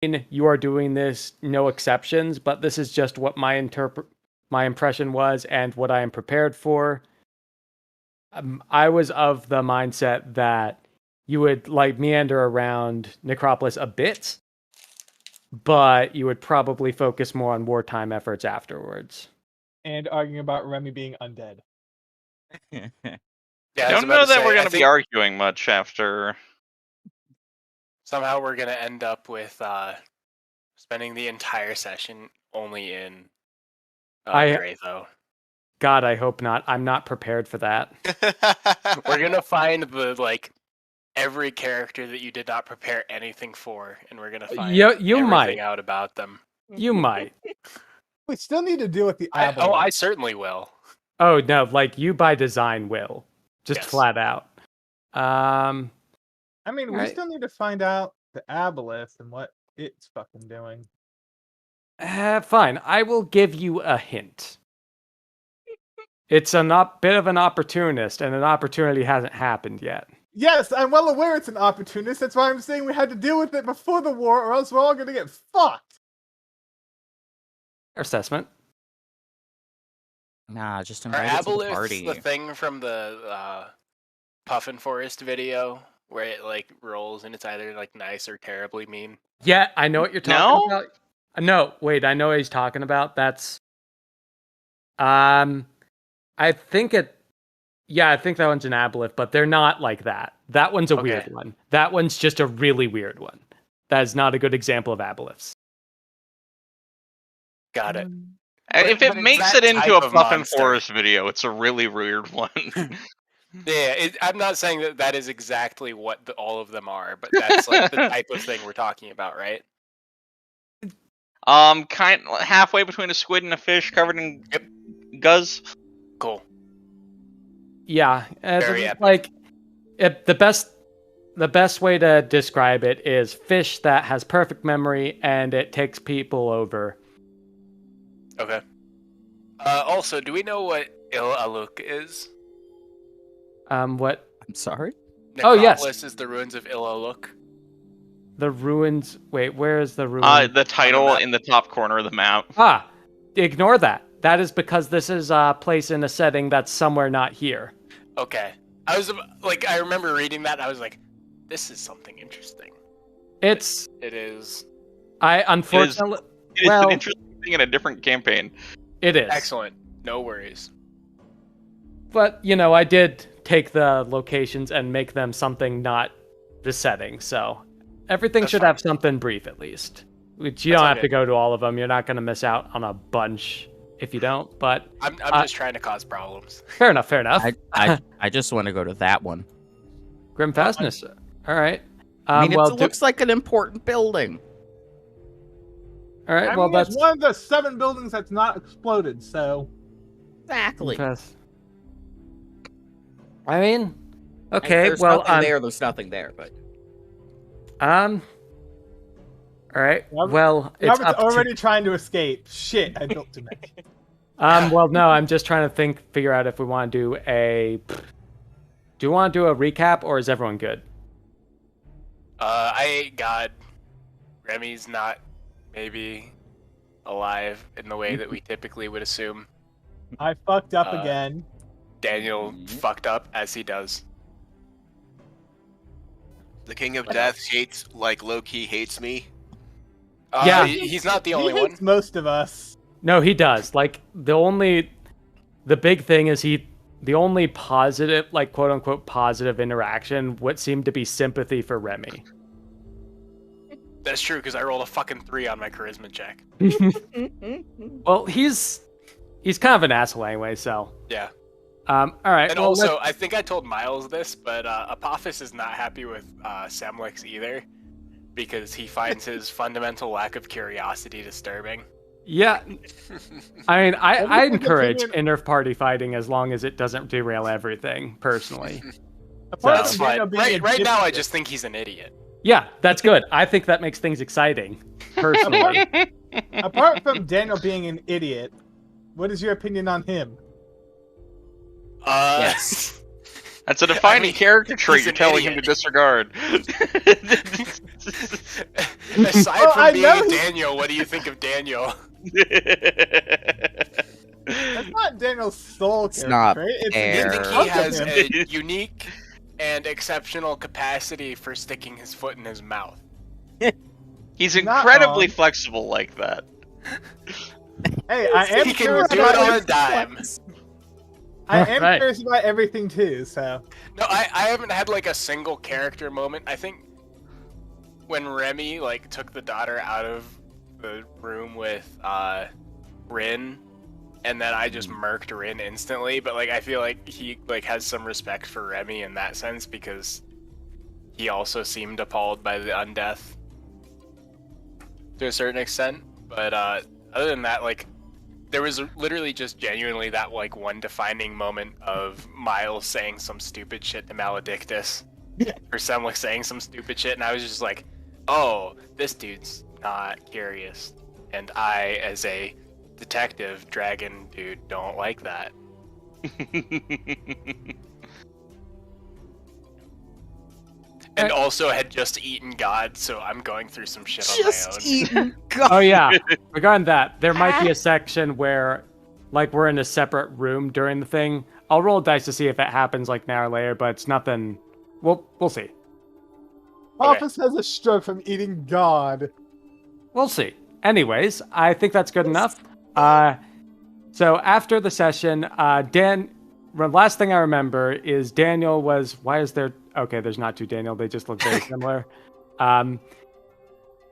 you are doing this, no exceptions, but this is just what my impression was and what I am prepared for. I was of the mindset that you would like meander around Necropolis a bit, but you would probably focus more on wartime efforts afterwards. And arguing about Remy being undead. Yeah, I don't know that we're going to be arguing much after. Somehow we're going to end up with spending the entire session only in Dratho. God, I hope not. I'm not prepared for that. We're going to find every character that you did not prepare anything for, and we're going to find everything out about them. You might. We still need to deal with the I certainly will. Oh, no, like, you by design will. Just flat out. I mean, we still need to find out the Aboleth and what it's fucking doing. Fine, I will give you a hint. It's a bit of an opportunist, and an opportunity hasn't happened yet. Yes, I'm well aware it's an opportunist. That's why I'm saying we had to deal with it before the war, or else we're all gonna get fucked. Assessment. Nah, just invite it to the party. The thing from the Puffin Forest video where it like rolls and it's either like nice or terribly mean. Yeah, I know what you're talking about. No, wait, I know what he's talking about. That's I think that one's an Aboleth, but they're not like that. That one's a weird one. That one's just a really weird one. That is not a good example of Aboleths. Got it. If it makes it into a Puffin Forest video, it's a really weird one. Yeah, I'm not saying that is exactly what all of them are, but that's like the type of thing we're talking about, right? Kind halfway between a squid and a fish covered in guzz. Cool. Yeah, very epic. Like the best way to describe it is fish that has perfect memory and it takes people over. Okay. Also, do we know what Il Aluk is? What? I'm sorry? Necropolis is the ruins of Il Aluk. The ruins... Wait, where is the ruin? The title in the top corner of the map. Ignore that. That is because this is a place in a setting that's somewhere not here. Okay. I remember reading that and I was like, this is something interesting. It is. Unfortunately... It is an interesting thing in a different campaign. It is. Excellent. No worries. But, I did take the locations and make them something not the setting, so everything should have something brief at least. Which you don't have to go to all of them. You're not going to miss out on a bunch if you don't, but... I'm just trying to cause problems. Fair enough. I just want to go to that one. Grim Fastness. All right. It looks like an important building. All right, that's one of the 7 buildings that's not exploded, so... Exactly. I mean, okay, there's nothing there, but... All right, well, it's Robert's already trying to escape. Shit, I built too many. Well, no, I'm just trying to figure out if we want to do a... Do you want to do a recap, or is everyone good? Remy's not maybe alive in the way that we typically would assume. I fucked up again. Daniel fucked up, as he does. The King of Death low-key hates me. Yeah. He's not the only he hates one. most of us. No, he does. Like, the big thing is the only positive, like, quote-unquote positive interaction would seem to be sympathy for Remy. That's true, because I rolled a fucking 3 on my charisma check. Well, he's kind of an asshole anyway, so... Yeah. All right. And also, I think I told Miles this, but Apophis is not happy with Semlix either, because he finds his fundamental lack of curiosity disturbing. Yeah. I mean, I encourage inter-party fighting as long as it doesn't derail everything, personally. That's fine. Right now, I just think he's an idiot. Yeah, that's good. I think that makes things exciting, personally. Apart from Daniel being an idiot, what is your opinion on him? Yes. That's a defining character trait you're telling him to disregard. Aside from being Daniel, what do you think of Daniel? That's not Daniel's soul It's character. not Right? fair. I think he has a unique and exceptional capacity for sticking his foot in his mouth. He's incredibly flexible like that. Hey, I am He can curious do it about on a dime. I am Right. curious about everything too. So No, I haven't had like a single character moment. I think when Remy like took the daughter out of the room with Rin, and then I just murked Rin instantly. But like I feel like he like has some respect for Remy in that sense because he also seemed appalled by the undeath to a certain extent. But other than that, like there was literally just genuinely that like one defining moment of Miles saying some stupid shit to Maledictus, or Semlix saying some stupid shit, and I was just like, oh, this dude's not curious, and I, as a detective dragon dude, don't like that. And also had just eaten God, so I'm going through some shit on my own. Eaten God. Oh yeah. Regarding that, there might be a section where, like, we're in a separate room during the thing. I'll roll dice to see if it happens like now or later, but it's nothing. We'll see. Office has a stroke from eating God. We'll see. Anyways, I think that's good enough. So after the session, the last thing I remember is Daniel was. Why is there? Okay, there's not two Daniel. They just look very similar. The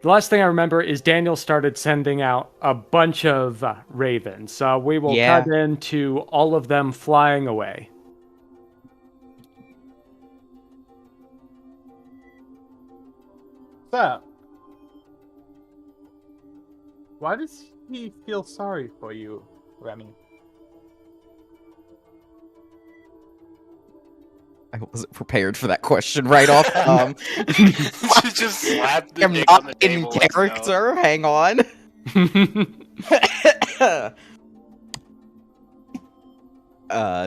last thing I remember is Daniel started sending out a bunch of ravens. So we will cut into all of them flying away. So, why does he feel sorry for you, Remy? I wasn't prepared for that question right off. She just slapped the I'm dick on the not in table. Let's go. character. Hang on.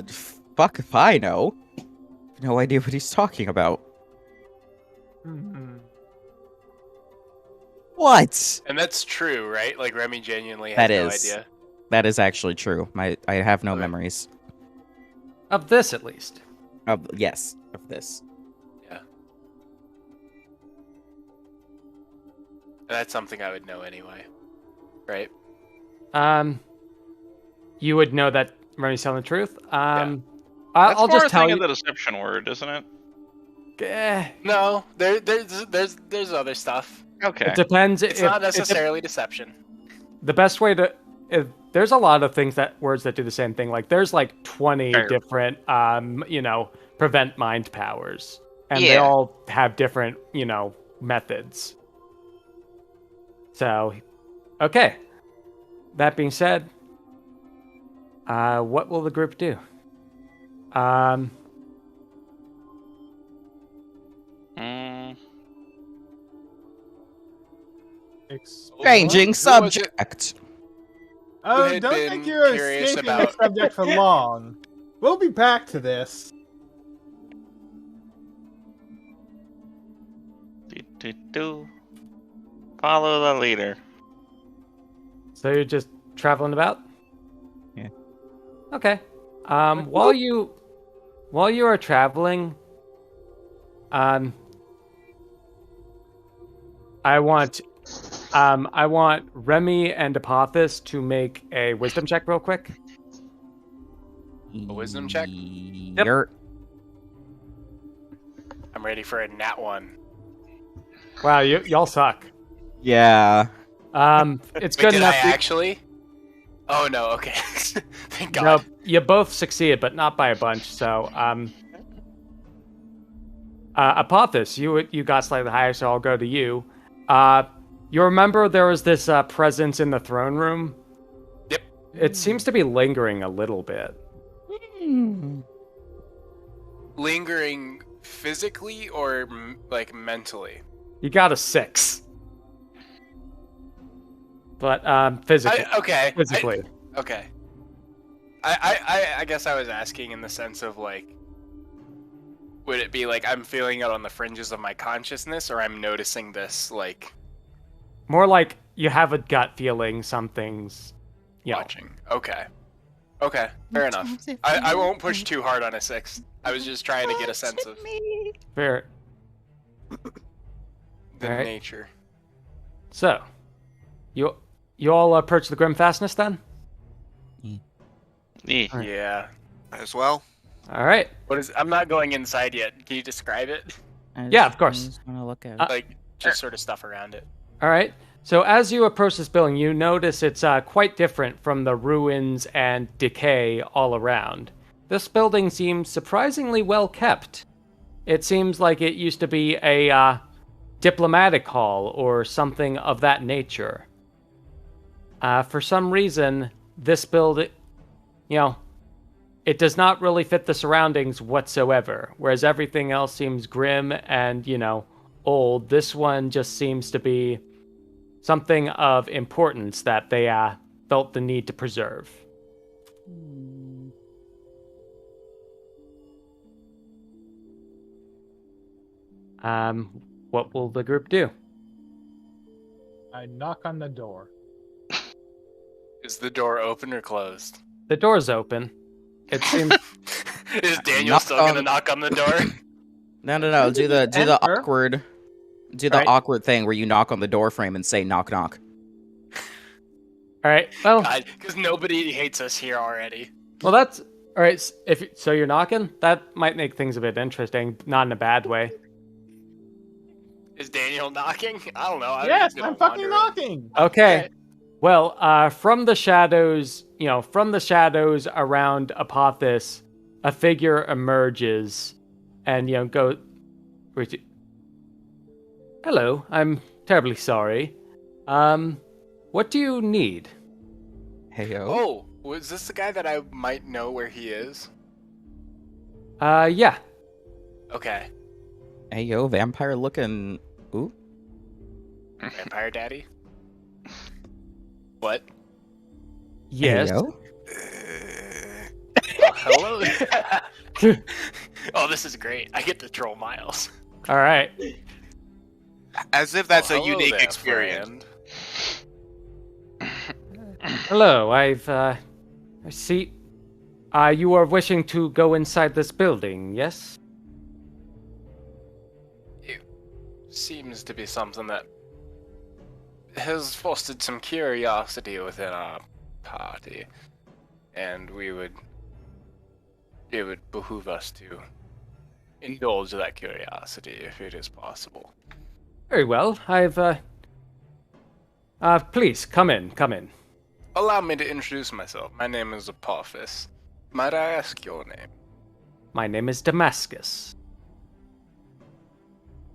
Fuck if I know. No idea what he's talking about. What? And that's true, right? Like Remy genuinely has That no is. idea. That is actually true. I have no Okay. memories Of this, at least. of of this. Yeah. That's something I would know anyway, right? You would know that Remy's telling the truth. That's I'll more just a tell thing you. of the deception word, isn't it? No, there's other stuff. Okay. It depends. It's not necessarily deception. The best way to. There's a lot of words that do the same thing. Like there's like 20 different, prevent mind powers, and they all have different, methods. So, okay. That being said, what will the group do? Changing subject. Oh, had don't been think you're curious escaping about- the subject for long. We'll be back to this. Follow the leader. So you're just traveling about? Yeah. Okay. While you are traveling, I want Remy and Apophis to make a wisdom check real quick. A wisdom check? Yep. I'm ready for a nat 1. Wow, y'all suck. Yeah. It's Wait, good did enough. I actually? Oh no, okay. Thank God. No, you both succeeded, but not by a bunch. So, Apophis, you got slightly higher, so I'll go to you. You remember there was this presence in the throne room? Yep. It seems to be lingering a little bit. Lingering physically or like mentally? You got a 6. But physically. Okay. Physically. Okay. I guess I was asking in the sense of like, would it be like I'm feeling it on the fringes of my consciousness, or I'm noticing this like more like you have a gut feeling something's, Watching. Okay. Okay, fair enough. I won't push too hard on a 6. I was just trying to get a sense of fair. the Alright. nature. So, you all approach the grim fastness then? Yeah. As well. All right. I'm not going inside yet. Can you describe it? Yeah, of course. I just want to look at it. Like, just sort of stuff around it. All right. So as you approach this building, you notice it's quite different from the ruins and decay all around. This building seems surprisingly well kept. It seems like it used to be a diplomatic hall or something of that nature. For some reason, this building, it does not really fit the surroundings whatsoever. Whereas everything else seems grim and, old, this one just seems to be something of importance that they felt the need to preserve. What will the group do? I knock on the door. Is the door open or closed? The door's open. It seems. Is Daniel still gonna knock on the door? No. Do the Enter. awkward. Do the Right. awkward thing where you knock on the door frame and say knock knock. All right. Well, Because nobody hates us here already. well, that's all right. So you're knocking. That might make things a bit interesting, not in a bad way. Is Daniel knocking? I don't know. Yes, just gonna I'm fucking wander in. knocking. Okay. Well, from the shadows, around Apophis, a figure emerges, and Hello, I'm terribly sorry. What do you need? Heyo. Oh, was this the guy that I might know where he is? Yeah. Okay. Heyo, vampire looking. Ooh. Vampire Daddy? What? Yes. Heyo. Hello? Oh, this is great. I get to troll Miles. All right. As if that's a Hello unique there, experience. friend. Hello, I see. You are wishing to go inside this building, yes? It seems to be something that has fostered some curiosity within our party, and it would behoove us to indulge that curiosity if it is possible. Very well. Please, come in. Allow me to introduce myself. My name is Apophis. Might I ask your name? My name is Damascus.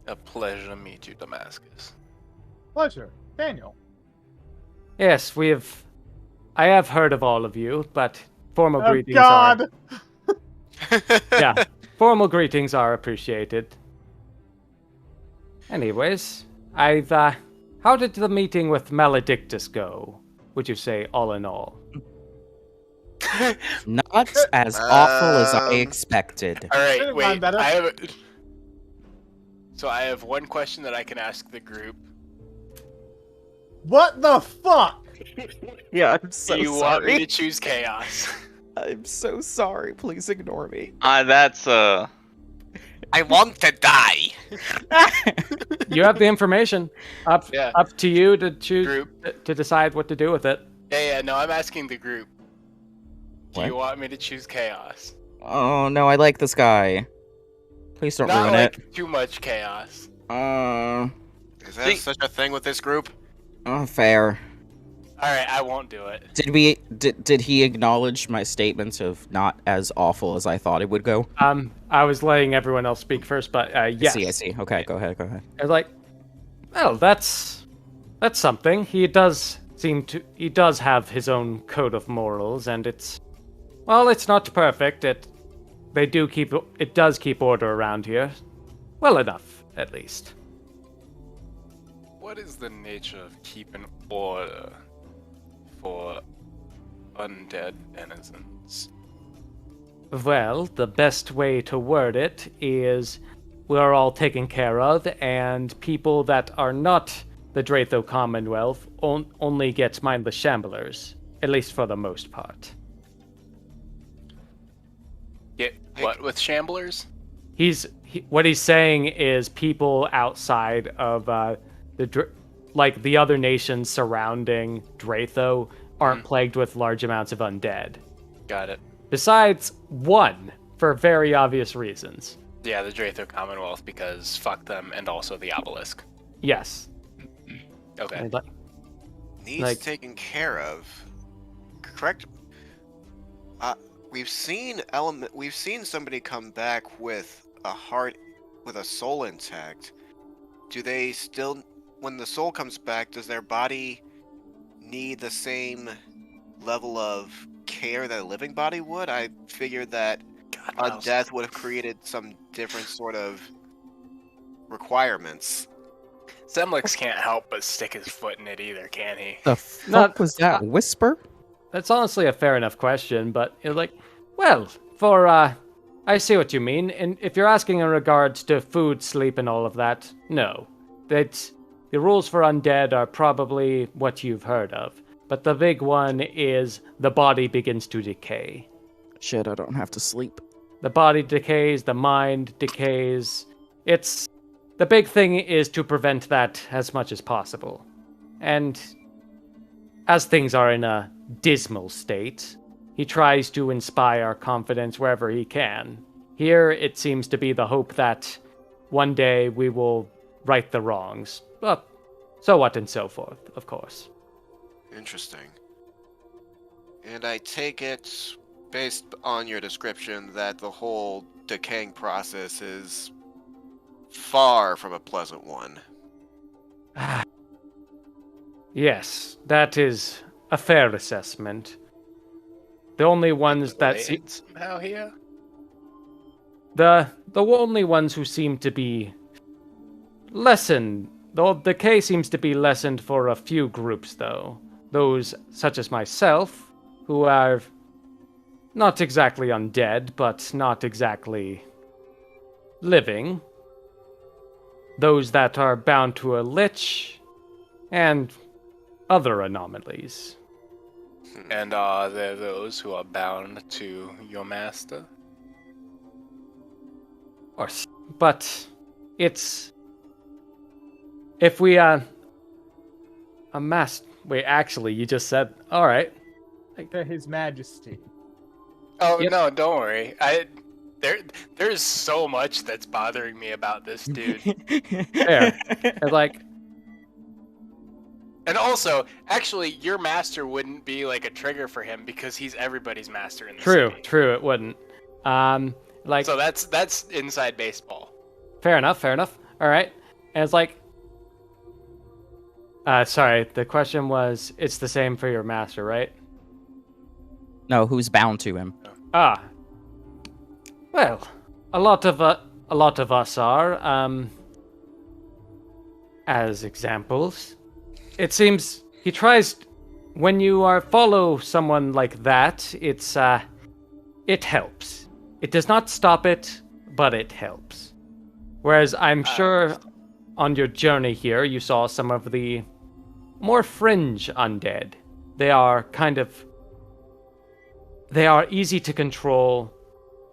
A pleasure to meet you, Damascus. Pleasure, Daniel. Yes, I have heard of all of you, but formal Oh greetings God! formal greetings are appreciated. Anyways, how did the meeting with Maledictus go? Would you say, all in all? Not as awful as I expected. All right, Could've wait. gone better. I have one question that I can ask the group. What the fuck? Yeah, I'm so Do you want me to choose chaos? I'm so sorry. Please ignore me. That's I want to die. You have the information. Up to you to choose Group. to decide what to do with it. Yeah, no, I'm asking the group. Do What? you want me to choose chaos? Oh no, I like this guy. Please don't Not ruin like too much chaos. it. Is there such a thing with this group? Fair. Alright, I won't do it. Did he acknowledge my statements of not as awful as I thought it would go? I was letting everyone else speak first, but yes. I see. Okay, go ahead. I was like, well, that's something. He does have his own code of morals, and it's not perfect. It does keep order around here. Well enough, at least. What is the nature of keeping order for undead denizens? Well, the best way to word it is we're all taken care of, and people that are not the Dratho Commonwealth only gets mindless shamblers, at least for the most part. Yeah, what with shamblers? What he's saying is people outside of the other nations surrounding Dratho aren't plagued with large amounts of undead. Got it. Besides one, for very obvious reasons. Yeah, the Dratho Commonwealth, because fuck them, and also the obelisk. Yes. Okay. Needs taken care of. Correct. We've seen somebody come back with a heart, with a soul intact. Do they still, when the soul comes back, does their body need the same level of care that a living body would? I figured that death would have created some different sort of requirements. Zemlix can't help but stick his foot in it either, can he? The fuck was that whisper? That's honestly a fair enough question, but I see what you mean. And if you're asking in regards to food, sleep, and all of that, no. The rules for undead are probably what you've heard of. But the big one is the body begins to decay. Shit, I don't have to sleep. The body decays, the mind decays. The big thing is to prevent that as much as possible. And as things are in a dismal state, he tries to inspire confidence wherever he can. Here, it seems to be the hope that one day we will right the wrongs. Well, so what and so forth, of course. Interesting. And I take it, based on your description, that the whole decaying process is far from a pleasant one. Yes, that is a fair assessment. The only ones that somehow here. The only ones who seem to be lessened, the decay seems to be lessened for a few groups, though. Those such as myself, who are not exactly undead, but not exactly living. Those that are bound to a lich, and other anomalies. And are there those who are bound to your master? Of course, but it's... If we, a master... Wait, actually, you just said... Alright. To His Majesty. Oh, no, don't worry. There's so much that's bothering me about this dude. Fair. It's and also, actually, your master wouldn't be like a trigger for him because he's everybody's master in the city. True, it wouldn't. So that's inside baseball. Fair enough. Alright. And it's like... sorry, the question was, it's the same for your master, right? No, who's bound to him? Well, a lot of us are, as examples. It seems he tries, when you follow someone like that, it helps. It does not stop it, but it helps. Whereas I'm sure on your journey here, you saw some of the more fringe undead. They are easy to control.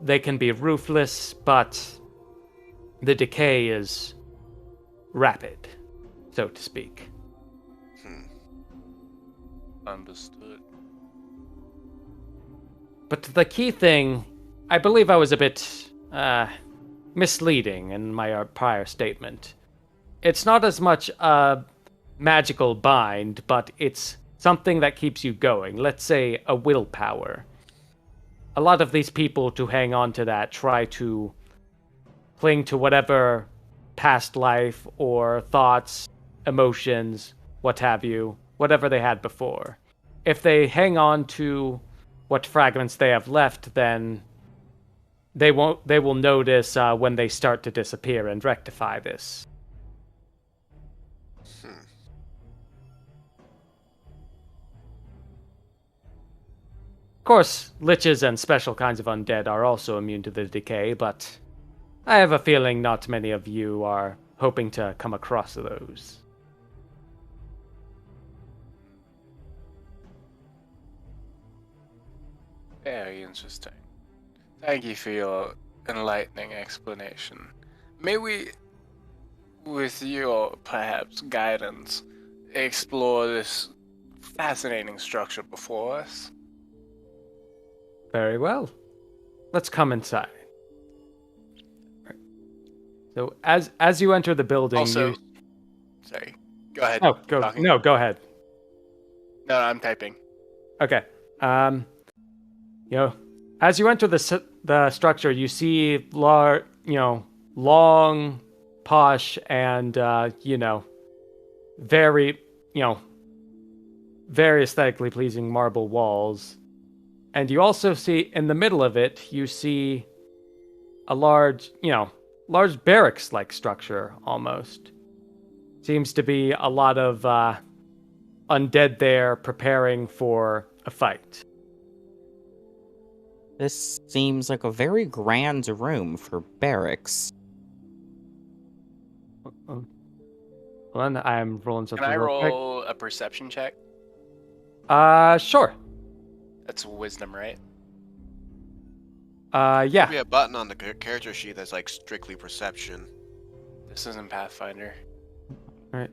They can be ruthless, but the decay is rapid, so to speak. Understood. But the key thing, I believe I was a bit misleading in my prior statement. It's not as much a magical bind, but it's something that keeps you going. Let's say a willpower. A lot of these people, to hang on to that, try to cling to whatever past life or thoughts, emotions, what have you, whatever they had before. If they hang on to what fragments they have left, then they will notice when they start to disappear and rectify this. Of course, liches and special kinds of undead are also immune to the decay, but I have a feeling not many of you are hoping to come across those. Very interesting. Thank you for your enlightening explanation. May we, with your perhaps guidance, explore this fascinating structure before us? Very well. Let's come inside. So as you enter the building, Also, sorry, go ahead. Oh, go. Talking. No, go ahead. No, I'm typing. Okay. As you enter the structure, you see long, posh, and very, very aesthetically pleasing marble walls. And you also see in the middle of it, you see a large barracks-like structure almost. Seems to be a lot of undead there preparing for a fight. This seems like a very grand room for barracks. Hold on, I'm rolling something. Can I real quick. roll a perception check? Sure. That's wisdom, right? Yeah. There'll be a button on the character sheet that's like strictly perception. This isn't Pathfinder. All right.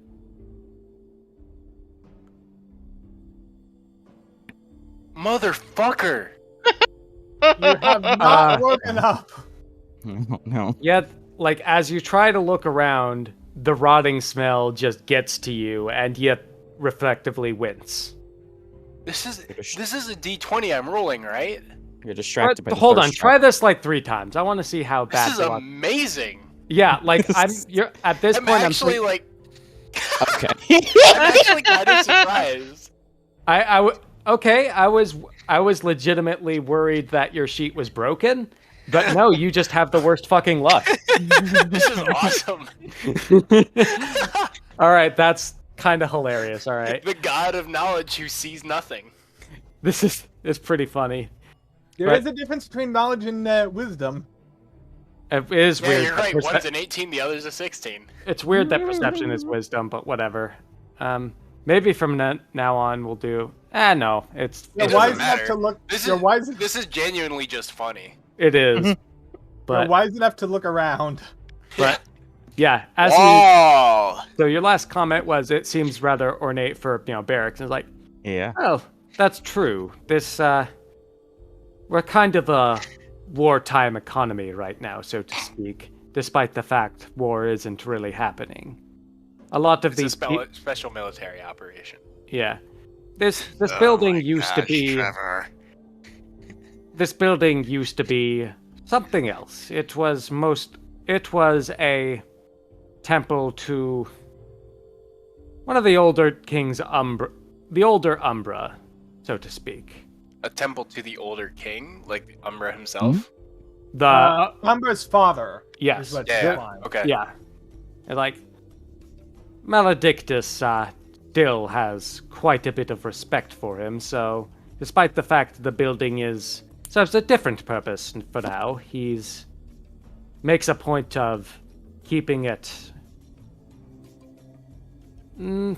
Motherfucker! You have not woken up. No. Yeah, like as you try to look around, the rotting smell just gets to you, and yet reflectively wince. This is a D20 I'm rolling, right? You're distracted by the Hold on, first try this like 3 times. I want to see how bad. This is amazing. Yeah, like you're at this I'm point. actually like. Okay. I'm actually kind of surprised. I was legitimately worried that your sheet was broken, but no, you just have the worst fucking luck. This is awesome. All right, that's kind of hilarious. All right, The god of knowledge who sees nothing. this is pretty funny. There is a difference between knowledge and wisdom. It is Yeah, weird. you're that right. One's an 18, the other's a 16. It's weird that perception is wisdom, but whatever. Maybe from now on we'll do. No, it's You're It wise doesn't enough matter. to look. This You're is wise. this is genuinely just funny. it is. You're But wise enough to look around. but yeah, as Oh, so your last comment was it seems rather ornate for barracks. And it's like, Yeah. oh, that's true. This we're kind of a wartime economy right now, so to speak. Despite the fact war isn't really happening. A lot of It's a these special military operation. yeah. This Oh building my used to gosh, be Trevor. this building used to be something else. It was a temple to one of the older kings the older Umbra, so to speak. A temple to the older king, like the Umbra himself. The Umbra's father. yes. Is what Yeah. defined. Okay. Yeah. And like Maledictus still has quite a bit of respect for him, so despite the fact the building serves a different purpose for now, he's makes a point of keeping it in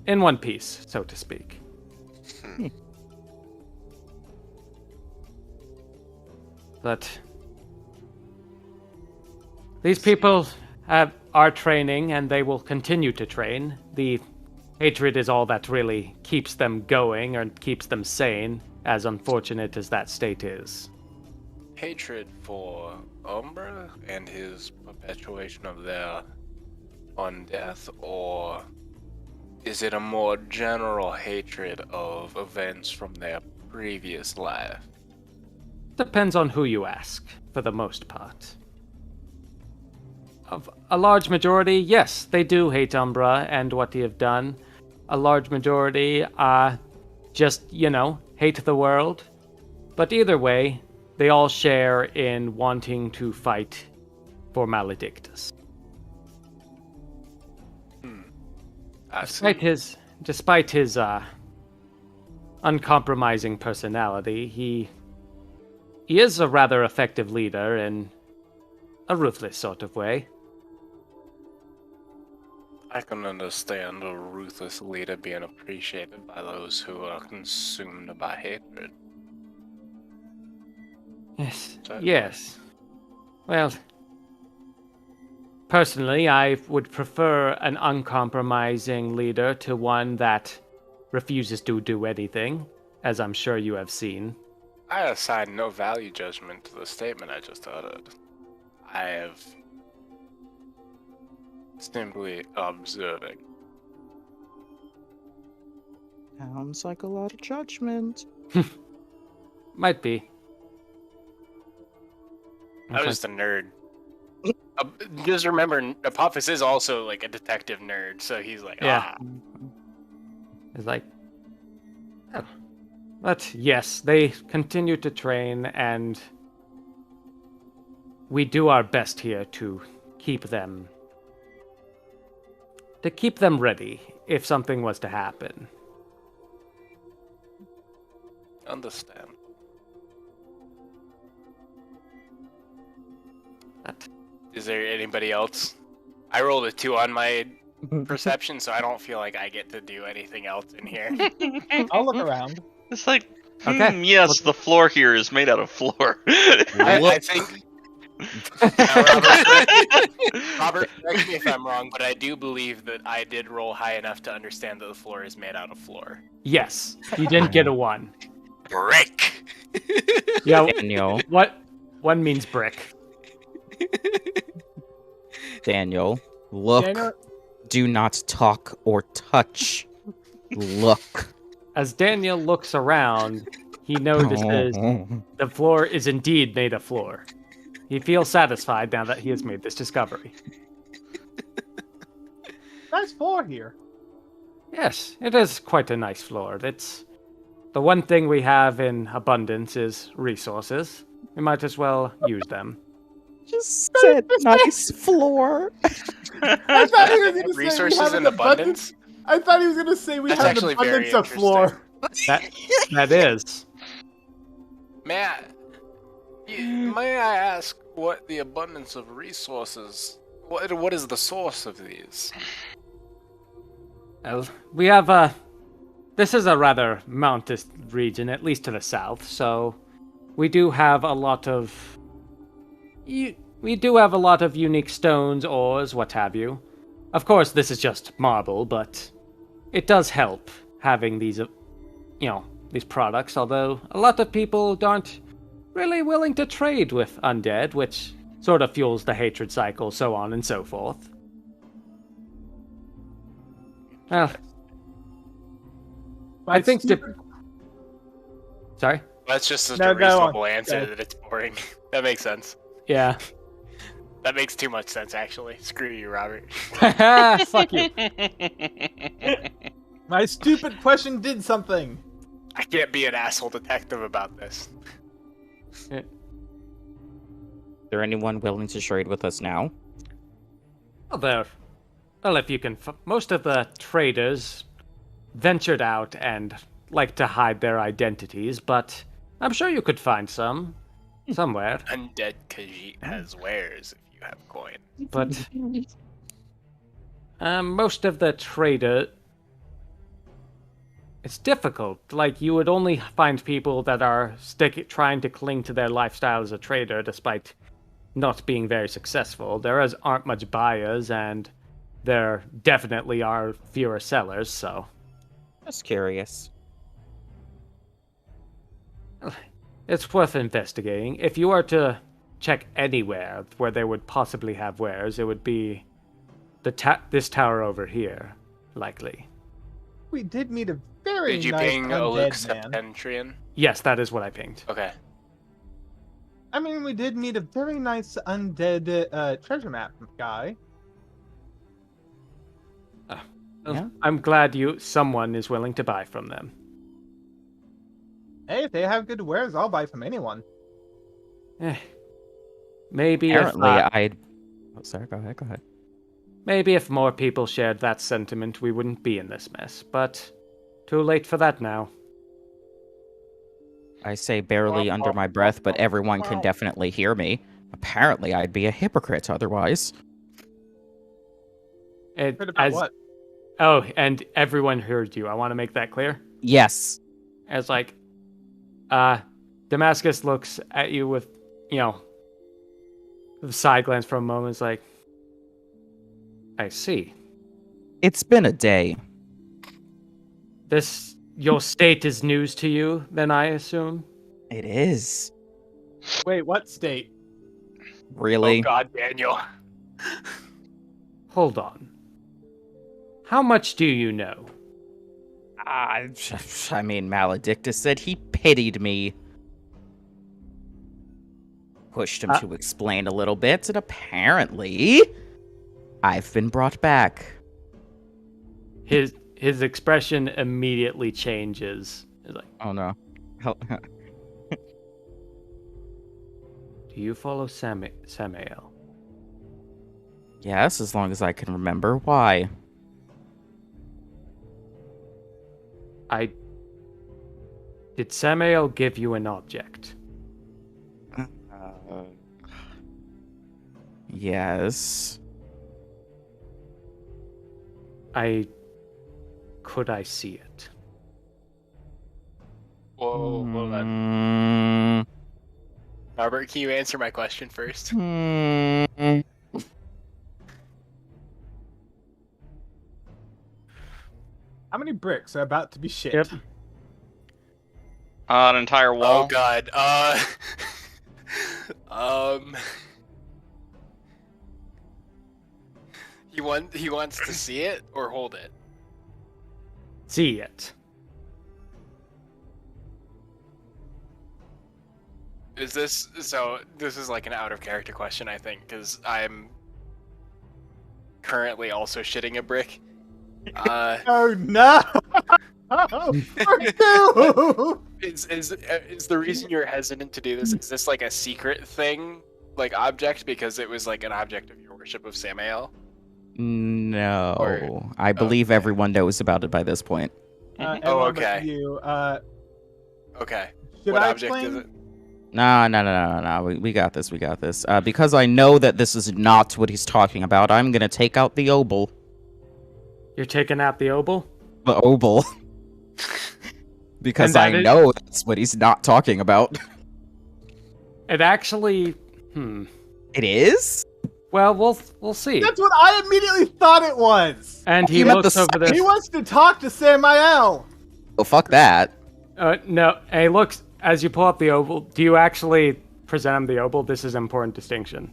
one piece, so to speak. But these people are training, and they will continue to train. The hatred is all that really keeps them going and keeps them sane, as unfortunate as that state is. Hatred for Umbra and his perpetuation of their undeath, or is it a more general hatred of events from their previous life? Depends on who you ask, for the most part. Of a large majority, yes, they do hate Umbra and what he have done. A large majority just, hate the world. But either way, they all share in wanting to fight for Maledictus. Despite his uncompromising personality, he is a rather effective leader in a ruthless sort of way. I can understand a ruthless leader being appreciated by those who are consumed by hatred. Yes. Yes. Well, personally, I would prefer an uncompromising leader to one that refuses to do anything, as I'm sure you have seen. I assign no value judgment to the statement I just uttered. I have simply observing. Sounds like a lot of judgment. Might be. I'm just a nerd. Just remember, Apophis is also like a detective nerd, so he's like, Yeah. It's like, oh. But yes, they continue to train, and we do our best here to keep them ready if something was to happen. Understand. Is there anybody else? I rolled a 2 on my perception, so I don't feel like I get to do anything else in here. I'll look around. It's like, Okay. Yes, the floor here is made out of floor. I think. Robert, correct me if I'm wrong, but I do believe that I did roll high enough to understand that the floor is made out of floor. Yes, you didn't get a 1. Brick. Yeah, Daniel, what 1 means brick. Daniel, look. Daniel- Do not talk or touch. Look. As Daniel looks around, he notices the floor is indeed made of floor. He feels satisfied now that he has made this discovery. Nice floor here. Yes, it is quite a nice floor. It's the one thing we have in abundance is resources. We might as well use them. Just said nice floor. I thought he was going to say Resources we have in an abundance? I thought he was going to say we That's have an actually very abundance of floor. That is. May I ask what the abundance of resources? What is the source of these? Well, we have this is a rather mountainous region, at least to the south, so we do have a lot of unique stones, ores, what have you. Of course, this is just marble, but it does help having these, these products, although a lot of people aren't really willing to trade with undead, which sort of fuels the hatred cycle, so on and so forth. Well, I think Sorry? That's just such No, a go reasonable on. answer Go. that it's boring. That makes sense. Yeah. That makes too much sense, actually. Screw you, Robert. Fuck you. My stupid question did something. I can't be an asshole detective about this. Is there anyone willing to trade with us now? Well, if you can, most of the traders ventured out and like to hide their identities, but I'm sure you could find some somewhere. Undead Khajiit has wares if you have coin. But most of the trader, it's difficult. Like, you would only find people that are trying to cling to their lifestyle as a trader, despite not being very successful. Aren't much buyers, and there definitely are fewer sellers. So, Just curious. it's worth investigating. If you were to check anywhere where they would possibly have wares, it would be this tower over here, likely. We did meet a very Did you nice ping Oluk undead man. Septentrian? Yes, that is what I pinged. Okay. I mean, we did meet a very nice undead treasure map guy. Yeah. I'm glad someone is willing to buy from them. Hey, if they have good wares, I'll buy from anyone. Maybe Apparently, if, Oh, sorry, go ahead. maybe if more people shared that sentiment, we wouldn't be in this mess. But too late for that now. I say barely under my breath, but everyone can definitely hear me. Apparently, I'd be a hypocrite otherwise. Heard about what? Oh, and everyone heard you. I want to make that clear. Yes. As there Damascus looks at you with, a side glance for a moment. It's like, I see. It's been a day. Your state is news to you, then I assume? It is. Wait, what state? Really? Oh God, Daniel. Hold on. How much do you know? I mean, Maledictus said he pitied me. Pushed him to explain a little bit, and apparently, I've been brought back. His expression immediately changes. He's like, Oh no. do you follow Samael? Yes, as long as I can remember. Why? Did Samael give you an object? Yes. Could I see it? Whoa, hold on. Robert, can you answer my question first? How many bricks are about to be shit? Yep. An entire wall. Oh God. He wants to see it or hold it. See it. This is like an out of character question, I think, because I'm currently also shitting a brick. Oh no! Oh, Is the reason you're hesitant to do this? Is this like a secret thing, like object, because it was like an object of your worship of Samael? No. I believe everyone knows about it by this point. Oh, okay. You, Okay. should What I object explain? is it? No. We got this. Because I know that this is not what he's talking about, I'm gonna take out the obol. You're taking out the obol? The obol. Because I know that's what he's not talking about. It actually... It is? Well, we'll see. That's what I immediately thought it was. And he You meant looks the over this... He wants to talk to Samael. Oh, fuck that. No, and he looks... As you pull up the obol, do you actually present him the obol? This is an important distinction.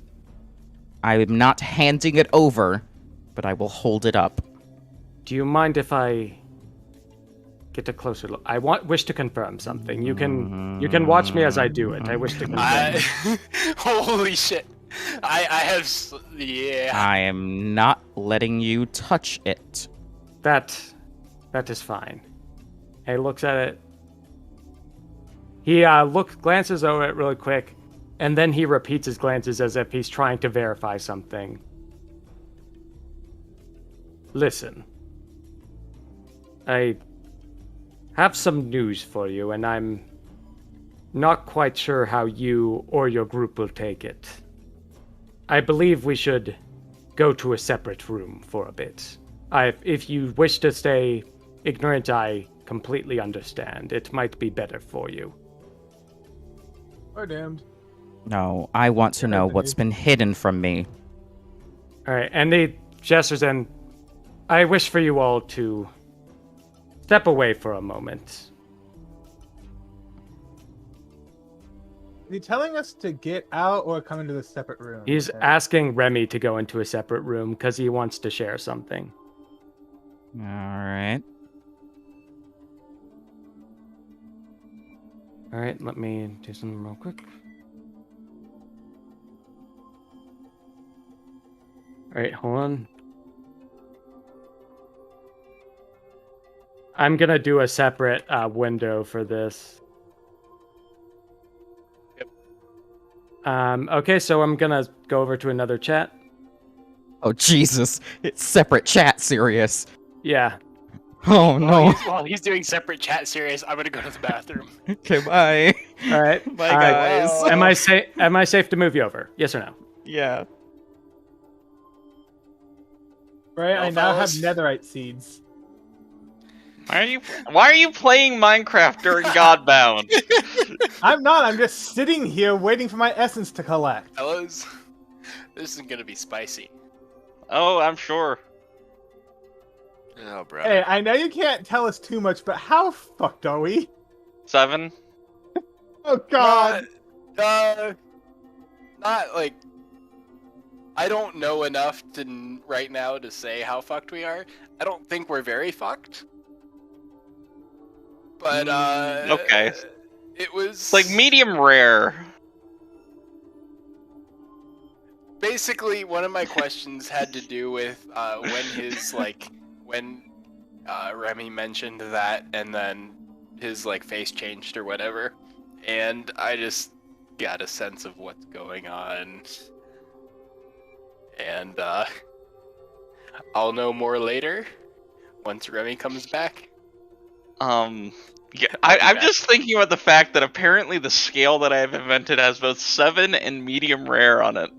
I'm not handing it over, but I will hold it up. Do you mind if I get a closer look? I wish to confirm something. You can watch me as I do it. I wish to confirm. Holy shit! I have I am not letting you touch it. That is fine. He looks at it. He glances over it really quick, and then he repeats his glances as if he's trying to verify something. Listen. I have some news for you, and I'm not quite sure how you or your group will take it. I believe we should go to a separate room for a bit. If you wish to stay ignorant, I completely understand. It might be better for you. Or damned. No, I want to know what's been hidden from me. Alright, and he gestures in. I wish for you all to step away for a moment. Is he telling us to get out or come into the separate room? He's asking Remy to go into a separate room because he wants to share something. Alright. Alright, let me do something real quick. Alright, hold on. I'm gonna do a separate window for this. Yep. Okay, so I'm gonna go over to another chat. Oh, Jesus. It's separate chat, serious. Yeah. Oh, no. While he's doing separate chat series, I'm gonna go to the bathroom. Okay, bye. All right. Bye, guys. Am I safe to move you over? Yes or no? Yeah. Right, Well, I now have fellas. netherite seeds. Why are you playing Minecraft during Godbound? I'm not. I'm just sitting here waiting for my essence to collect. Fellas, this is gonna be spicy. Oh, I'm sure. Oh, brother. Hey, I know you can't tell us too much, but how fucked are we? 7. Oh God. Not like. I don't know enough to right now to say how fucked we are. I don't think we're very fucked. But okay. It was It's like medium rare. Basically, one of my questions had to do with when Remy mentioned that, and then his face changed or whatever, and I just got a sense of what's going on, and I'll know more later once Remy comes back. Yeah, I'm just thinking about the fact that apparently the scale that I have invented has both 7 and medium rare on it.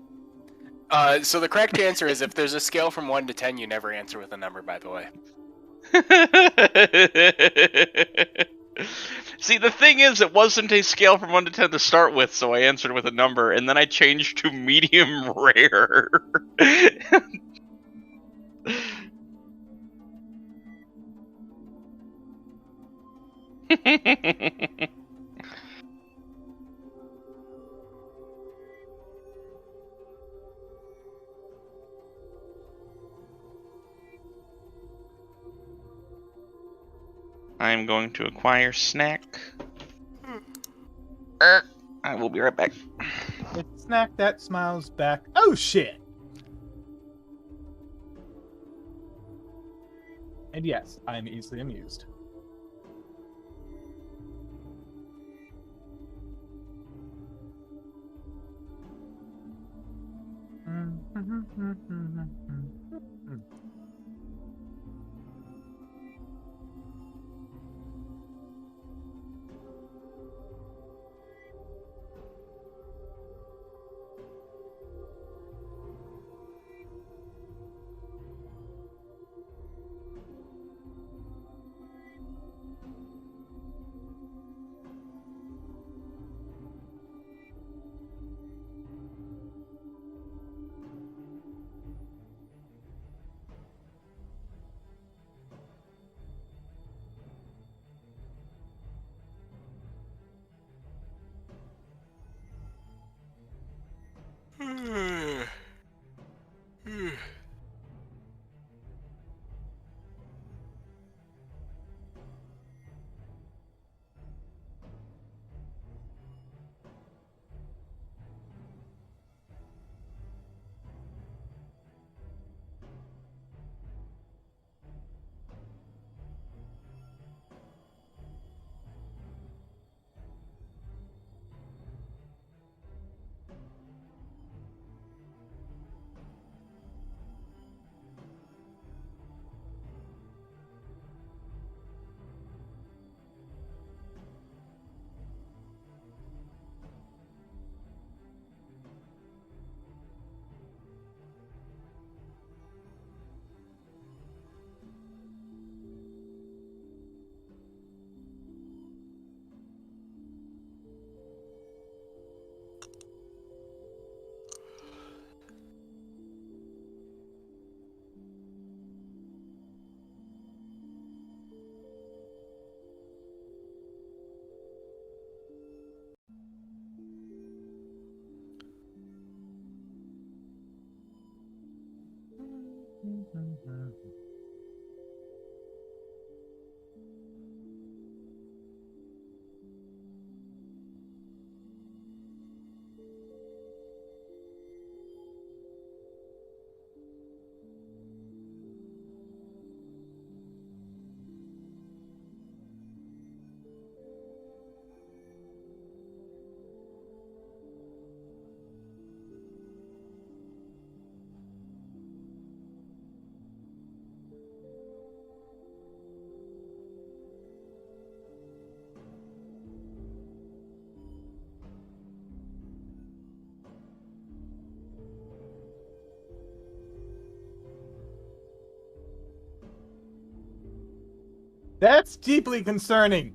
So the correct answer is if there's a scale from 1 to 10, you never answer with a number, by the way. See, the thing is, it wasn't a scale from 1 to 10 to start with, so I answered with a number, and then I changed to medium rare. I'm going to acquire snack. I will be right back. It's snack that smiles back. Oh shit! And yes, I am easily amused. That's deeply concerning.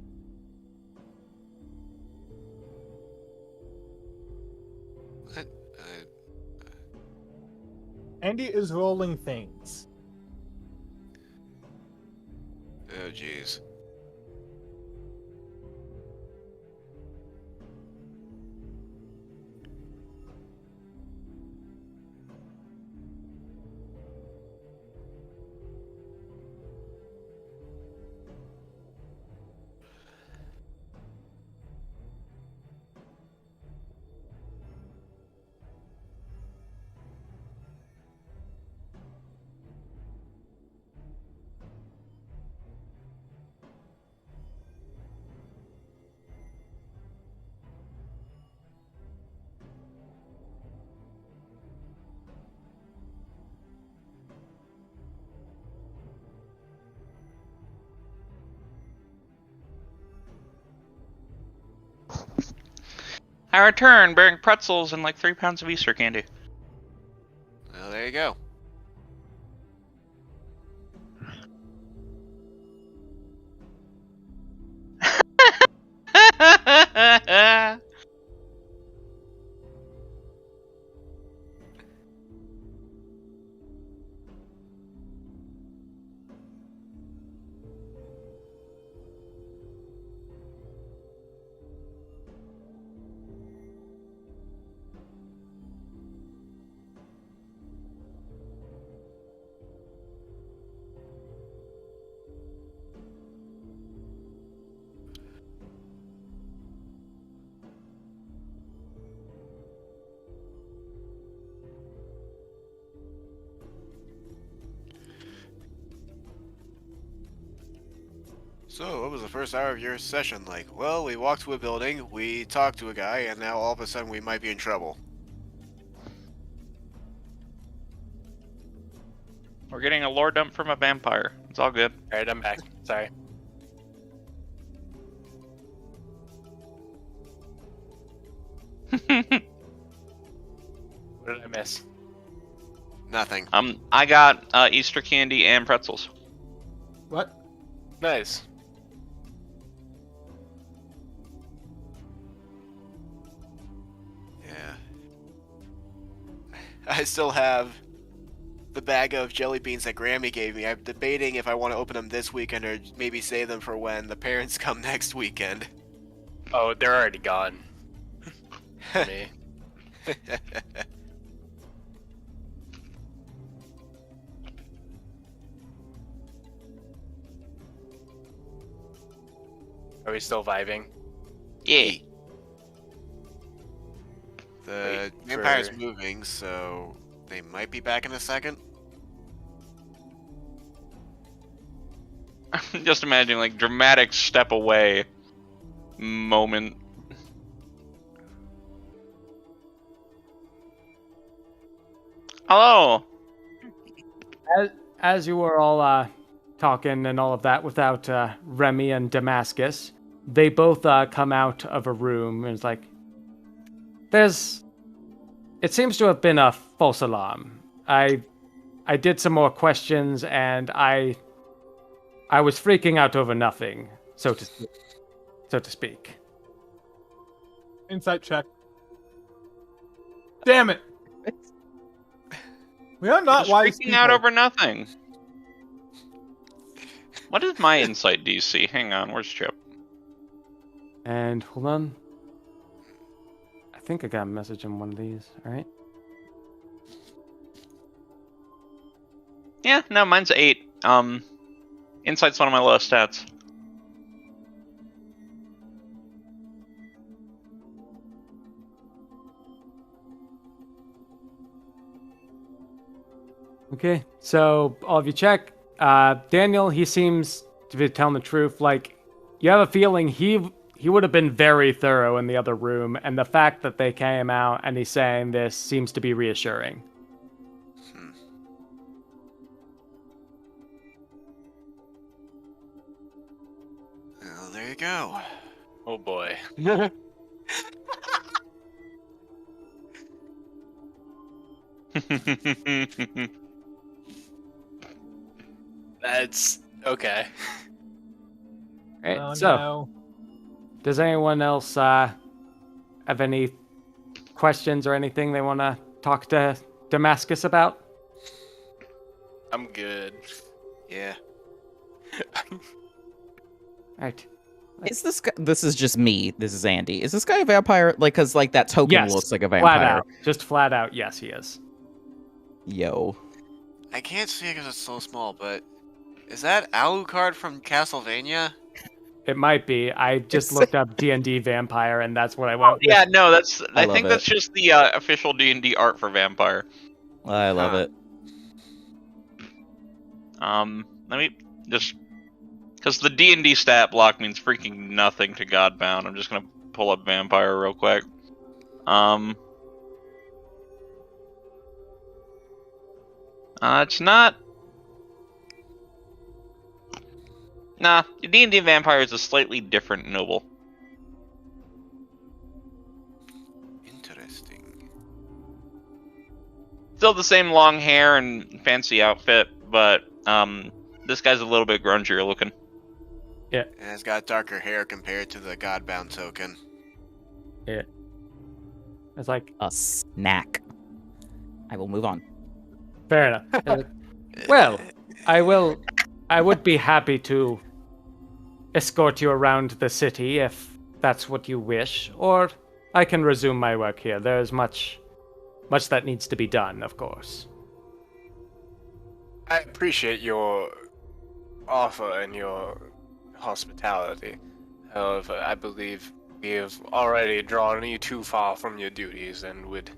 What? Andy is rolling things. Oh, jeez. I return bearing pretzels and like 3 pounds of Easter candy. Well, there you go. So, what was the first hour of your session like? Well, we walked to a building, we talked to a guy, and now all of a sudden we might be in trouble. We're getting a lore dump from a vampire. It's all good. Alright, I'm back. Sorry. What did I miss? Nothing. I got Easter candy and pretzels. What? Nice. Yeah. I still have the bag of jelly beans that Grammy gave me. I'm debating if I want to open them this weekend or maybe save them for when the parents come next weekend. Oh, they're already gone. For me. Are we still vibing? Yeah. The Wait vampire's for- moving, so they might be back in a second. Just imagine like dramatic step away moment. Hello. As you were all talking and all of that without Remy and Damascus, they both come out of a room and it's like, it seems to have been a false alarm. I did some more questions and I was freaking out over nothing, so to speak. Insight check. Damn it! We are not Just wise freaking people. out over nothing. What is my insight DC? Hang on, where's Chip? And hold on. I think I got a message in one of these. All right. Yeah, no, mine's 8. Insight's one of my lowest stats. Okay, so all of you check. Daniel, he seems to be telling the truth. Like, you have a feeling he would have been very thorough in the other room, and the fact that they came out and he's saying this seems to be reassuring. Well, there you go. Oh boy. That's okay. Right, Oh so no. does anyone else have any questions or anything they want to talk to Damascus about? I'm good. Yeah. Right. Is this guy, this is just me. This is Andy. Is this guy a vampire? Like, cause like that token Yes, looks like a flat vampire. out. Just flat out, yes, he is. Yo. I can't see it because it's so small, but is that Alucard from Castlevania? It might be. I just It's- looked up D&D vampire, and that's what I went with. Yeah, no, that's. I I love think it. that's just the official D&D art for vampire. I love it. Let me just, because the D&D stat block means freaking nothing to Godbound. I'm just gonna pull up vampire real quick. It's not. Nah, D&D vampire is a slightly different noble. Interesting. Still the same long hair and fancy outfit, but this guy's a little bit grungier looking. And it's got darker hair compared to the Godbound token. It's like, A snack. I will move on. fair enough. Well, I would be happy to escort you around the city if that's what you wish, or I can resume my work here. There is much that needs to be done, of course. I appreciate your offer and your hospitality. However, I believe we have already drawn you too far from your duties and would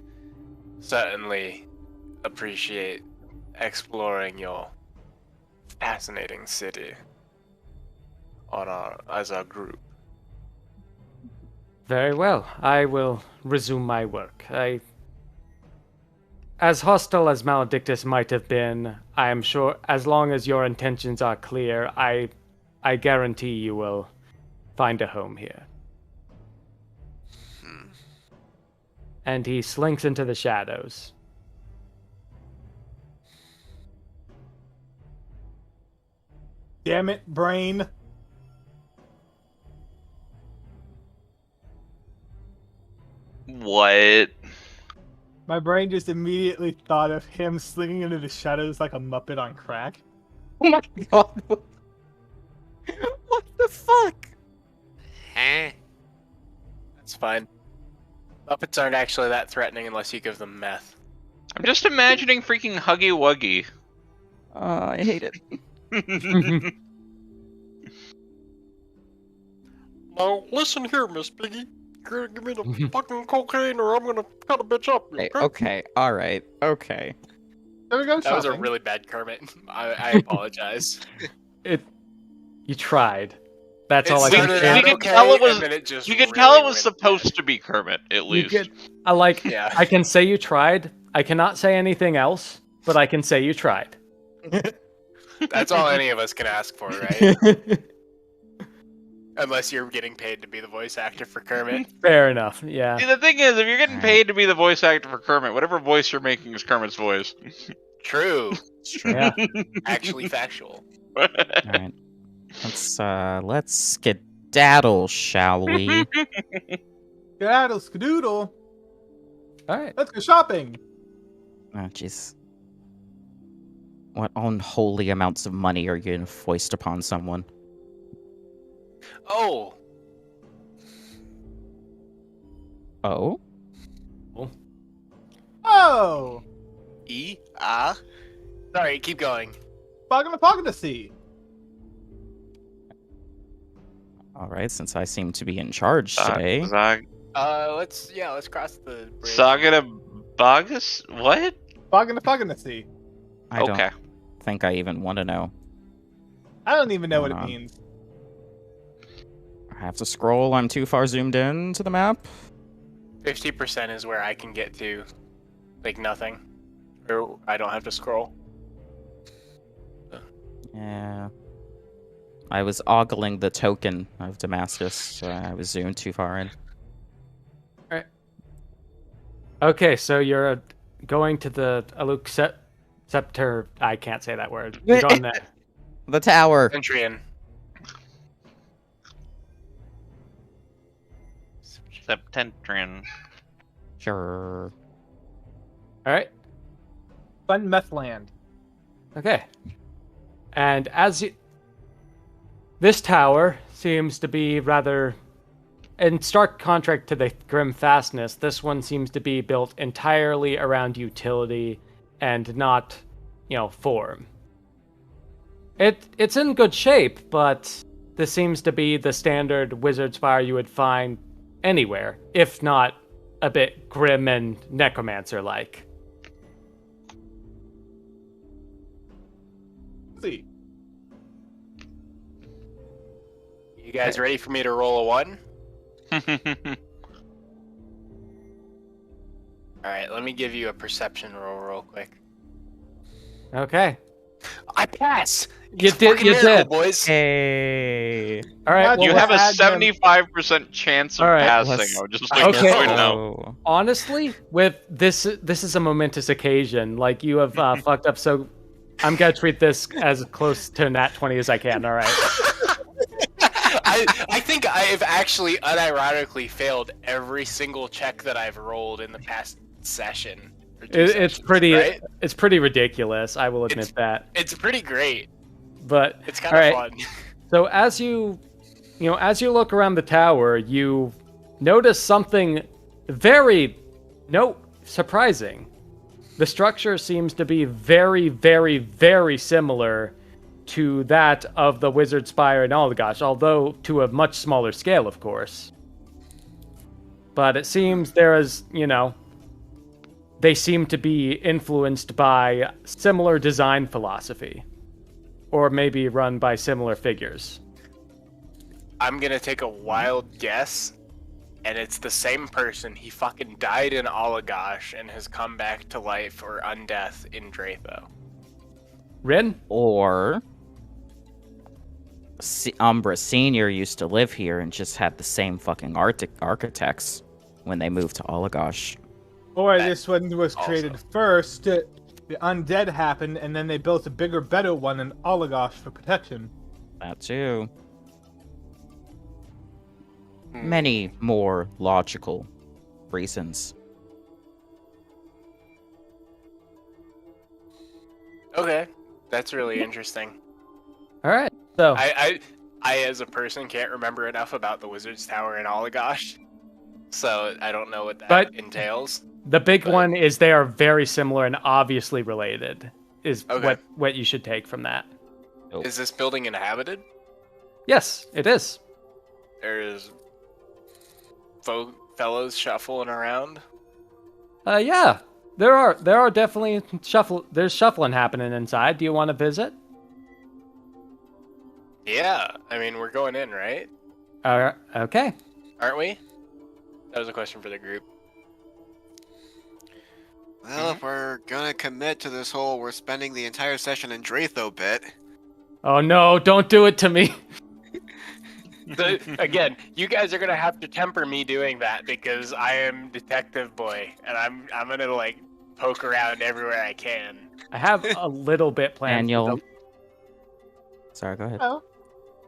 certainly appreciate exploring your fascinating city as our group. Very well. I will resume my work. As hostile as Maledictus might have been, I am sure as long as your intentions are clear, I guarantee you will find a home here. And he slinks into the shadows. Damn it, brain. What? My brain just immediately thought of him slinging into the shadows like a Muppet on crack. Oh my god. What the fuck? Huh? That's fine. Muppets aren't actually that threatening unless you give them meth. I'm just imagining freaking Huggy Wuggy. I hate it. Now, listen here, Miss Piggy. You're gonna give me the fucking cocaine or I'm gonna cut a bitch up. Okay, alright, okay. There we go. That was a shopping. really bad Kermit. I apologize. You tried. That's all I It can started say. out We could okay, tell it was- and then it just You could really tell it was went supposed to be Kermit, at You least. get, Yeah. I can say you tried. I cannot say anything else, but I can say you tried. That's all any of us can ask for, right? Unless you're getting paid to be the voice actor for Kermit. Fair enough. Yeah. See, the thing is, if you're getting Alright. paid to be the voice actor for Kermit, whatever voice you're making is Kermit's voice. True. Yeah. Actually factual. Alright. Let's skedaddle, shall we? Skedaddle, skadoodle. All right. Let's go shopping. Oh, jeez. What unholy amounts of money are you going to foist upon someone? Oh, Oh? Oh, sorry, keep going. Poggin to see. Alright, since I seem to be in charge today. Let's cross the bridge. Saga to Bogus? What? Poggin to see. I Okay. don't think I even want to know. I don't even know what Hold it on. means. I have to scroll. I'm too far zoomed in to the map. 50% is where I can get to, like, nothing. Or I don't have to scroll. Yeah. I was ogling the token of Damascus, so I was zoomed too far in. Okay, so you're going to the Aluk Scepter. I can't say that word. You're going there. The tower! Entry in. Septentrin. Sure. All right. Fun meth land. Okay. And this tower seems to be rather, in stark contrast to the Grim Fastness, this one seems to be built entirely around utility and not, form. It's in good shape, but this seems to be the standard wizard spire you would find anywhere, if not a bit grim and necromancer-like. See. You guys ready for me to roll a 1? Alright, let me give you a perception roll real quick. Okay. I pass! You It's did, fucking you miracle, did. boys! Hey. All right. Well, You well, have a add them. 75% chance of All right, passing. let's- I would just like to Okay. point out. Oh. honestly, with this is a momentous occasion. Like, you have fucked up, so I'm gonna treat this as close to nat 20 as I can. All right. I think I have actually unironically failed every single check that I've rolled in the past session. Or two It's sessions, pretty right? it's pretty ridiculous. I will admit that. It's pretty great. But It's kind of fun. so as you look around the tower, you notice something very surprising. The structure seems to be very, very, very similar to that of the Wizard Spire in Allagash, although to a much smaller scale, of course. But it seems they seem to be influenced by similar design philosophy, or maybe run by similar figures. I'm gonna take a wild guess, and it's the same person. He fucking died in Allagash and has come back to life or undeath in Dratho. Rin? Or Umbra Senior used to live here and just had the same fucking architects when they moved to Allagash. Or That this one was created also. first. The undead happened, and then they built a bigger, better one in Allagash for protection. That too. Hmm. Many more logical reasons. Okay, that's really interesting. All right. So I as a person can't remember enough about the Wizard's Tower in Allagash, so I don't know what that But- entails. the big but- one is they are very similar and obviously related. Is Okay. what you should take from that. Is this building inhabited? Yes, it is. There's fellows shuffling around. Yeah. There are definitely there's shuffling happening inside. Do you want to visit? Yeah, I mean we're going in, right? Okay. Aren't we? That was a question for the group. Well, if we're gonna commit to this whole we're spending the entire session in Dratho bit. Oh no, don't do it to me. Again, you guys are gonna have to temper me doing that because I am Detective Boy, and I'm gonna like poke around everywhere I can. I have a little bit planned. Daniel. Sorry, go ahead. Oh.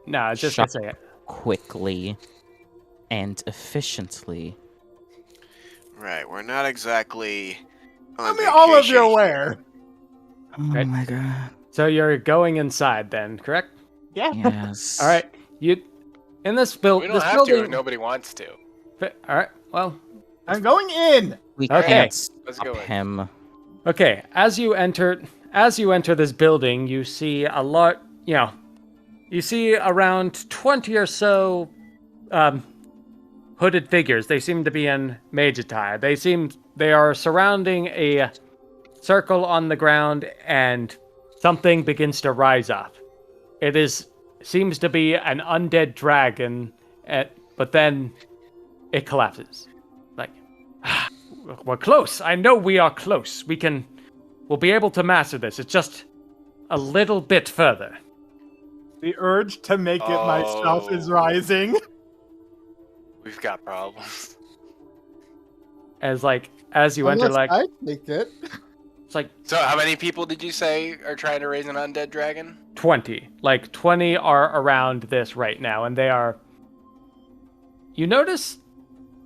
No, I was just Shut- gonna say it. Quickly and efficiently. Right, we're not exactly. I On mean, all of you vacation. aware. Oh Right. my god. So you're going inside then, correct? Yeah. Yes. All right. You in this We building. don't This have to building. if nobody wants to. All right. Well. I'm going in. We Okay. can't Let's stop go in. him. Okay. As you enter this building, you see a lot. You see around 20 or so hooded figures. They seem to be in mage attire. They are surrounding a circle on the ground, and something begins to rise up. Seems to be an undead dragon, but then it collapses. Like, we're close. I know we are close. We'll be able to master this. It's just a little bit further. The urge to make it myself is rising. We've got problems. As you enter, Unless like, I take it. it's like So, how many people did you say are trying to raise an undead dragon? 20. Like 20 are around this right now, and they are. You notice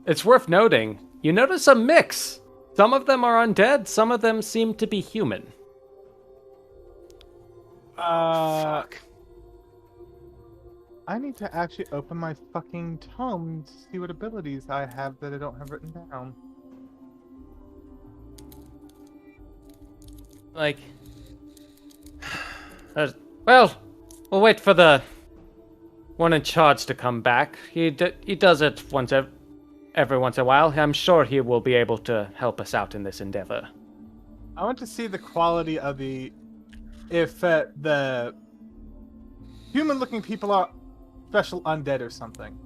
it's worth noting, you notice a mix. Some of them are undead, some of them seem to be human. Fuck. I need to actually open my fucking tome to see what abilities I have that I don't have written down. Like, well, we'll wait for the one in charge to come back. He does it every once in a while. I'm sure he will be able to help us out in this endeavor. I want to see the quality of if the human-looking people are special undead or something.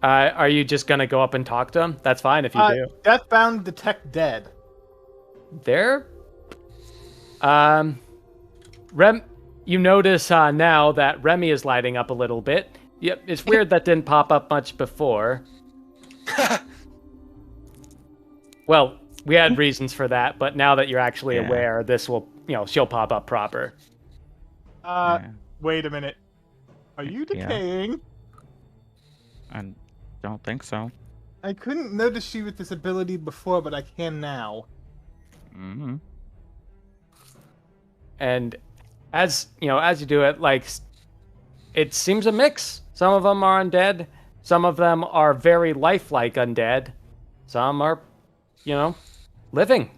Are you just gonna go up and talk to him? That's fine if you do. Deathbound detect dead. There. You notice now that Remy is lighting up a little bit. Yep, it's weird that didn't pop up much before. Well, we had reasons for that, but now that you're actually aware, this will, she'll pop up proper. Wait a minute. Are you decaying? I don't think so. I couldn't notice you with this ability before, but I can now. Mm-hmm. And as you do it, like, it seems a mix. Some of them are undead. Some of them are very lifelike undead. Some are, living.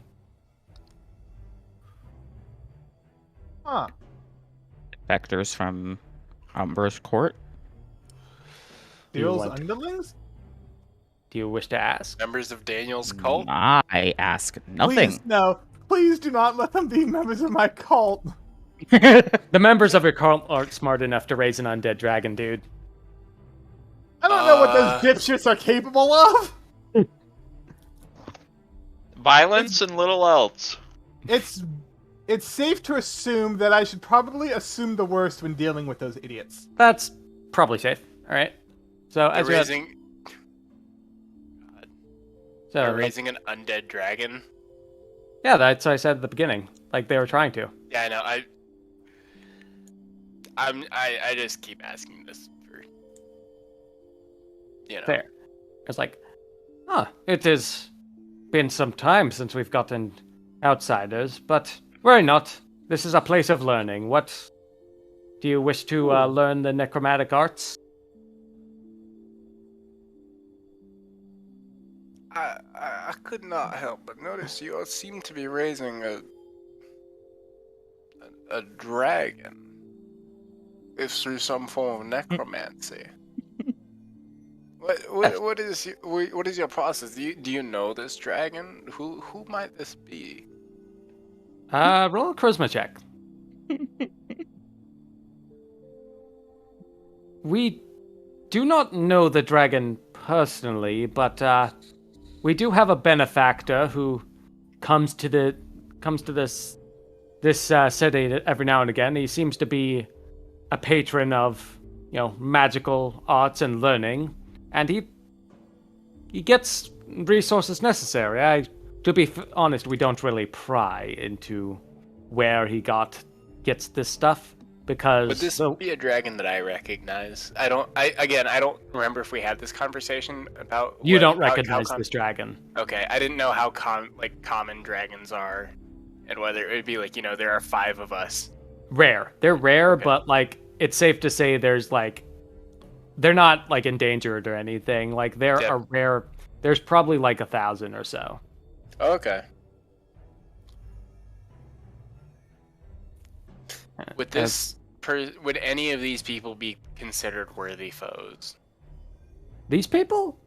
Huh. Vectors from Umber's court. Deal's underlings? Do you wish to ask? Members of Daniel's cult? I ask nothing. Please, no. Please do not let them be members of my cult. The members of your cult aren't smart enough to raise an undead dragon, dude. I don't know what those dipshits are capable of. Violence and little else. It's safe to assume that I should probably assume the worst when dealing with those idiots. That's probably safe. All right. So as They're you're raising an undead dragon. Yeah, that's what I said at the beginning. Like they were trying to. Yeah, I know. I just keep asking this for, Fair. It's like, it has been some time since we've gotten outsiders, but worry not. This is a place of learning. What do you wish to learn the necromantic arts? I could not help but notice you all seem to be raising a dragon. If through some form of necromancy. What is your process? Do you know this dragon? Who might this be? Roll a charisma check. We do not know the dragon personally, but we do have a benefactor who comes to this city every now and again. He seems to be a patron of, magical arts and learning, and he gets resources necessary. To be honest, we don't really pry into where he gets this stuff because. Would this be a dragon that I recognize? I don't remember if we had this conversation about. You don't recognize this dragon. Okay, I didn't know how common dragons are, and whether it would be like there are 5 of us. Rare. They're rare, Okay. but it's safe to say they're not endangered or anything. They're a rare. There's probably 1,000 or so. Okay. Would any of these people be considered worthy foes? These people?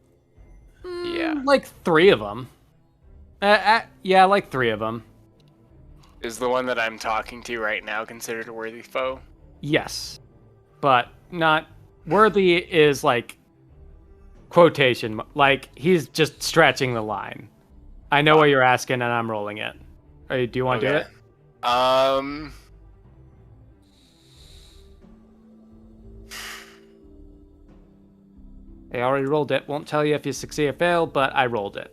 Yeah. 3 of them. Yeah, 3 of them. Is the one that I'm talking to right now considered a worthy foe? Yes, but not worthy is quotation. He's just stretching the line. I know what you're asking, and I'm rolling it. Do you want to do it? I already rolled it. Won't tell you if you succeed or fail, but I rolled it.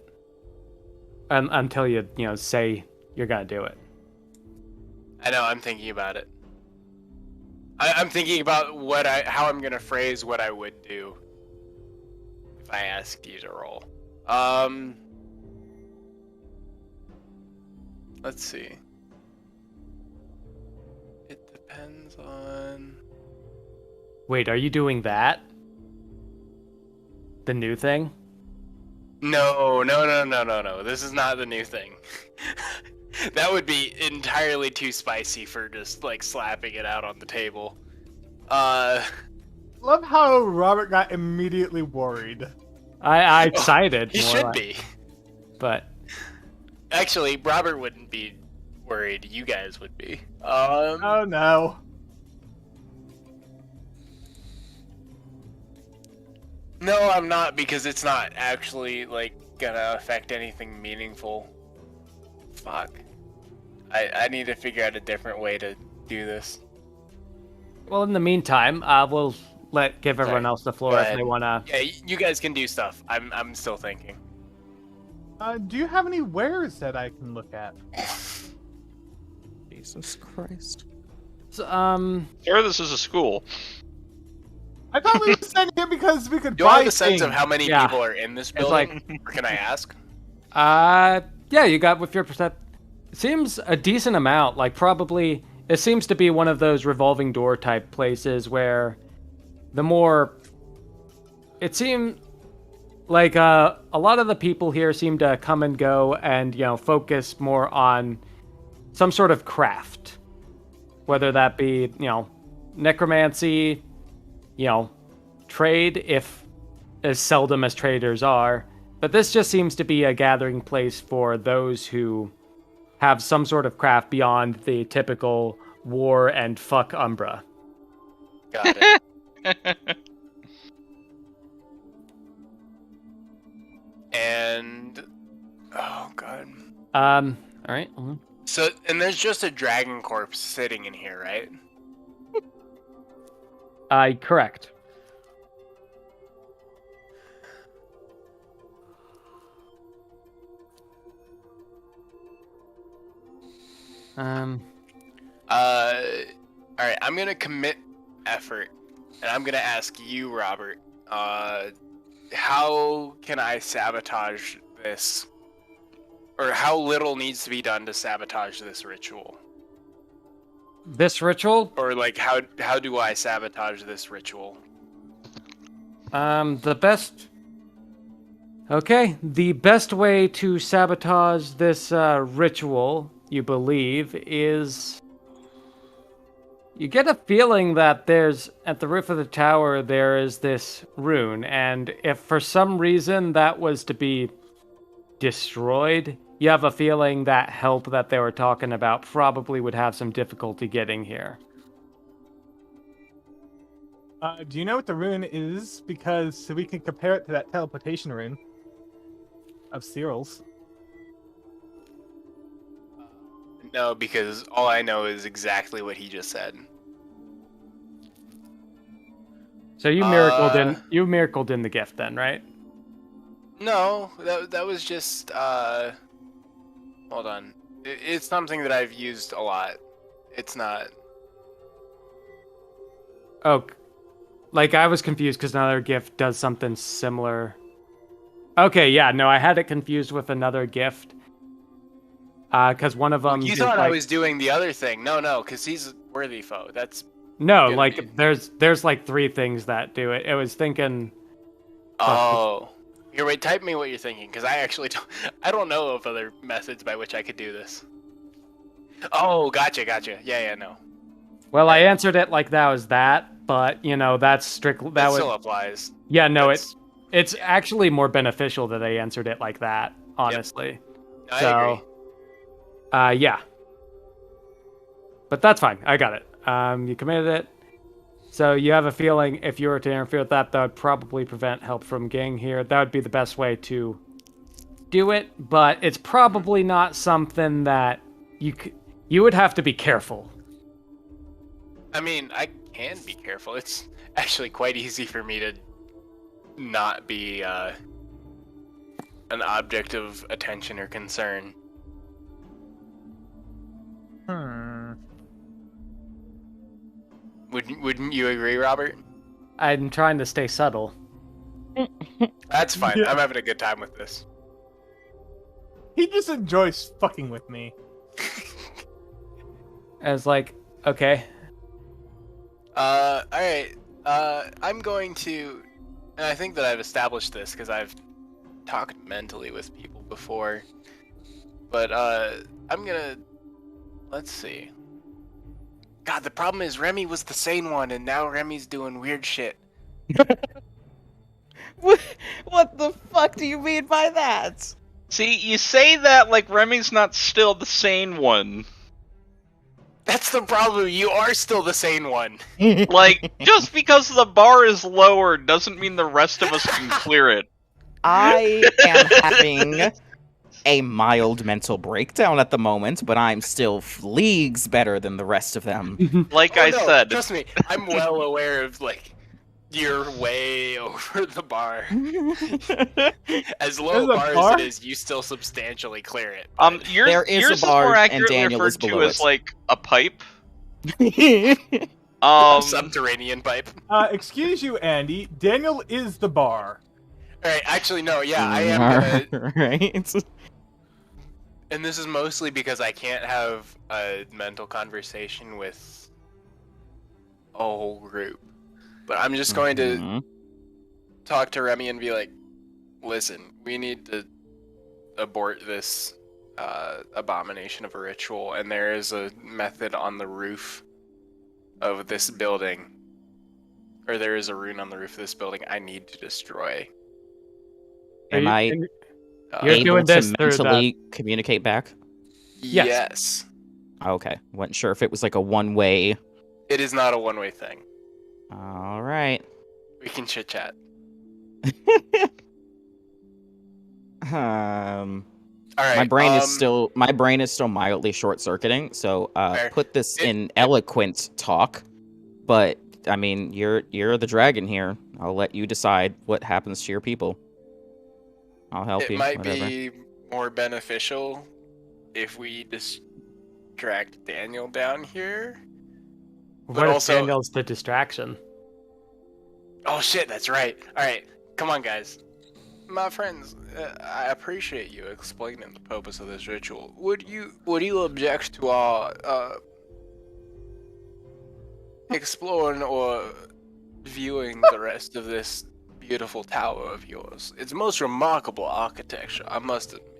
Until you say you're gonna do it. I know. I'm thinking about it. I'm thinking about how I'm gonna phrase what I would do if I asked you to roll. Let's see. It depends on. Wait, are you doing that? The new thing? No. This is not the new thing. That would be entirely too spicy for just like slapping it out on the table. Love how Robert got immediately worried. I excited. He more should like, be. But Actually, Robert wouldn't be worried. You guys would be. Oh no. No, I'm not, because it's not actually like gonna affect anything meaningful. Fuck. I need to figure out a different way to do this. well, in the meantime, we'll give everyone else the floor Go if ahead. they wanna. Yeah, you guys can do stuff. I'm still thinking. Do you have any wares that I can look at? Jesus Christ. So, Sir, this is a school. I thought we were sending here because we could Do buy I have a sense of things. how many Yeah. people are in this It's building? Or can I ask? yeah, you got with your percent. It seems a decent amount. Like probably, it seems to be one of those revolving door type places where the more. It seemed like a lot of the people here seem to come and go and focus more on some sort of craft, whether that be necromancy, trade, if as seldom as traders are. But this just seems to be a gathering place for those who have some sort of craft beyond the typical war and fuck Umbra. Got it. And oh god. All right. So, and there's just a dragon corpse sitting in here, right? Correct. All right. I'm gonna commit effort, and I'm gonna ask you, Robert. How can I sabotage this, or how little needs to be done to sabotage this ritual, This ritual, or like how do I sabotage this ritual? the best. Okay, the best way to sabotage this ritual, you believe, is you get a feeling that there's at the roof of the tower there is this rune, and if for some reason that was to be destroyed, you have a feeling that help that they were talking about probably would have some difficulty getting here. Do you know what the rune is? Because so we can compare it to that teleportation rune of Cyril's. No, because all I know is exactly what he just said. So you miracled in the gift then, right? No, that was just hold on. It's something that I've used a lot. It's not. Oh, like I was confused because another gift does something similar. Okay, yeah, no, I had it confused with another gift. Because one of them. You thought I was doing the other thing. No, because he's a worthy foe. That's no, gonna like be- there's like 3 things that do it. It was thinking. Oh. Here, wait. Type me what you're thinking, because I actually don't. I don't know of other methods by which I could do this. Oh, gotcha. Yeah, no. Well, I answered it like that was that, but that's strictly That would. still applies. Yeah, no, That's- it's actually more beneficial that I answered it like that. Honestly. I So, agree. Yeah. But that's fine. I got it. You committed it. So you have a feeling if you were to interfere with that, that would probably prevent help from getting here. That would be the best way to do it, but it's probably not something that you would have to be careful. I mean, I can be careful. It's actually quite easy for me to not be an object of attention or concern. Wouldn't you agree, Robert? I'm trying to stay subtle. That's fine. Yeah. I'm having a good time with this. He just enjoys fucking with me. I was like, okay. Alright. I'm going to... And I think that I've established this because I've talked mentally with people before. But, I'm gonna... Let's see. God, the problem is Remy was the sane one, and now Remy's doing weird shit. What the fuck do you mean by that? See, you say that like Remy's not still the sane one. That's the problem. You are still the sane one. Like, just because the bar is lower doesn't mean the rest of us can clear it. I am having a mild mental breakdown at the moment, but I'm still leagues better than the rest of them. Like Oh, I no, said, trust me, I'm well aware of, like, you're way over the bar. As low There's a a bar as bar? it is, you still substantially clear it. yours, There is a yours bar, more and accurately Daniel is referred to below as it. like a pipe. Subterranean pipe. Excuse you, Andy. Daniel is the bar. Alright, actually, no, yeah, I am gonna... Right. And this is mostly because I can't have a mental conversation with a whole group. But I'm just going to Mhm. talk to Remy and be like, listen, we need to abort this abomination of a ritual, and there is a method on the roof of this building, or there is a rune on the roof of this building I need to destroy. Am I You're able doing this to through the- mentally communicate back? Yes. Yes. Okay, wasn't sure if it was like a one-way. It is not a one-way thing. All right. We can chit-chat. All right. my brain is still mildly short-circuiting. So Fair. put this in eloquent talk. But I mean, you're the dragon here. I'll let you decide what happens to your people. I'll help It you. might whatever. be more beneficial if we distract Daniel down here. What But if also- Daniel's the distraction? Oh shit, that's right. Alright, come on guys. My friends, I appreciate you explaining the purpose of this ritual. Would you object to our exploring or viewing the rest of this beautiful tower of yours? It's most remarkable architecture, I must admit.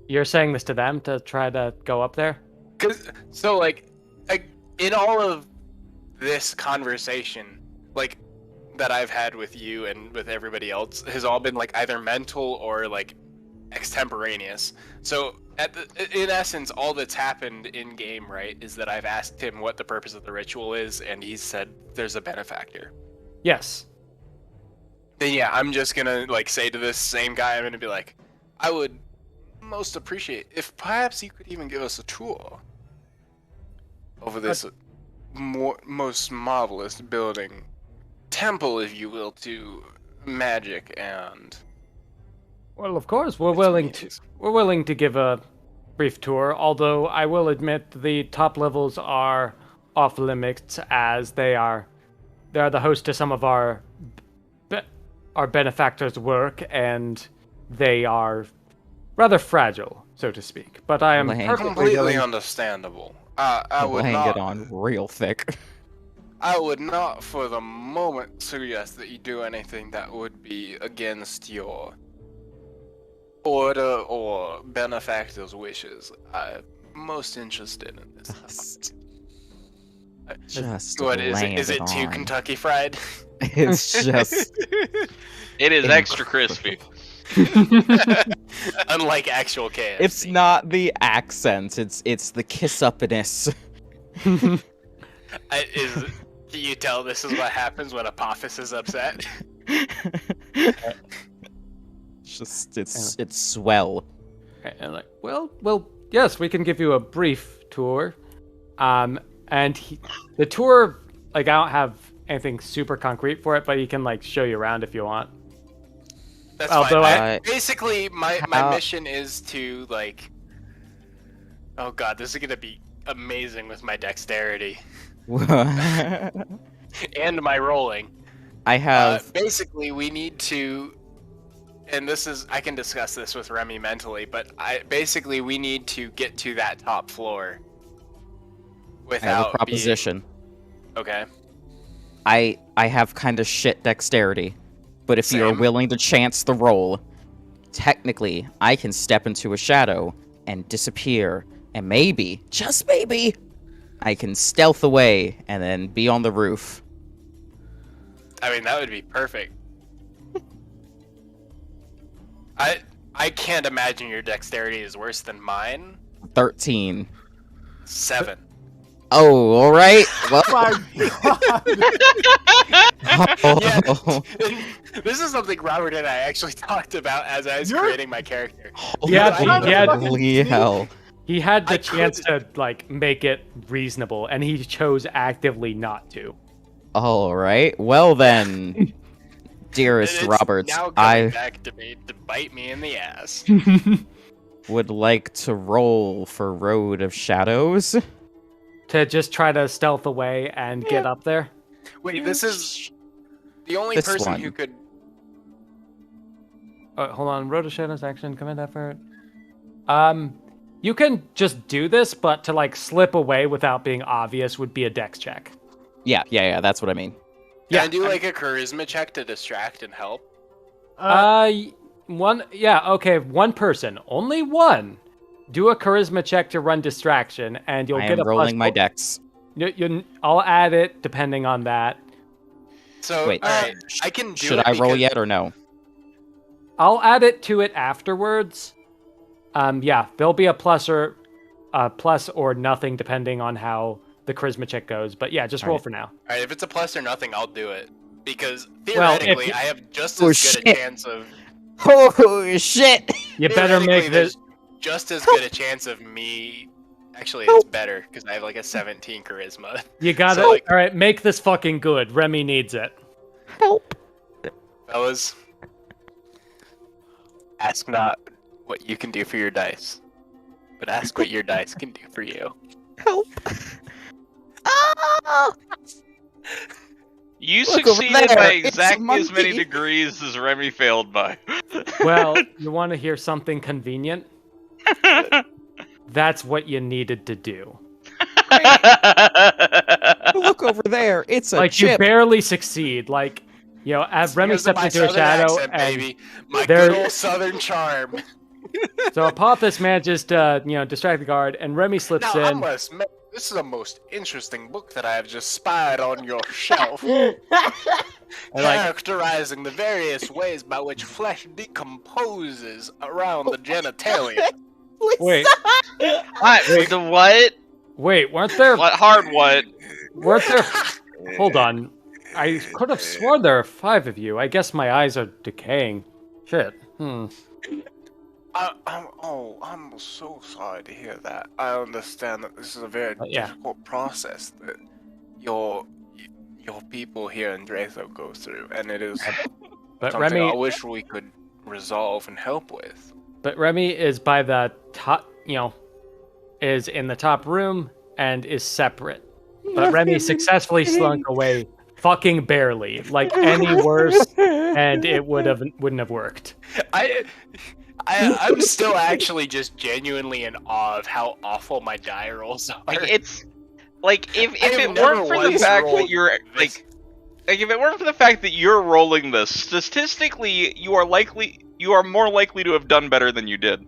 You're saying this to them to try to go up there? So like in all of this conversation, like that I've had with you and with everybody else, has all been like either mental or like extemporaneous. So in essence, all that's happened in game, right, is that I've asked him what the purpose of the ritual is, and he said there's a benefactor. Yes. Then yeah, I'm just gonna like say to this same guy, I'm gonna be like, I would most appreciate if perhaps you could even give us a tour over this most marvelous building, temple, if you will, to magic and. Well, of course, we're its willing to give a brief tour. Although I will admit the top levels are off limits, as they are the host to some of our benefactors' work, and they are rather fragile, so to speak. But I am Well, hey. perfectly Completely willing. understandable. I would Hang not. it on real thick. I would not for the moment suggest that you do anything that would be against your order or benefactor's wishes. I'm most interested in this. Just What is it? laying Is it too on. Kentucky Fried? It's just It is extra crispy. Unlike actual KFC. it's not the accent, it's the kiss upness. Do you tell this is what happens when Apophis is upset? It's swell. And like, well, yes, we can give you a brief tour. The tour, like, I don't have anything super concrete for it, but he can like show you around if you want. That's Although fine. Basically, my mission is to like. Oh god, this is gonna be amazing with my dexterity and my rolling. I have. Basically, we need to, and I can discuss this with Remy mentally, but we need to get to that top floor without I have a proposition. Okay. I have kind of shit dexterity, but if you're Same. willing to chance the roll, technically I can step into a shadow and disappear, and maybe, just maybe, I can stealth away and then be on the roof. I mean, that would be perfect. I can't imagine your dexterity is worse than mine. 13. 7. Oh, all right. Well, My God. oh, This is something Robert and I actually talked about as I was You're- creating my character. Yeah, holy hell. He had the I chance to like make it reasonable, and he chose actively not to. All right. Well then, And dearest it's Roberts, now coming I back to me to bite me in the ass. would like to roll for Road of Shadows. To just try to stealth away and get up there. Wait, this is the only This person one. who could. Hold on, Road of Shadows action, command effort. You can just do this, but to like slip away without being obvious would be a dex check. Yeah, that's what I mean. Can Yeah, I do like a charisma check to distract and help? One person, only one. Do a charisma check to run distraction, and you'll I get am a rolling my plus. dex. I'll add it depending on that. So, Wait, alright, I can do Should it I roll because- yet or no? I'll add it to it afterwards. Yeah, there'll be a plus or nothing depending on how the charisma check goes. But yeah, just roll Alright. for now. Alright, if it's a plus or nothing, I'll do it. Because Well, if theoretically, you- I have just Oh, as good shit. a chance of. Oh shit! You better theoretically, make this. there's just as good a chance of me. Actually, it's better because I have like a 17 charisma. You gotta. So, like- all right, make this fucking good. Remy needs it. Help! Fellas, ask not what you can do for your dice, but ask what your dice can do for you. Help! Ah! You Look over succeeded there, by it's a exactly as many monkey. degrees as Remy failed by. Well, you want to hear something convenient? That's what you needed to do. Look over there, it's a Like you chip. barely succeed. Like, you know, as Remy Because of stepped my into a southern shadow, accent, and baby. My there- good old southern charm. so Apophis manages to, distract the guard, and Remy slips Now, I in. must admit, this is a most interesting book that I have just spied on your shelf, And, like, characterizing the various ways by which flesh decomposes around the genitalia. wait, What? The what? wait, weren't there? What hard what? Weren't there? Hold on, I could have sworn there are 5 of you. I guess my eyes are decaying. Shit. I'm so sorry to hear that. I understand that this is a very Yeah. difficult process that your people here in Dratho go through, and it is But something Remy, I wish we could resolve and help with. But Remy is by the top, is in the top room and is separate. But Remy successfully slunk away, fucking barely. Like any worse, and it wouldn't have worked. I'm still actually just genuinely in awe of how awful my die rolls are. Like it's like if I have it never weren't for the once fact that rolled you're this. like if it weren't for the fact that you're rolling this, statistically you are more likely to have done better than you did.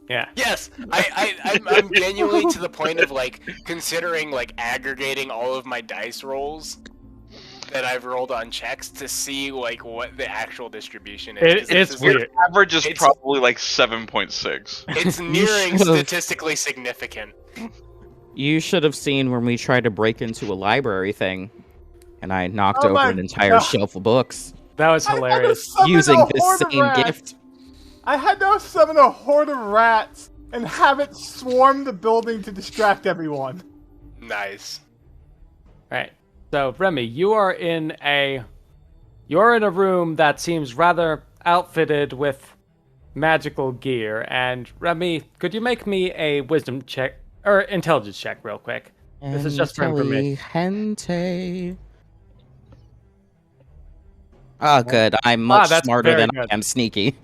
Yeah. Yes, I'm genuinely to the point of like considering like aggregating all of my dice rolls that I've rolled on checks to see like what the actual distribution is. 'cause It's is- weird. Average is It's- probably like 7.6. It's nearing should've- statistically significant. You should have seen when we tried to break into a library thing, and I knocked Oh over my an entire God. shelf of books That was I had to hilarious. summon using a this horde of same rats. gift. I had to summon a horde of rats and have it swarm the building to distract everyone. Nice. Right. So Remy, you're in a room that seems rather outfitted with magical gear. And Remy, could you make me a wisdom check or intelligence check real quick? This is just for information. Intelligente. Oh, good. I'm much that's smarter very than good. I am sneaky.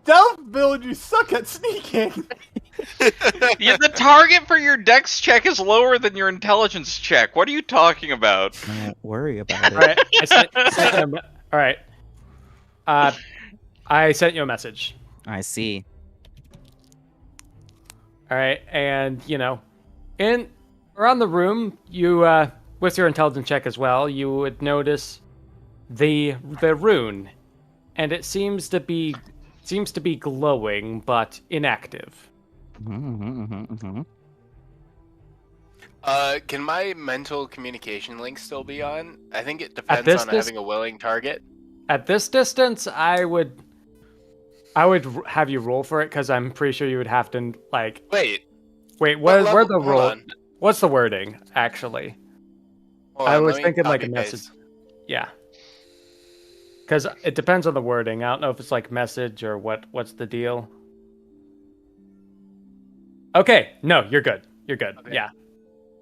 Stealth build, you suck at sneaking. Yeah, the target for your dex check is lower than your intelligence check. What are you talking about? Don't worry about All right, all right. I sent you a message. I see. All right, and in around the room, you with your intelligence check as well, you would notice the rune, and it seems to be glowing but inactive. Can my mental communication link still be on? I think it depends on having a willing target. At this distance, I would have you roll for it because I'm pretty sure you would have to Wait. Where the roll? What's the wording actually? I was thinking like a message. Yeah. Because it depends on the wording. I don't know if it's like message or what's the deal. Okay, no, you're good. You're good. Okay. Yeah.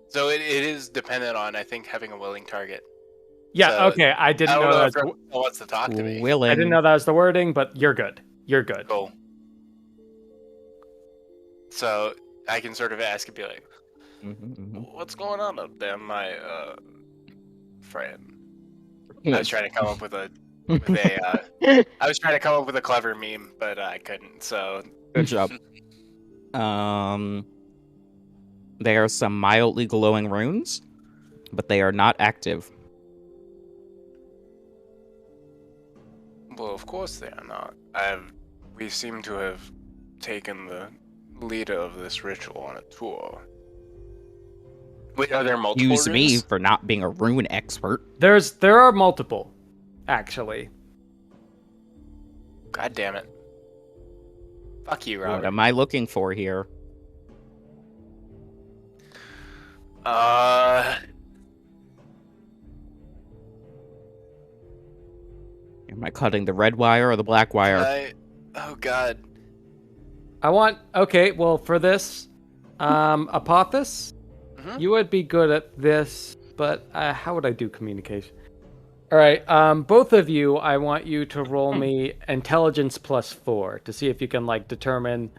So it is dependent on, I think, having a willing target. Yeah, so okay. I didn't know that wants to talk to me. Willing. I didn't know that was the wording, but you're good. You're good. Cool. So I can sort of ask and be like, what's going on up there, my friend? I was trying to come up with a I was trying to come up with a clever meme, but I couldn't, so good job. There are some mildly glowing runes, but they are not active. Well, of course they are not. We seem to have taken the leader of this ritual on a tour. Wait, are there multiple Use runes? me for not being a rune expert. There are multiple, actually. God damn it. Fuck you, Robert. What am I looking for here? Am I cutting the red wire or the black wire? Oh god. Okay, well for this, Apophis, you would be good at this, but how would I do communication? All right, both of you, I want you to roll me intelligence +4 to see if you can determine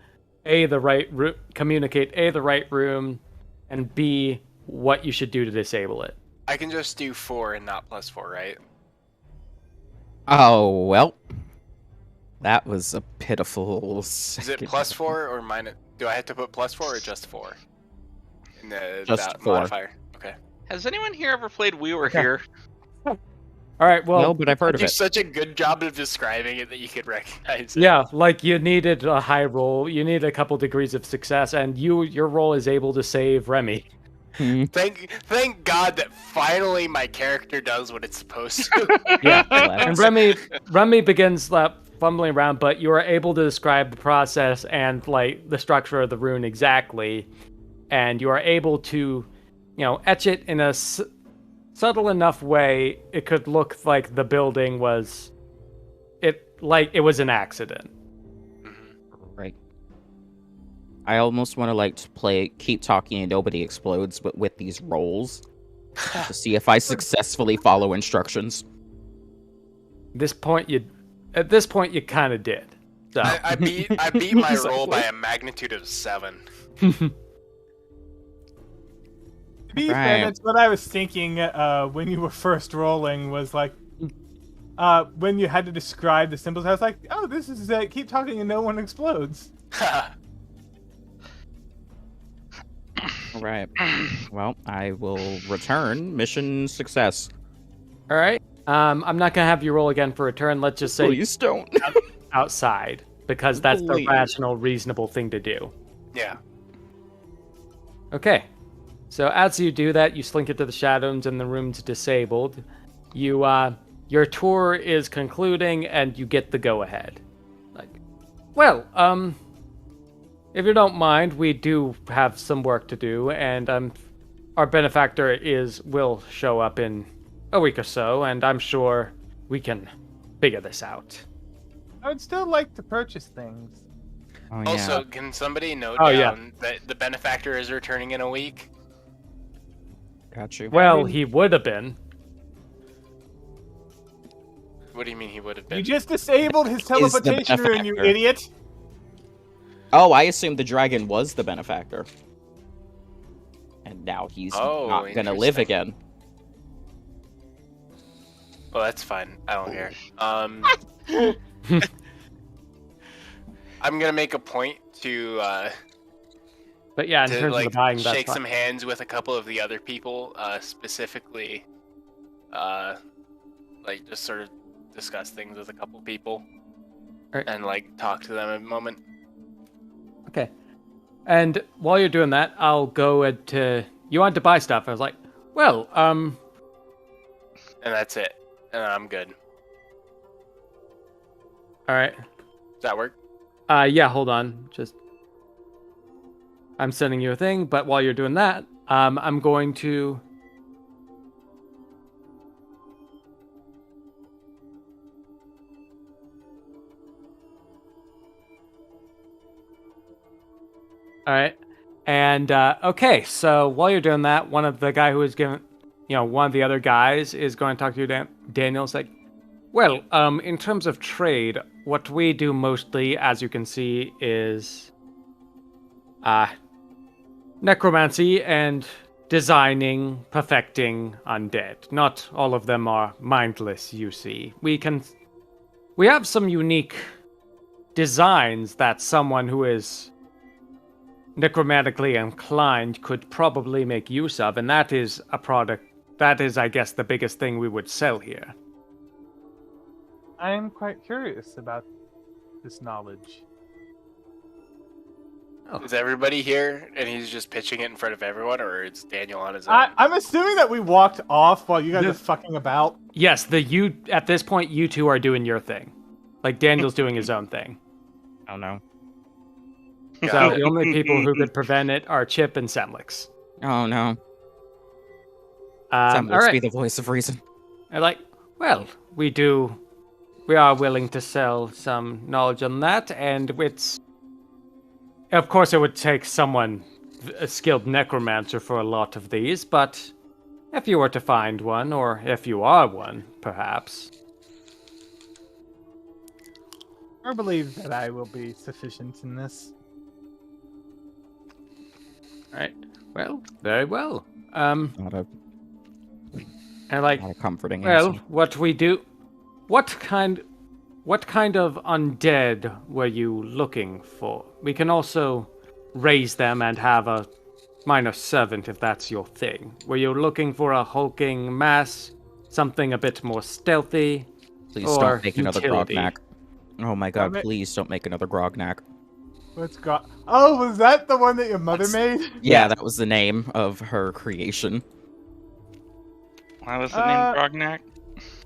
communicate the right room, and B, what you should do to disable it. I can just do 4 and not +4, right? Oh, well. That was a pitiful second. Is it +4 or minus? Do I have to put +4 or just 4? In the just 4. Modifier. Okay. Has anyone here ever played We Were Here? All right, well... No, but I've heard of it. You do such a good job of describing it that you could recognize it. Yeah, you needed a high roll, you needed a couple degrees of success, and your roll is able to save Remy. Thank God that finally my character does what it's supposed to. Yeah, and Remy begins fumbling around, but you are able to describe the process and the structure of the rune exactly, and you are able to, etch it in a subtle enough way it could look like the building was it was an accident. Right. I almost want to keep talking and nobody explodes, but with these rolls to see if I successfully follow instructions. At this point you kind of did. So I beat my roll by a magnitude of 7. To be fair, that's what I was thinking when you were first rolling, was when you had to describe the symbols, I was like, oh, this is keep talking and no one explodes. Alright. Well, I will return. Mission success. Alright. I'm not going to have you roll again for return. Let's just say... Please don't. outside, because that's the rational, reasonable thing to do. Yeah. Okay. So as you do that, you slink into the shadows and the room's disabled. Your tour is concluding and you get the go-ahead. If you don't mind, we do have some work to do, and our benefactor will show up in a week or so, and I'm sure we can figure this out. I would still like to purchase things. Oh, yeah. Also, can somebody note down that the benefactor is returning in a week? Got you. Well, he would have been. What do you mean he would have been? You just disabled his teleportation rune, you benefactor. idiot! Oh, I assumed the dragon was the benefactor. And now he's Oh, not gonna live interesting. again. Well, that's fine. I don't care. I'm gonna make a point to But yeah, in terms of the buying, that's shake fine. some hands with a couple of the other people, specifically, like just sort of discuss things with a couple people, Alright. and like talk to them a moment. Okay. And while you're doing that, I'll go to. You wanted to buy stuff. I was like, well, And that's it. And I'm good. all right. Does that work? Yeah, hold on. I'm sending you a thing, but while you're doing that, I'm going to. All right. And, okay, so while you're doing that, one of the guy who was given, one of the other guys is going to talk to you, Daniel's like, well, in terms of trade, what we do mostly, as you can see, is, necromancy and designing, perfecting undead. Not all of them are mindless, you see. We have some unique designs that someone who is necromantically inclined could probably make use of, and that is a product that is, I guess, the biggest thing we would sell here. I am quite curious about this knowledge. Is everybody here and he's just pitching it in front of everyone, or it's Daniel on his own? I'm assuming that we walked off while you guys are fucking about. Yes, at this point, you two are doing your thing. Like, Daniel's doing his own thing. Oh no. So the only people who could prevent it are Chip and Semlix. Oh no. All Semlix right. be the voice of reason. They're like, well, we are willing to sell some knowledge on that, and of course it would take someone, a skilled necromancer, for a lot of these, but if you were to find one, or if you are one, perhaps. I believe that I will be sufficient in this. Right. Well, very well. Not a comforting well, answer. what kind of undead were you looking for? We can also raise them and have a minor servant if that's your thing. Were you looking for a hulking mass, something a bit more stealthy? Please or don't make another utility? Grognak. Oh my god, Damn it. please don't make another Grognak. Let's go. Oh, was that the one that your mother made? Yeah, that was the name of her creation. Why was the name Grognak?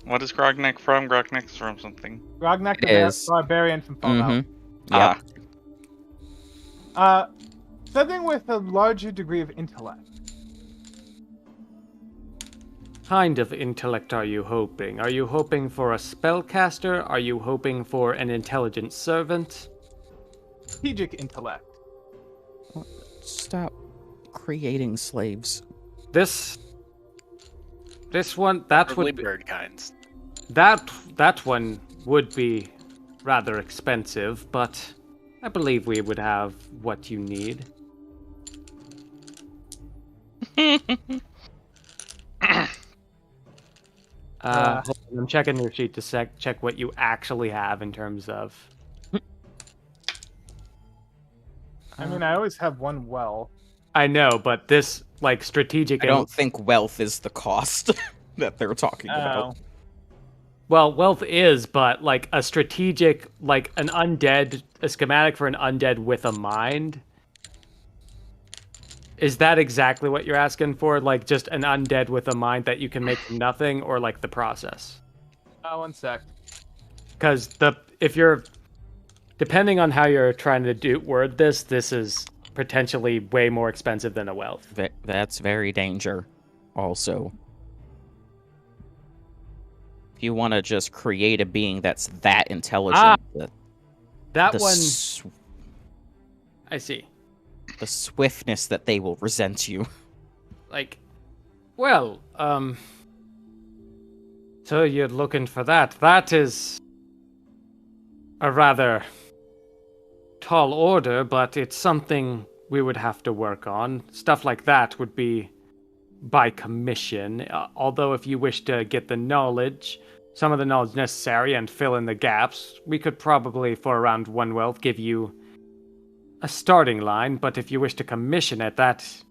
What is Grognak from? Grognak's from something. Grognak the Is- barbarian from Fallout. Yep. Something with a larger degree of intellect. Kind of intellect are you hoping? Are you hoping for a spellcaster? Are you hoping for an intelligent servant? Strategic intellect. Stop creating slaves. This one, that Probably would be, bird kinds. that one would be rather expensive, but I believe we would have what you need. Hold on, I'm checking your sheet to check what you actually have in terms of. I mean, I always have one well. I know, but this strategic. I don't think wealth is the cost that they're talking about. Well, wealth is, but a strategic, an undead, a schematic for an undead with a mind. Is that exactly what you're asking for? Just an undead with a mind that you can make from nothing, or the process? One sec. Because depending on how you're trying to word this is potentially way more expensive than a wealth. That's very danger, also. If you want to just create a being that's that intelligent, That the one, I see. The swiftness that they will resent you. So you're looking for that. That is a rather tall order, but it's something we would have to work on. Stuff like that would be by commission. Although if you wish to get the knowledge, some of the knowledge necessary and fill in the gaps, we could probably, for around 1 wealth, give you a starting line, but if you wish to commission it, that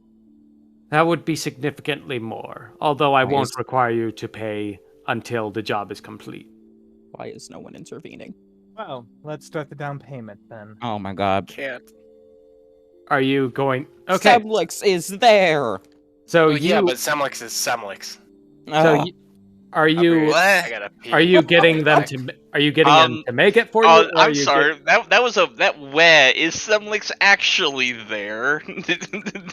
would be significantly more. Although I won't require you to pay until the job is complete. Why is no one intervening? Well, let's start the down payment then. Oh my god. Can't. Are you going... Okay, Semlix is there! so Well, you... yeah, but Semlix is Semlix. So are you... What? I gotta pee. Are you getting them to... Are you getting them to make it for you? Oh, or are I'm you sorry. That where is Semlix actually there?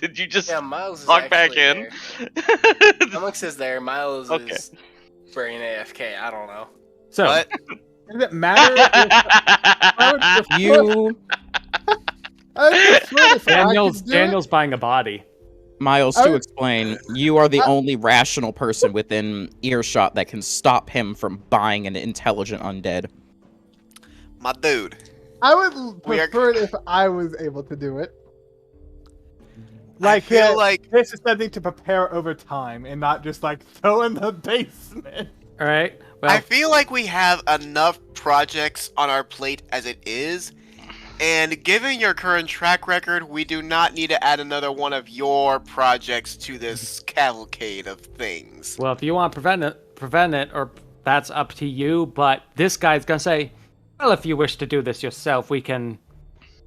Did you just Yeah, Miles is log back actually in? there. Semlix is there. Miles Okay. is brain AFK. I don't know. So, What? Does it matter? I would prefer- You, I would prefer if I Daniel's could do it. Daniel's buying a body. Miles, I- to explain, you are the only rational person within earshot that can stop him from buying an intelligent undead. My dude. I would We are- prefer it if I was able to do it. I feel like this is something to prepare over time and not just like throw in the basement. All right. Well, I feel like we have enough projects on our plate as it is, and given your current track record, we do not need to add another one of your projects to this cavalcade of things. well, if you want to prevent it, or that's up to you. But this guy's gonna say, well, if you wish to do this yourself, we can,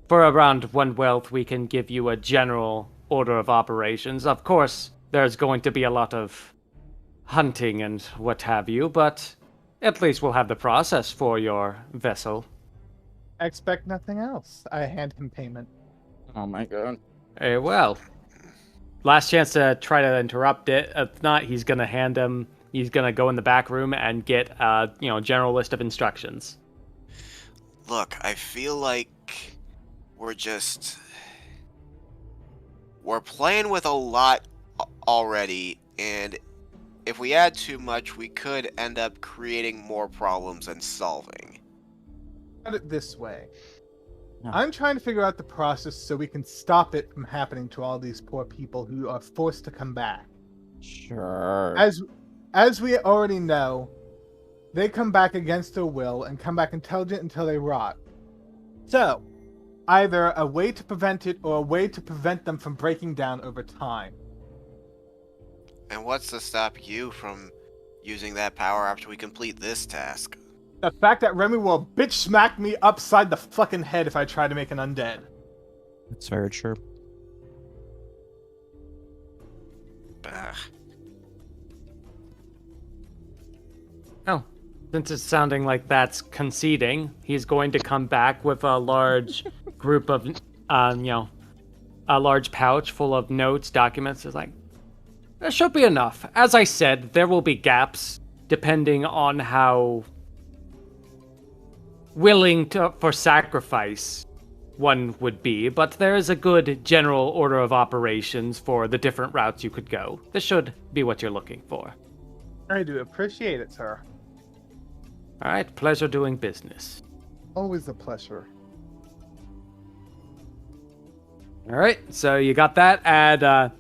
for around 1 wealth, we can give you a general order of operations. Of course, there's going to be a lot of hunting and what have you, but at least we'll have the process for your vessel. I expect nothing else. I hand him payment. Oh my god. Very well. Last chance to try to interrupt it. If not, he's gonna he's gonna go in the back room and get general list of instructions. Look, I feel like we're playing with a lot already, and if we add too much, we could end up creating more problems than solving. Put it this way. No. I'm trying to figure out the process so we can stop it from happening to all these poor people who are forced to come back. Sure. As we already know, they come back against their will and come back intelligent until they rot. So, either a way to prevent it or a way to prevent them from breaking down over time. And what's to stop you from using that power after we complete this task? The fact that Remy will bitch smack me upside the fucking head if I try to make an undead. That's very true. Ugh. Oh, since it's sounding like that's conceding, he's going to come back with a large group of, a large pouch full of notes, documents. It's like, there should be enough. As I said, there will be gaps depending on how willing for sacrifice one would be, but there is a good general order of operations for the different routes you could go. This should be what you're looking for. I do appreciate it, sir. All right, pleasure doing business. Always a pleasure. All right, so you got that. Add,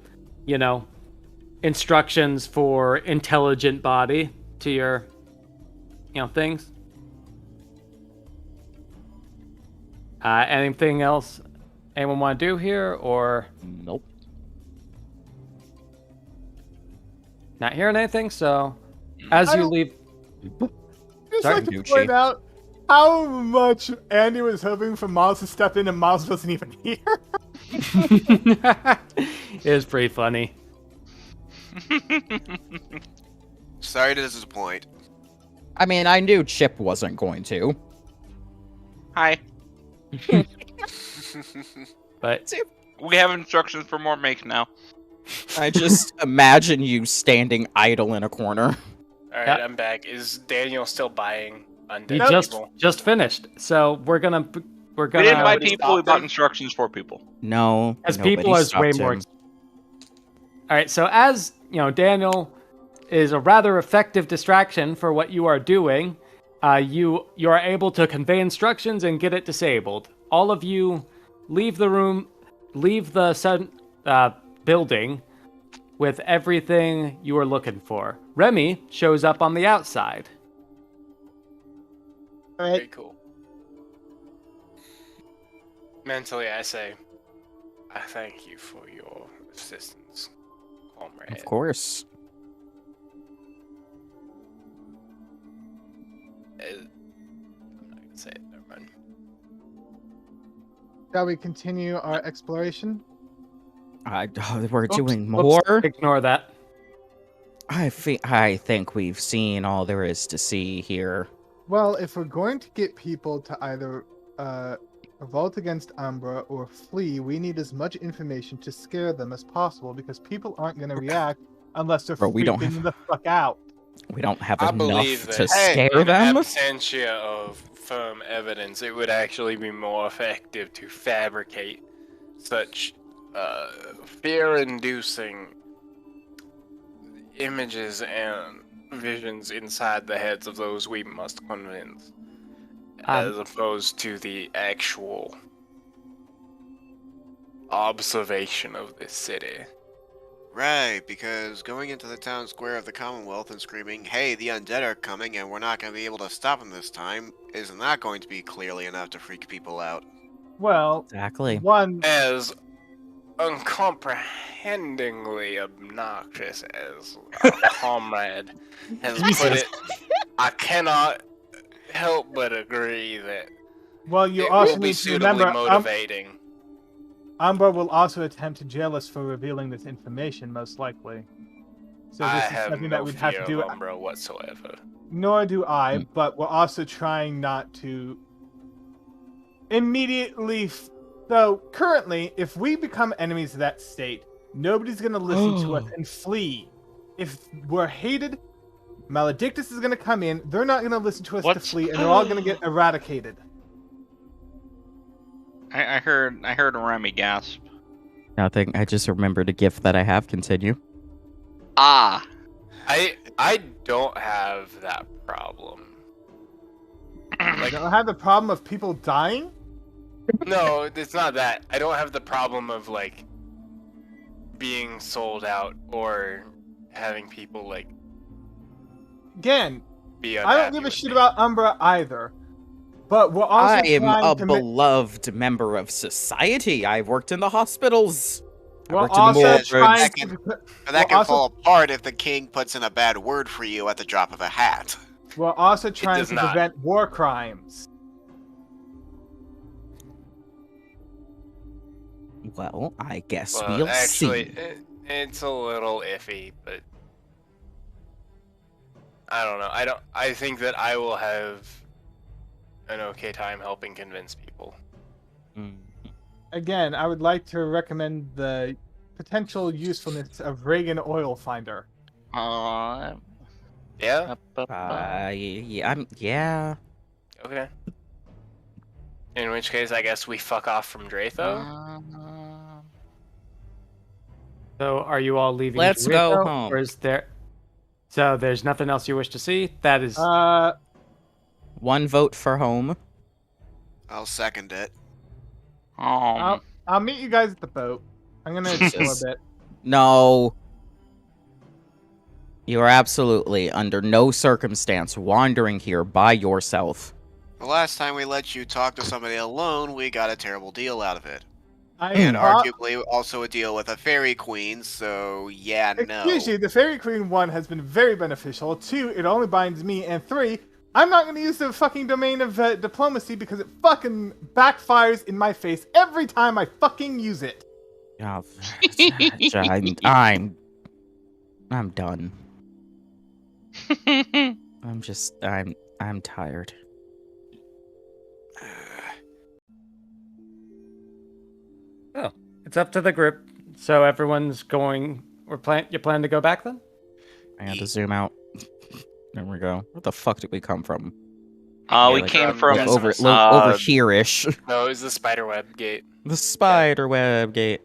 instructions for intelligent body to your, things. Anything else anyone want to do here, or Nope. not hearing anything? So, as you leave, Just Sorry, like to Gucci. point out how much Andy was hoping for Miles to step in and Miles wasn't even here. it was pretty funny. Sorry to disappoint. I mean, I knew Chip wasn't going to. Hi. But We have instructions for more make now. I just imagine you standing idle in a corner. All right, Yeah. I'm back. Is Daniel still buying undead you people? just finished. So we're gonna We didn't buy nobody people, we stopped bought them? instructions for people. No. as nobody people is way stopped more. him. All right, so as Daniel is a rather effective distraction for what you are doing. You are able to convey instructions and get it disabled. All of you leave the room, leave the building with everything you are looking for. Remy shows up on the outside. All Very right. cool. Mentally, I say, I thank you for your assistance, comrade. Of course. I'm not gonna say it. Never mind. Shall we continue our exploration? We're doing Oops, more. ignore that. I think we've seen all there is to see here. Well, if we're going to get people to either revolt against Umbra or flee, we need as much information to scare them as possible because people aren't going to react unless they're Bro, we don't freaking have- the fuck out. We don't have I enough believe to that scare in them. absentia of firm evidence, it would actually be more effective to fabricate such fear-inducing images and visions inside the heads of those we must convince, as opposed to the actual observation of this city. Right, because going into the town square of the Commonwealth and screaming, hey, the undead are coming and we're not going to be able to stop them this time, is not going to be clearly enough to freak people out. Well, Exactly. one, As uncomprehendingly obnoxious as our comrade has put it, I cannot help but agree that well, you it also will be need to suitably remember, motivating. Umbra will also attempt to jail us for revealing this information, most likely. So I this is have something no that we'd have fear to do. of Umbra whatsoever. Nor do I, but we're also trying not to immediately. So currently, if we become enemies of that state, nobody's gonna listen to us and flee. If we're hated, Maledictus is gonna come in. They're not gonna listen to us to What? flee, and they're all gonna get eradicated. I heard Remy gasp. Nothing. I just remembered a gift that I have. Continue. Ah. I don't have that problem. I don't have the problem of people dying. No, it's not that. I don't have the problem of like being sold out or having people like Again, be I unhappy don't give a with shit me. about Umbra either. But we're also I am trying a to beloved member of society. I've worked in the hospitals. I we're worked in the also morgue. trying Second. to. But that We're can also- fall apart if the king puts in a bad word for you at the drop of a hat. We're also trying does to not. prevent war crimes. Well, I guess Well, we'll actually, see. it's a little iffy, but I don't know. I think that I will have an okay time helping convince people. Again, I would like to recommend the potential usefulness of Reagan Oil Finder. Uh, Yeah. Yeah. Okay. In which case, I guess we fuck off from Dratho. So, are you all leaving? Let's go Dorito, home. Or is there? So, there's nothing else you wish to see. That is. One vote for home. I'll second it. I'll meet you guys at the boat. I'm gonna explore a bit. No. You are absolutely under no circumstance wandering here by yourself. The last time we let you talk to somebody alone, we got a terrible deal out of it. I'm And arguably also a deal with a fairy queen, so yeah, no. Excuse you, the Fairy Queen 1 has been very beneficial. 2, it only binds me. And 3, I'm not gonna use the fucking domain of diplomacy because it fucking backfires in my face every time I fucking use it. Oh, I'm done. I'm tired. Oh, it's up to the group. So everyone's going. You plan to go back then? I had to zoom out. There we go. Where the fuck did we come from? we came from Yes, over uh, here-ish. No, it was the spiderweb gate. The spider web gate.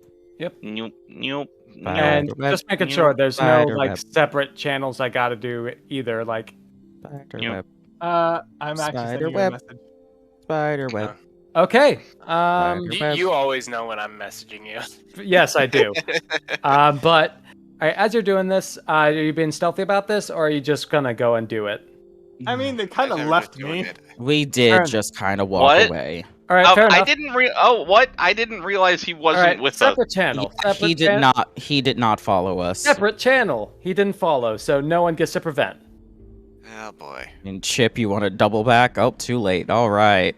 Nope, nope. And just making sure there's no like separate channels I gotta do either. Like, Spiderweb. I'm actually sending you a message. Spiderweb. Okay. You always know when I'm messaging you. Yes, I do. But all right, as you're doing this, are you being stealthy about this, or are you just gonna go and do it? I mean, they kind of left me. We did just kind of walk away. All right, fair enough. I didn't what? I didn't realize he wasn't with separate channel. He did not. He did not follow us. Separate channel. He didn't follow, so no one gets to prevent. Oh boy. And Chip, you want to double back? Oh, too late. All right.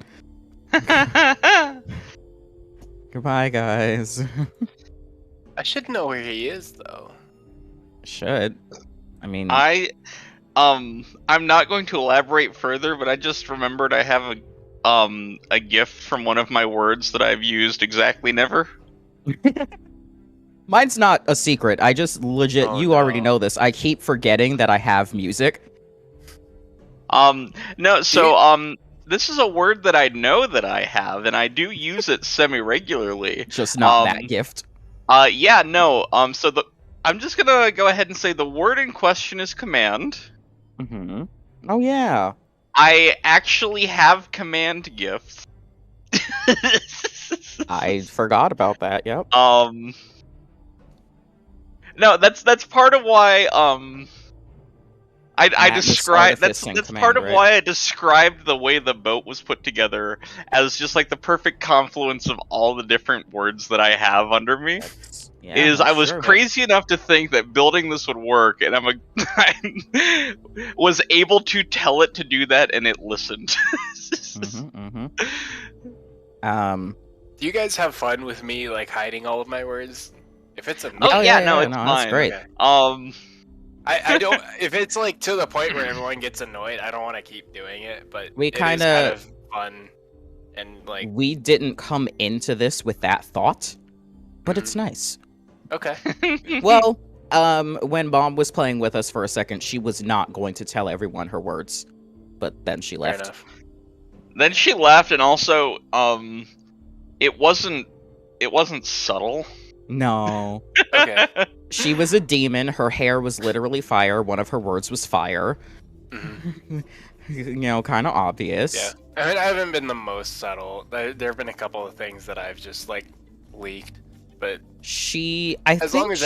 Goodbye, guys. I should know where he is, though. Should. I mean, I'm not going to elaborate further, but I just remembered I have a gift from one of my words that I've used exactly never. Mine's not a secret. I just legit. Already know this. I keep forgetting that I have music. No. So this is a word that I know that I have, and I do use it semi-regularly. Just not that gift. Yeah, no. So I'm just gonna go ahead and say the word in question is command. Mm-hmm. Oh yeah. I actually have command gifts. I forgot about that. Yep. No, that's part of why I described that's part of why I described the way the boat was put together as just like the perfect confluence of all the different words that I have under me. I was crazy enough to think that building this would work, and I was able to tell it to do that, and it listened. Do you guys have fun with me like hiding all of my words? If it's a it's fine. That's great. Okay. I don't. If it's like to the point where everyone gets annoyed, I don't want to keep doing it. But we kind of fun, and like we didn't come into this with that thought, but it's nice. Okay. Well, when Mom was playing with us for a second, she was not going to tell everyone her words, but then she left. Fair enough. Then she left, and also, it wasn't subtle. No. Okay. She was a demon. Her hair was literally fire. One of her words was fire. Mm-hmm. You know, kind of obvious. Yeah. I mean, I haven't been the most subtle. There have been a couple of things that I've just like leaked, but as long as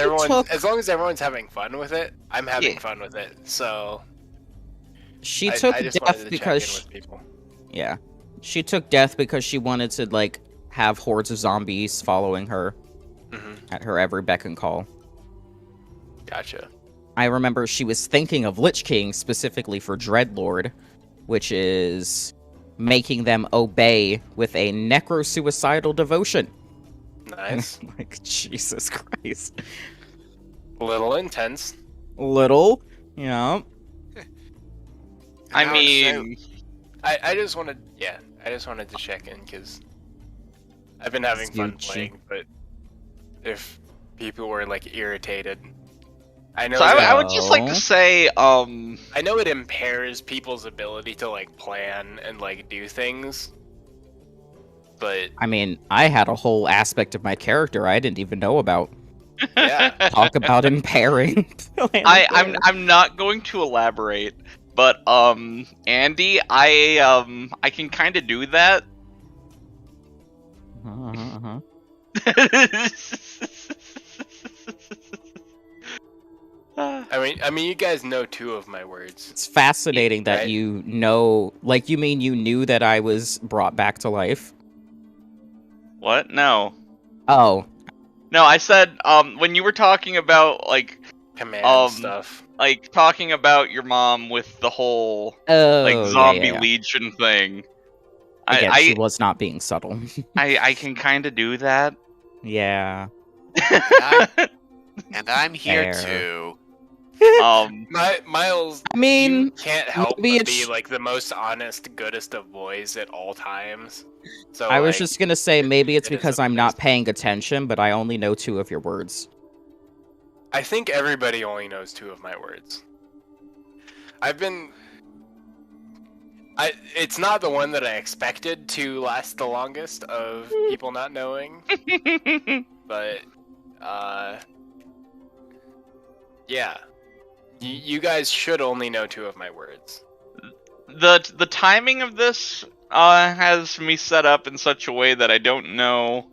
everyone's having fun with it, I'm having fun with it. So she took death because she took death because she wanted to like have hordes of zombies following her at her every beck and call. Gotcha. I remember she was thinking of Lich King specifically for Dreadlord, which is making them obey with a necro-suicidal devotion. Nice. Like, Jesus Christ. Little intense. Little, yeah. I mean, I just wanted to check in because I've been having fun playing, but if people were like irritated, I know. So I would just like to say, I know it impairs people's ability to like plan and like do things. But I mean, I had a whole aspect of my character I didn't even know about. Yeah. Talk about impairing. I'm not going to elaborate, but Andy, I can kind of do that. I mean, you guys know two of my words. It's fascinating that you know, like, you mean you knew that I was brought back to life? What? No. Oh. No, I said, when you were talking about, like, command stuff. Like, talking about your mom with the whole, like, zombie legion thing. Again, she was not being subtle. I can kind of do that. Yeah. And I'm here too. Miles, I mean, you can't help but be like the most honest, goodest of boys at all times. So I was just gonna say maybe it's because I'm not paying attention, but I only know two of your words. I think everybody only knows two of my words. It's not the one that I expected to last the longest of people not knowing, but Yeah. You guys should only know 2 of my words. The timing of this has me set up in such a way that I don't know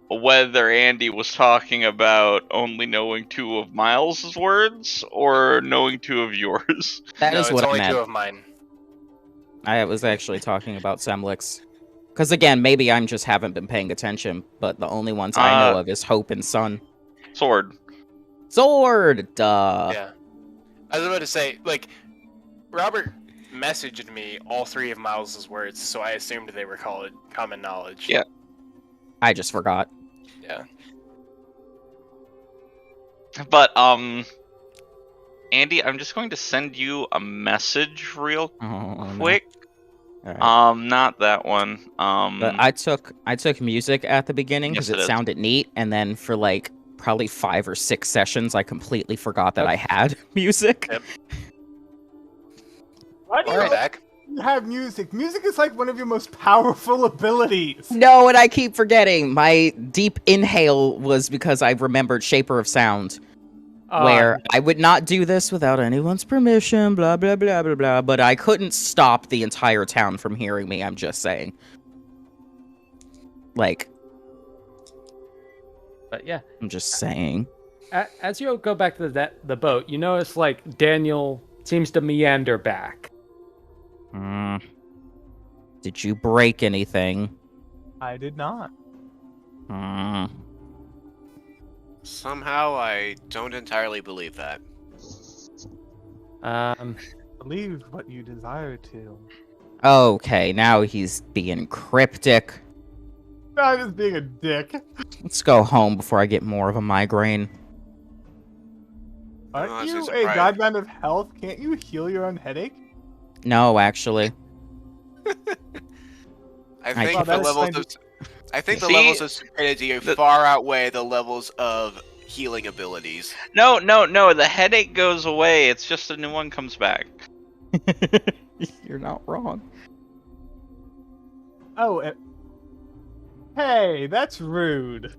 whether Andy was talking about only knowing 2 of Miles's words or knowing 2 of yours. That is what I meant. It's only 2 of mine. I was actually talking about Semlix. Because again, maybe I just haven't been paying attention, but the only ones I know of is Hope and Sun. Sword. Sword! Duh. Yeah. I was about to say, like, Robert messaged me all 3 of Miles's words, so I assumed they were called common knowledge. Yeah. I just forgot. Yeah. But, Andy, I'm just going to send you a message real quick. No. Right. Not that one. But I took music at the beginning because it sounded neat, and then for like probably 5 or 6 sessions, I completely forgot that I had music. Yep. Why do you have music? Music is like one of your most powerful abilities. No, and I keep forgetting. My deep inhale was because I remembered Shaper of Sound. Where I would not do this without anyone's permission, blah, blah, blah, blah, blah, but I couldn't stop the entire town from hearing me, I'm just saying. Like... But yeah. I'm just saying. As you go back to the boat, you notice, like, Daniel seems to meander back. Did you break anything? I did not. Somehow, I don't entirely believe that. Believe what you desire to. Okay, now he's being cryptic. I'm just being a dick. Let's go home before I get more of a migraine. Aren't you a Godbound of health? Can't you heal your own headache? No, actually. I think the levels of stupidity far outweigh the levels of healing abilities. No. The headache goes away. It's just a new one comes back. You're not wrong. Oh, hey, that's rude.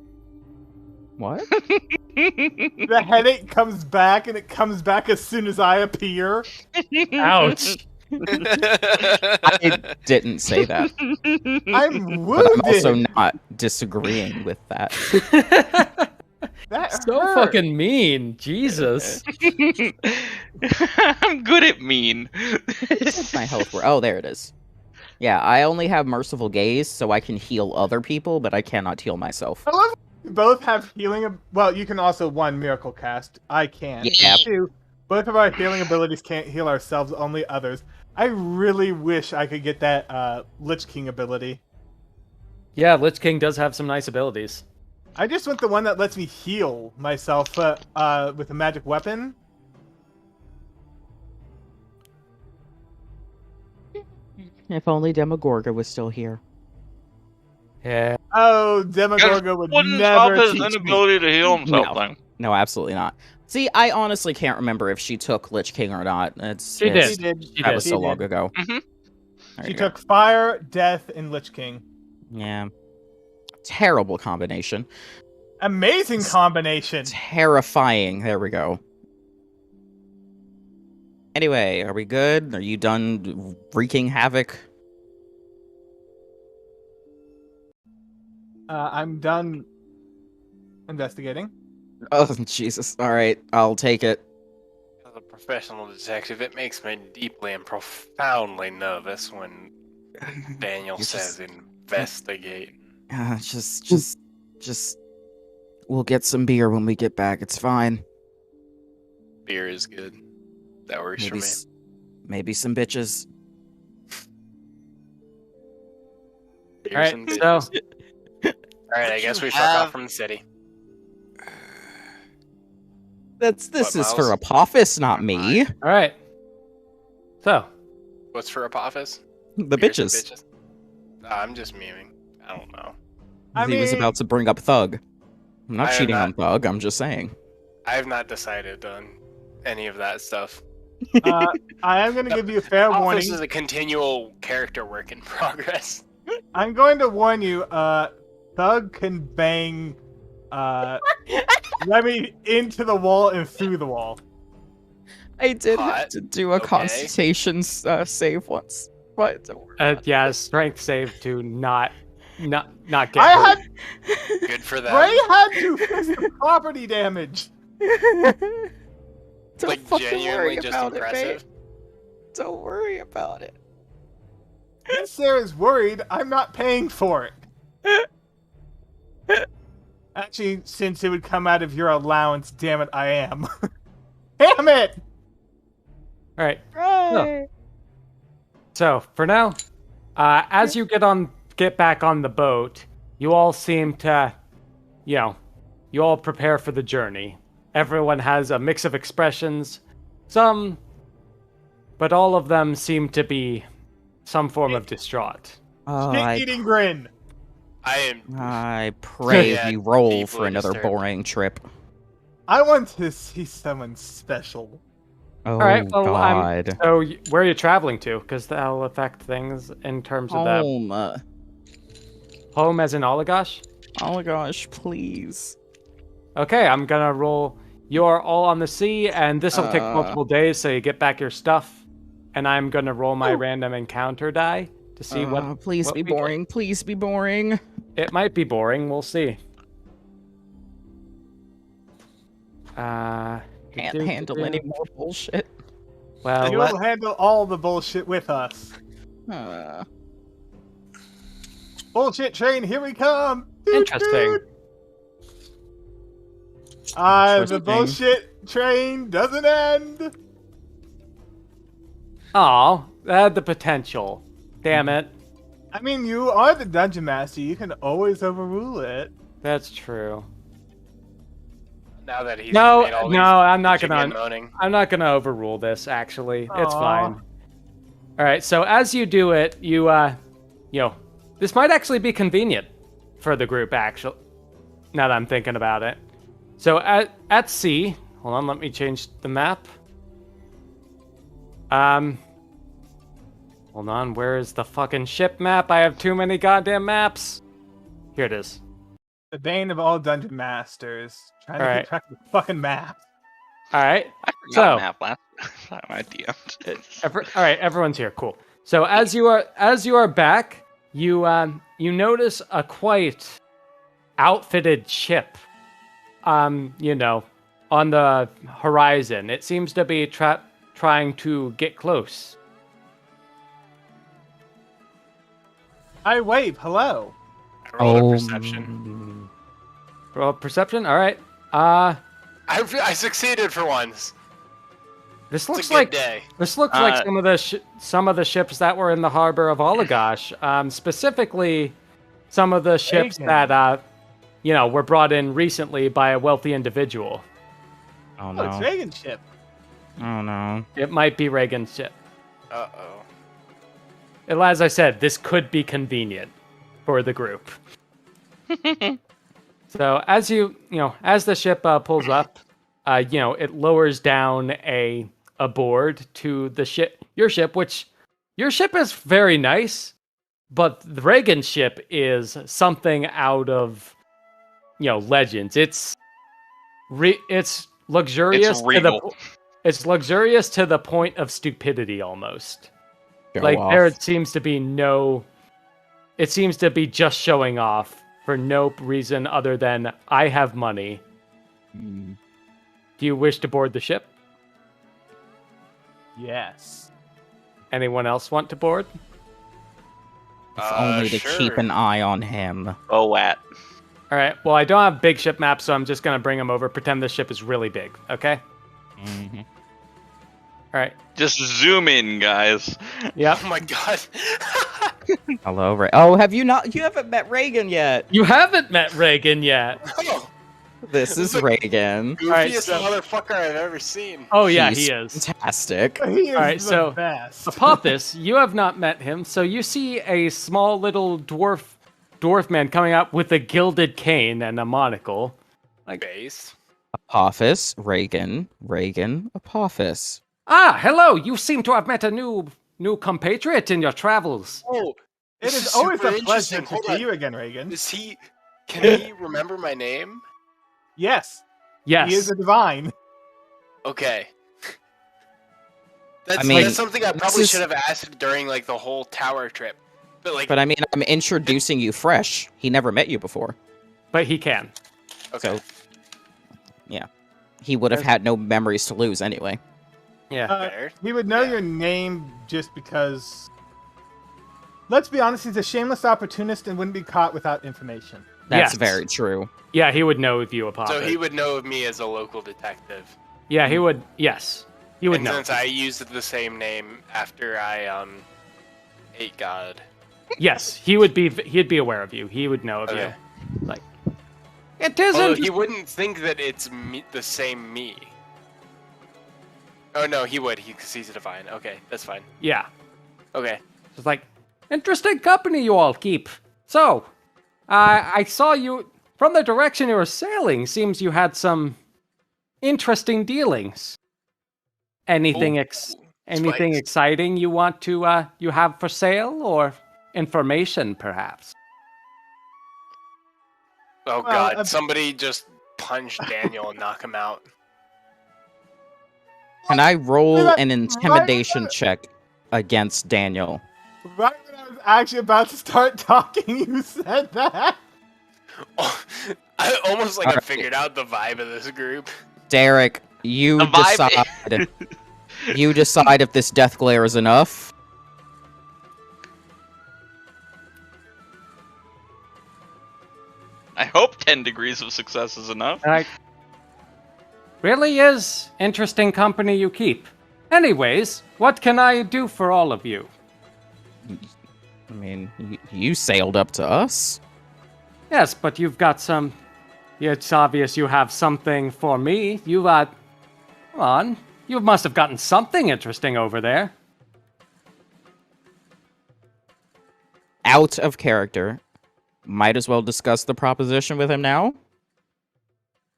What? The headache comes back, and it comes back as soon as I appear. Ouch. I didn't say that. I'm wounded. But I'm also not disagreeing with that. That's so fucking mean. Jesus. I'm good at mean. My health. Oh, there it is. Yeah, I only have Merciful Gaze, so I can heal other people, but I cannot heal myself. I love you both have healing. Well, you can also Miracle Cast. I can. Yeah. Two, both of our healing abilities can't heal ourselves, only others. I really wish I could get that Lich King ability. Yeah, Lich King does have some nice abilities. I just want the one that lets me heal myself with a magic weapon. If only Demogorgon was still here. Yeah. Oh, Demogorgon would wouldn't never stop his teach inability to heal himself. No. No, absolutely not. See, I honestly can't remember if she took Lich King or not. She did. That was so long ago. Mm-hmm. She took Fire, Death, and Lich King. Yeah. Terrible combination. Amazing combination. Terrifying. There we go. Anyway, are we good? Are you done wreaking havoc? I'm done investigating. Oh, Jesus. All right, I'll take it. As a professional detective, it makes me deeply and profoundly nervous when Daniel says investigate. Just, we'll get some beer when we get back. It's fine. Beer is good. That works for me. Maybe some bitches. All right, so. All right, I guess we fuck off from the city. This is for Apophis, not me. All right. So. What's for Apophis? The bitches. I'm just memeing. I don't know. He was about to bring up Thug. I'm not cheating on Thug, I'm just saying. I have not decided on any of that stuff. I am going to give you a fair warning. This is a continual character work in progress. I'm going to warn you, Thug can bang Remy into the wall and through the wall. I did have to do a Constitution save once, but yeah, strength save to not get hurt. Good for that. Ray had to fix the property damage. Like genuinely just impressive. Don't worry about it. If Sarah's worried, I'm not paying for it. Actually, since it would come out of your allowance, damn it, I am. Damn it! All right. So for now, as you get back on the boat, you all seem to, you all prepare for the journey. Everyone has a mix of expressions, but all of them seem to be some form of distraught. Shit-eating grin. I pray we roll for another boring trip. I want to see someone special. Oh, all right, well, God. So where are you traveling to? Because that'll affect things in terms of home. Home as in Oligosh? Oligosh, please. Okay, I'm gonna roll. You're all on the sea, and this will take multiple days, so you get back your stuff. And I'm gonna roll my random encounter die to see what. Please be boring. Please be boring. It might be boring. We'll see. Can't handle any more bullshit. Well, you'll handle all the bullshit with us. Bullshit train, here we come. Interesting. The bullshit train doesn't end. Oh, that had the potential. Damn it. I mean, you are the dungeon master. You can always overrule it. That's true. Now that he's I'm not gonna overrule this. Actually, it's fine. All right. So as you do it, this might actually be convenient for the group. Actually, now that I'm thinking about it. So at sea, hold on. Let me change the map. Hold on. Where is the fucking ship map? I have too many goddamn maps. Here it is. The bane of all dungeon masters. Trying to keep track of the fucking map. All right. I forgot map last time I DM'd. All right, everyone's here. Cool. So as you are back, you notice a quite outfitted ship. On the horizon. It seems to be trying to get close. I wave. Hello. I rolled a perception. Roll perception. All right. I succeeded for once. This looks like some of the ships that were in the harbor of Oligosh. Specifically, some of the ships that were brought in recently by a wealthy individual. Oh no! It's Reagan's ship. Oh no! It might be Reagan's ship. Uh-oh. As I said, this could be convenient for the group. So as as the ship pulls up, it lowers down a board to the ship, your ship, which your ship is very nice, but the Reagan ship is something out of, legends. It's luxurious. It's luxurious to the point of stupidity almost. There seems to be it seems to be just showing off for no reason other than I have money. Do you wish to board the ship? Yes. Anyone else want to board? If only to keep an eye on him. All right. Well, I don't have big ship maps, so I'm just going to bring him over. Pretend this ship is really big, okay? Mm-hmm. All right. Just zoom in, guys. Yep. Oh my god. Hello, Ray. Oh, you haven't met Reagan yet. You haven't met Reagan yet. Oh, this is Reagan. Goofiest motherfucker I've ever seen. Oh yeah, he is fantastic. He is all right, the best. Apophis, you have not met him, so you see a small little dwarf man coming up with a gilded cane and a monocle. Like base. Apophis, Reagan, Apophis. Ah, hello. You seem to have met a new compatriot in your travels. Oh, it is always a pleasure to see you again, Reagan. Can he remember my name? Yes. Yes. He is a divine. Okay. That's something I probably should have asked during like the whole tower trip. But I mean, I'm introducing you fresh. He never met you before. But he can. Okay. So, yeah. He would have had no memories to lose anyway. Yeah. He would know your name just because... Let's be honest, he's a shameless opportunist and wouldn't be caught without information. That's very true. Yeah, he would know of you, Apollo. So he would know of me as a local detective. Yeah, he would. Yes, he would know. Since I used the same name after I ate God. Yes, he'd be aware of you. He would know of you. Like, it isn't. Although he wouldn't think that it's the same me. Oh no, he would. Because he's a divine. Okay, that's fine. Yeah. Okay. It's like, interesting company you all keep. So, I saw you from the direction you were sailing. Seems you had some interesting dealings. Anything exciting you want to you have for sale, or information perhaps? Oh god, somebody just punch Daniel and knock him out. Can I roll an intimidation check against Daniel? Right when I was actually about to start talking, you said that. Oh, I almost I figured out the vibe of this group. Derek, you decide. You decide if this death glare is enough. I hope 10 degrees of success is enough. Really is interesting company you keep. Anyways, what can I do for all of you? I mean, you sailed up to us. Yes, but you've got some... It's obvious you have something for me. Come on. You must have gotten something interesting over there. Out of character. Might as well discuss the proposition with him now.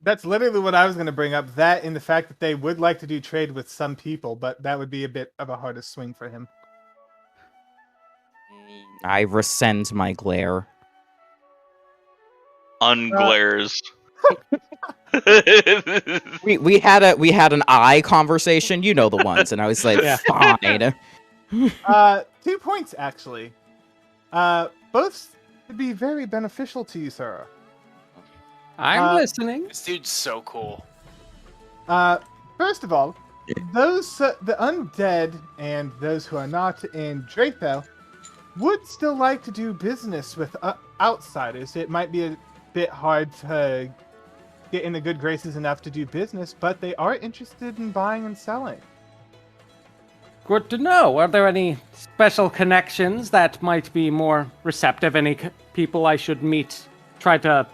That's literally what I was going to bring up. That and the fact that they would like to do trade with some people, but that would be a bit of a harder swing for him. I rescind my glare. Unglares. we had an eye conversation, you know the ones, and I was like, fine. 2 points actually. Both would be very beneficial to you, sir. I'm listening. This dude's so cool. First of all, those the undead and those who are not in Draco would still like to do business with outsiders. It might be a bit hard to get in the good graces enough to do business, but they are interested in buying and selling. Good to know. Are there any special connections that might be more receptive? Any people I should meet? Try to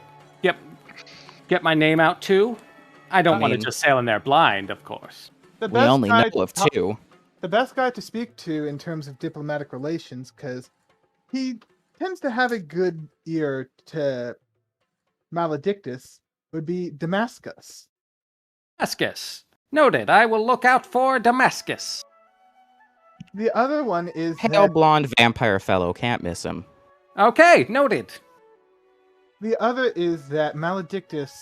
get my name out to? I don't want to just sail in there blind, of course. We only know of two. The best guy to speak to in terms of diplomatic relations, because he tends to have a good ear to Maledictus, would be Damascus. Damascus. Noted. I will look out for Damascus. The other one is pale blonde vampire fellow. Can't miss him. Okay, noted. The other is that Maledictus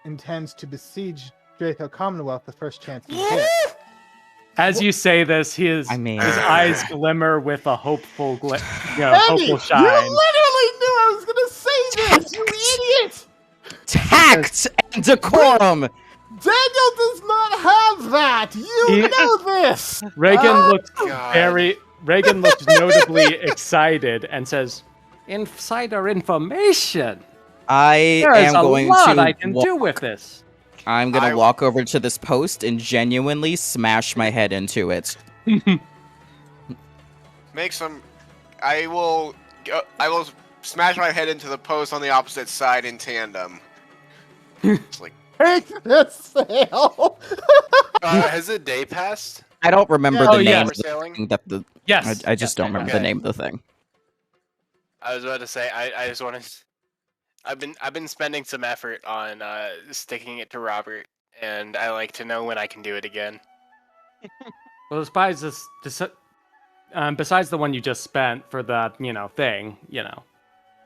intends to besiege Draco Commonwealth the first chance he gets. As you say this, his eyes glimmer with a hopeful, hopeful shine. You literally knew I was gonna say this, you idiot! Tact and decorum. Daniel does not have that. You know this. Reagan looks notably excited and says, "Insider information. There's a lot I can do with this." I'm gonna walk over to this post and genuinely smash my head into it. I will smash my head into the post on the opposite side in tandem. It's like, take this sail. Has a day passed? I don't remember the name of the thing. I just don't remember the name of the thing. I was about to say, I just want to. I've been spending some effort on sticking it to Robert, and I like to know when I can do it again. Well, besides the one you just spent for the thing,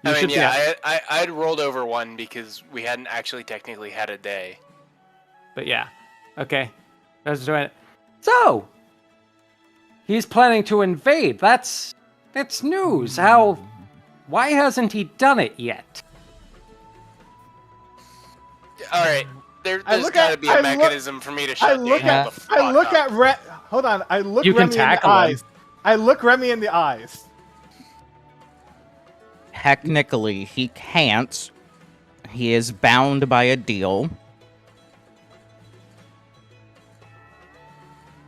I mean, yeah, I'd rolled over 1 because we hadn't actually technically had a day. But yeah, okay. That's doing it. So, he's planning to invade. That's news. Why hasn't he done it yet? All right, there's got to be a mechanism for me to shut Daniel the fuck up. Hold on. I look You can Remy in the tackle him. eyes. I look Remy in the eyes. Technically, he can't. He is bound by a deal.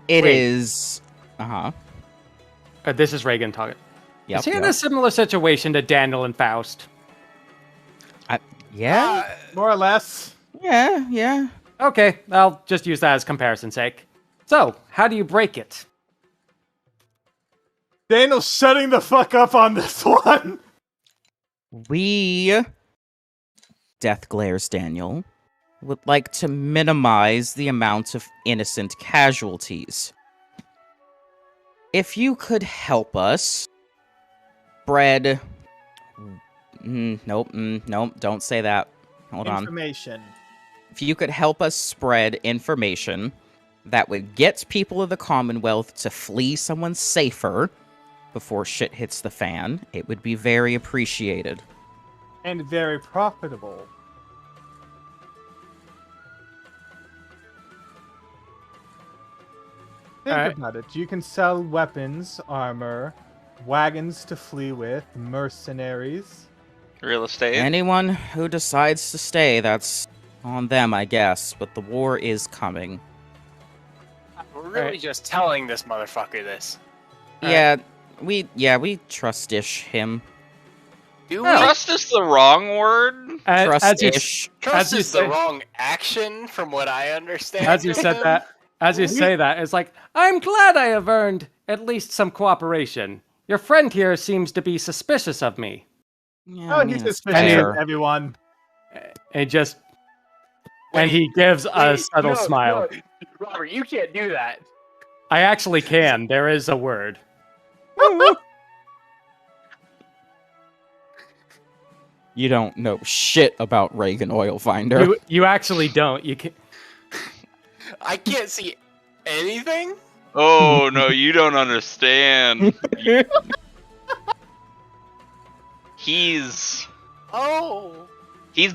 It is. This is Reagan talking. Yep, Is he in a similar situation to Daniel and Faust? Yeah? More or less. Yeah. Okay, I'll just use that as comparison's sake. So, how do you break it? Daniel's shutting the fuck up on this one. We, Death Glares Daniel, would like to minimize the amount of innocent casualties. If you could help us spread... Nope, don't say that. Hold on. Information. If you could help us spread information that would get people of the Commonwealth to flee someone safer before shit hits the fan, it would be very appreciated. And very profitable. Think about it. You can sell weapons, armor, wagons to flee with, mercenaries. Real estate. Anyone who decides to stay, that's on them, I guess. But the war is coming. We're really just telling this motherfucker this. Yeah, we trust-ish him. Trust is the wrong word. Trust-ish. Trust is the wrong action, from what I understand. As you said that, say that, it's like, I'm glad I have earned at least some cooperation. Your friend here seems to be suspicious of me. Yeah, he's suspicious of everyone. And he gives a subtle smile. No, Robert, you can't do that. I actually can. There is a word. You don't know shit about Reagan Oil Finder. You actually don't. You can. I can't see anything. Oh no, you don't understand. He's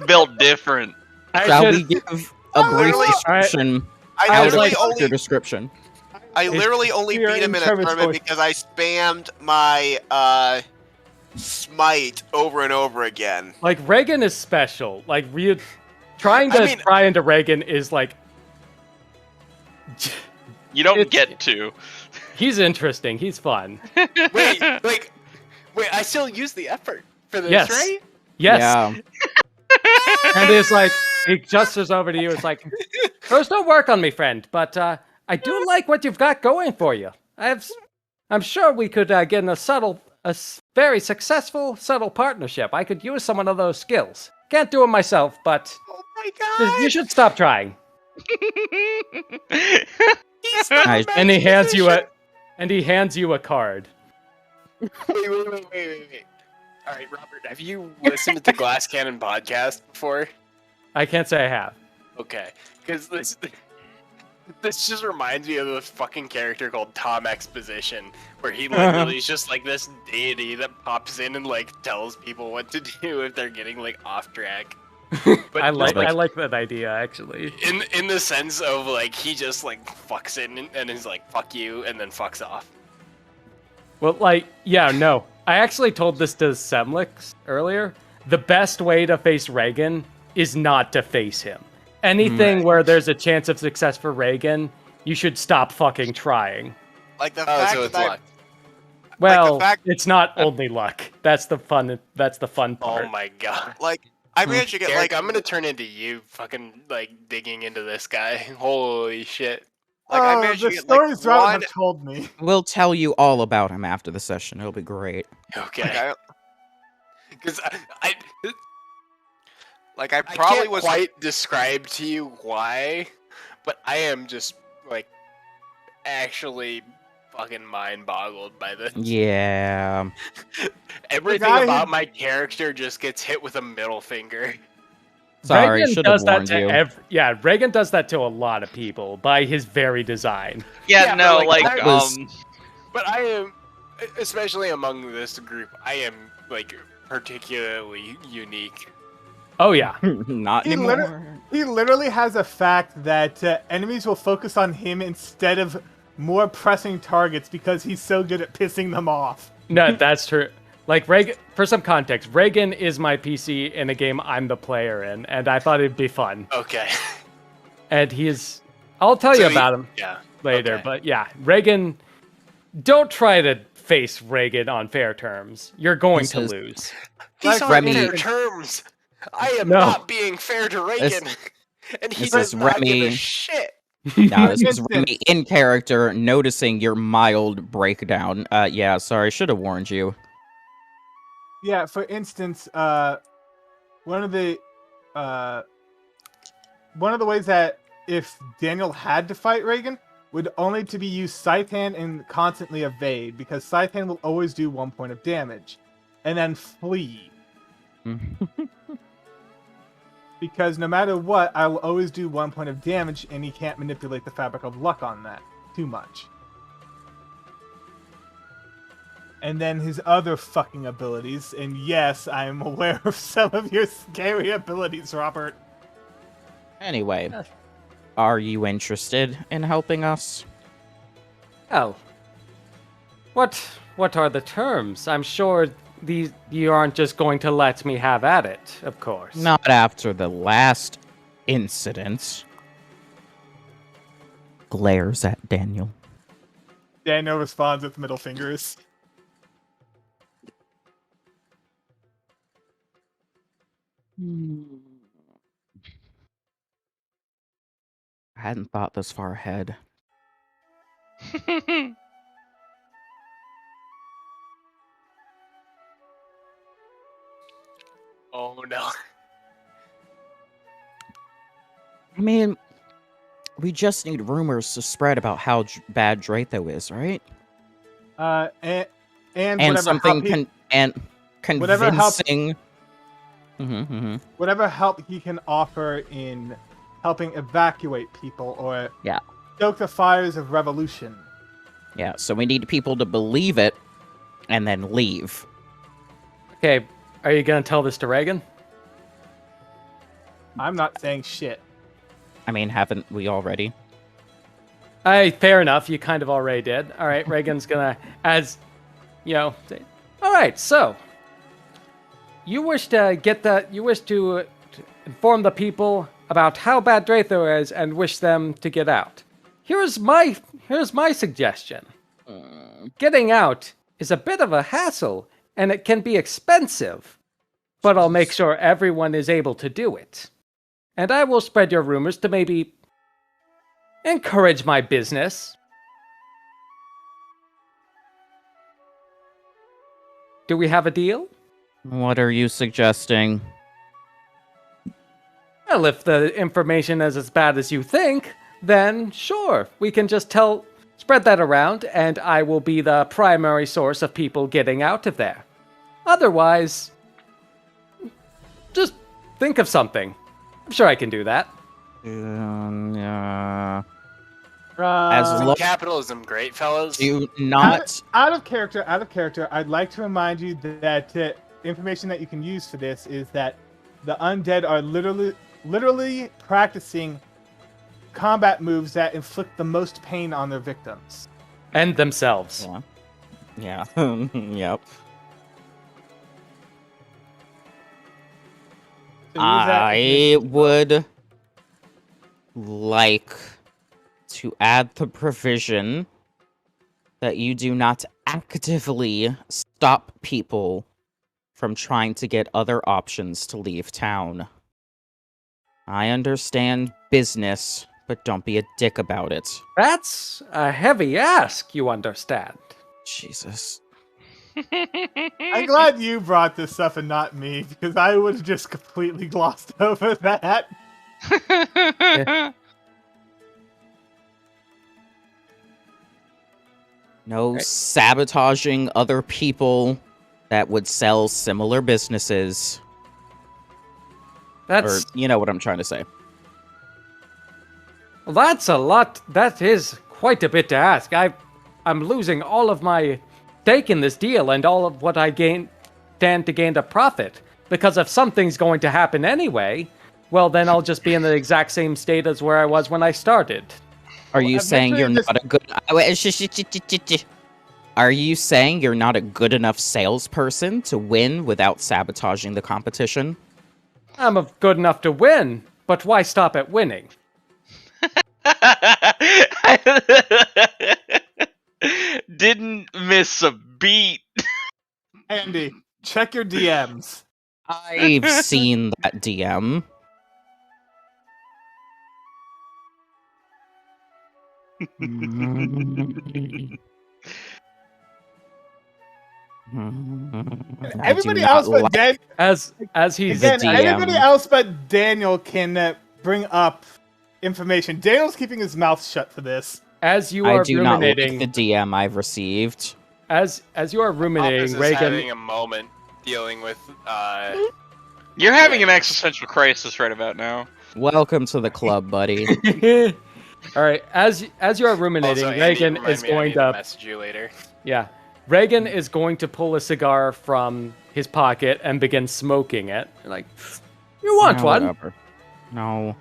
built different. Shall we give a brief description? I literally only beat him in a tournament because I spammed my smite over and over again. Like, Reagan is special. Like, trying to pry into Reagan is like... You don't get to. He's interesting. He's fun. Wait, I still use the effort for this, right? Yes. Yeah. And it's like, he gestures over to you. It's like, those don't work on me, friend, but I do like what you've got going for you. I'm sure we could get in a very successful, subtle partnership. I could use some of those skills. Can't do them myself, but oh my God. You should stop trying. And he hands you a card. Wait. All right, Robert, have you listened to the Glass Cannon podcast before? I can't say I have. Okay, because this just reminds me of the fucking character called Tom Exposition, where he literally is just like this deity that pops in and like tells people what to do if they're getting like off track. But I like that idea, actually. In the sense of like he just like fucks in and is like fuck you and then fucks off. Well, like, yeah, no. I actually told this to Semlix earlier. The best way to face Reagan is not to face him. Anything where there's a chance of success for Reagan, you should stop fucking trying. Like the fact so it's that luck. Well, it's not only luck. That's the fun part. Oh my God. Like I managed to get Derek, I'm gonna turn into you fucking like digging into this guy. Holy shit. Like I managed to the get stories like Robert one. have told me. We'll tell you all about him after the session. It'll be great. Okay. Because I probably can't was quite describe to you why, but I am just like actually fucking mind boggled by this. Yeah. Everything about my character just gets hit with a middle finger. Sorry, Reagan should have does that warned to you. Reagan does that to a lot of people by his very design. Yeah, no, like but I am, especially among this group, I am like particularly unique. Oh yeah, not anymore. He literally has a fact that enemies will focus on him instead of more pressing targets because he's so good at pissing them off. No, that's true. Like Reagan, for some context, Reagan is my PC in a game I'm the player in, and I thought it'd be fun. Okay. And I'll tell you about him later, but yeah, Reagan, don't try to face Reagan on fair terms. You're going to lose. These aren't fair terms. I am not being fair to Reagan, and he does not give a shit. No, this is Remy in character, noticing your mild breakdown. Yeah, sorry, should have warned you. Yeah, for instance, one of the ways that if Daniel had to fight Reagan would only to be use Scythe Hand and constantly evade, because Scythe Hand will always do 1 point of damage, and then flee. Because no matter what, I will always do 1 point of damage, and he can't manipulate the Fabric of Luck on that too much. And then his other fucking abilities, and yes, I am aware of some of your scary abilities, Robert. Anyway, are you interested in helping us? Oh. What are the terms? I'm sure you aren't just going to let me have at it, of course. Not after the last incident. Glares at Daniel. Daniel responds with middle fingers. I hadn't thought this far ahead. Oh no. I mean, we just need rumors to spread about how bad Dratho is, right? And something convincing. Whatever help he can offer in helping evacuate people or stoke the fires of revolution. Yeah, so we need people to believe it and then leave. Okay, are you gonna tell this to Reagan? I'm not saying shit. I mean, haven't we already? Fair enough, you kind of already did. All right, Reagan's gonna, say, all right, so you wish to inform the people about how bad Dratho is and wish them to get out. Here's my suggestion. Getting out is a bit of a hassle, and it can be expensive, but I'll make sure everyone is able to do it. And I will spread your rumors to maybe encourage my business. Do we have a deal? What are you suggesting? Well, if the information is as bad as you think, then sure, we can just spread that around, and I will be the primary source of people getting out of there. Otherwise, just think of something. I'm sure I can do that. Capitalism, great fellas. Do not out of character. I'd like to remind you that information that you can use for this is that the undead are literally practicing combat moves that inflict the most pain on their victims and themselves. Yeah. Yep. So I would like to add the provision that you do not actively stop people from trying to get other options to leave town. I understand business, but don't be a dick about it. That's a heavy ask, you understand. Jesus. I'm glad you brought this up and not me, because I would have just completely glossed over that. No sabotaging other people that would sell similar businesses. Or, you know what I'm trying to say. Well, that's a lot. That is quite a bit to ask. I'm losing all of my stake in this deal and all of what I stand to gain a profit. Because if something's going to happen anyway, well, then I'll just be in the exact same state as where I was when I started. Are you saying you're not a good... Are you saying you're not a good enough salesperson to win without sabotaging the competition? I'm good enough to win, but why stop at winning? Didn't miss a beat. Andy, check your DMs. I've seen that DM. Everybody else but Dan, as he's again, everybody else but Daniel can bring up information. Daniel's keeping his mouth shut for this. As you are ruminating, not like the DM I've received. As you are ruminating, Reagan having a moment dealing with. You're having an existential crisis right about now. Welcome to the club, buddy. All right, as you are ruminating, also, Reagan Andy, is going to message you later. Yeah, Reagan is going to pull a cigar from his pocket and begin smoking it. Like, you want one? Whatever. No.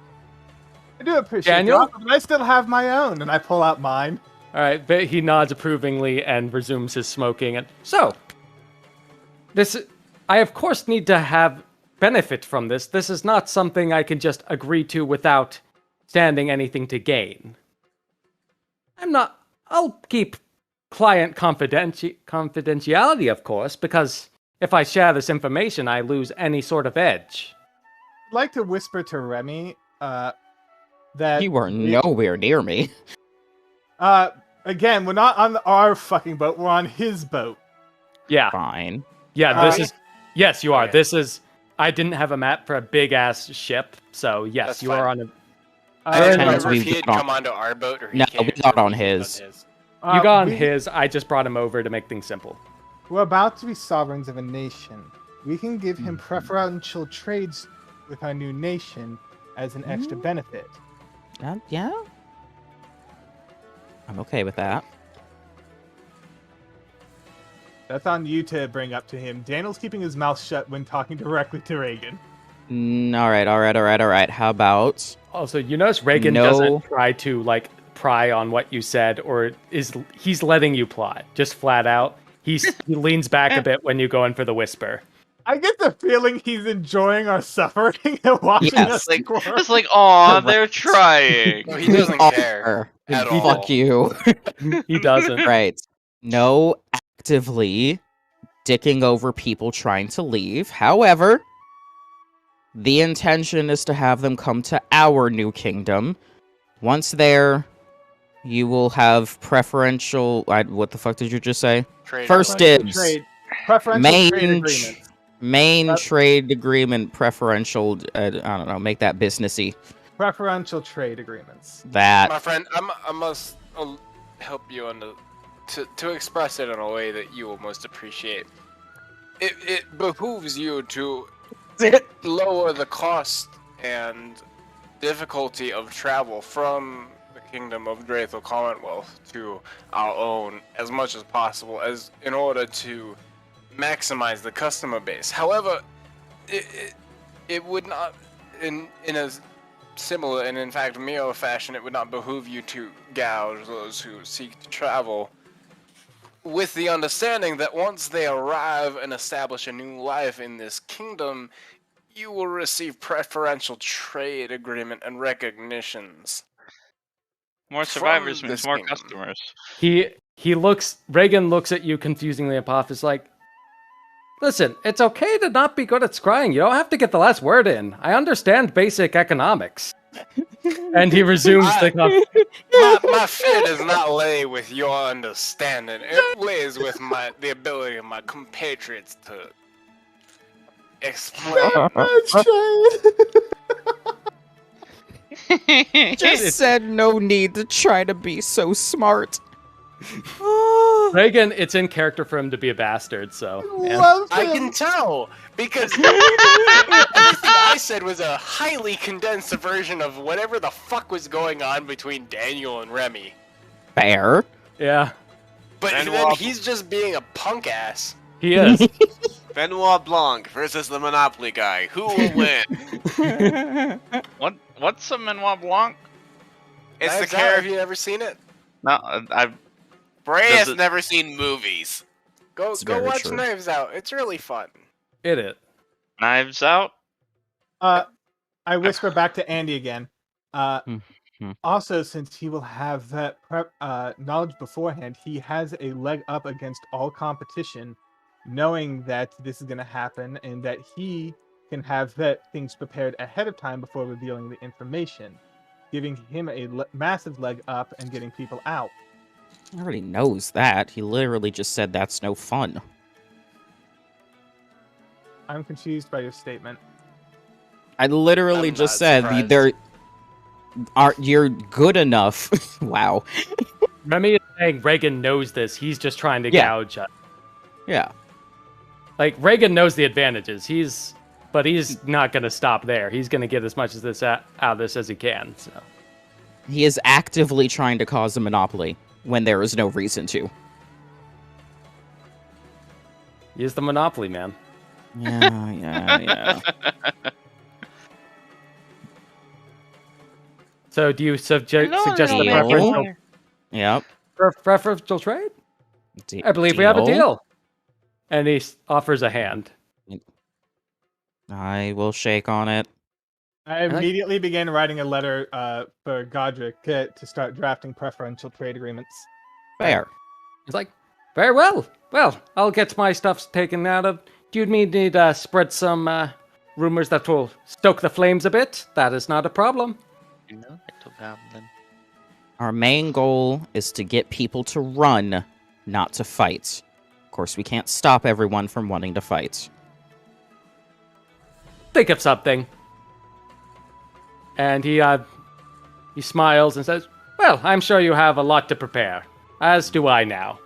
I do appreciate Daniel? it, but I still have my own, and I pull out mine. All right, but he nods approvingly and resumes his smoking. And so, I of course need to have benefit from this. This is not something I can just agree to without standing anything to gain. I'll keep client confidentiality, of course, because if I share this information, I lose any sort of edge. I'd like to whisper to Remy, that... You were nowhere near me. Again, we're not on our fucking boat, we're on his boat. Yeah. Fine. Yeah, this is... Yes, you are. Okay. This is... I didn't have a map for a big-ass ship, so yes, That's you fine. are on a... I don't remember if he had come onto our boat or he came we got on his. You got on his, I just brought him over to make things simple. We're about to be sovereigns of a nation. We can give him preferential trades with our new nation as an extra benefit. Yeah? I'm okay with that. That's on you to bring up to him. Daniel's keeping his mouth shut when talking directly to Reagan. Alright. How about... Also, you notice Reagan doesn't try to, like, pry on what you said, or he's letting you plot, just flat out. He leans back a bit when you go in for the whisper. I get the feeling he's enjoying our suffering and watching us squirm. It's like, aw, they're trying. No, he doesn't care at all. Fuck you. He doesn't. Right. No actively dicking over people trying to leave. However, the intention is to have them come to our new kingdom. Once there, you will have preferential... what the fuck did you just say? First dibs. Preferential trade agreement. Trade agreement, preferential... I don't know, make that businessy. Preferential trade agreements. That... My friend, I must help you to express it in a way that you will most appreciate. It behooves you to lower the cost and difficulty of travel from the kingdom of Drathel Commonwealth to our own as much as possible, as in order to maximize the customer base. However, it would not, in a similar and in fact mirror fashion, it would not behoove you to gouge those who seek to travel, with the understanding that once they arrive and establish a new life in this kingdom, you will receive preferential trade agreement and recognitions. More survivors means more customers. Reagan looks at you confusingly, Apophis, like, listen, it's okay to not be good at scrying. You don't have to get the last word in. I understand basic economics. And he resumes my fear does not lay with your understanding. It lays with the ability of my compatriots to explain. Just said no need to try to be so smart. Reagan, it's in character for him to be a bastard, so. I can tell, because everything I said was a highly condensed version of whatever the fuck was going on between Daniel and Remy. Fair. Yeah. But then he's just being a punk ass. He is. Benoit Blanc versus the Monopoly guy. Who will win? What's a Benoit Blanc? It's the character. Have you ever seen it? No, Bray has never seen movies. Go watch Knives Out. It's really fun. It is. Knives Out? I whisper back to Andy again. Also, since he will have that knowledge beforehand, he has a leg up against all competition, knowing that this is going to happen and that he can have things prepared ahead of time before revealing the information, giving him a massive leg up and getting people out. He already knows that. He literally just said that's no fun. I'm confused by your statement. I literally just said you're good enough. Wow. Remy is saying Reagan knows this. He's just trying to gouge us. Yeah. Like, Reagan knows the advantages. But he's not going to stop there. He's going to get as much of this out of this as he can. So he is actively trying to cause a monopoly when there is no reason to. He's the monopoly man. Yeah. So do you suggest the preferential? Yep. Preferential trade? I believe we have a deal. And he offers a hand. I will shake on it. I immediately began writing a letter for Godric to start drafting preferential trade agreements. Fair. He's like, very well. Well, I'll get my stuff taken out of. Do you need to spread some rumors that will stoke the flames a bit? That is not a problem. Our main goal is to get people to run, not to fight. Of course, we can't stop everyone from wanting to fight. Think of something. And he smiles and says, well, I'm sure you have a lot to prepare, as do I now.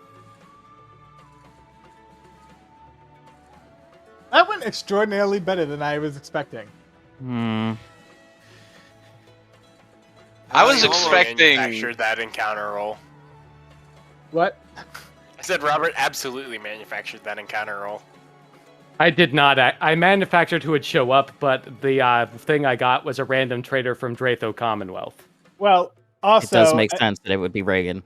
That went extraordinarily better than I was expecting. I was expecting... manufactured that encounter roll. What? I said Robert absolutely manufactured that encounter roll. I did not. I manufactured who would show up, but the thing I got was a random trader from Dratho Commonwealth. Well, also... It does make sense that it would be Reagan.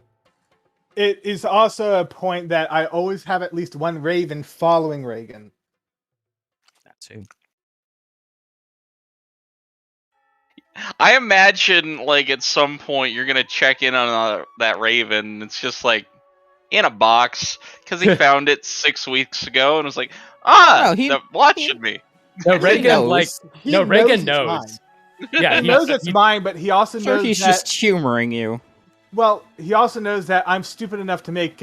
It is also a point that I always have at least one Raven following Reagan. That too. I imagine, like, at some point you're gonna check in on that Raven. It's just like in a box because he found it 6 weeks ago and was like, they're watching me. No, Reagan knows. Yeah, he knows it's mine, but he also knows he's just humoring you. Well, he also knows that I'm stupid enough to make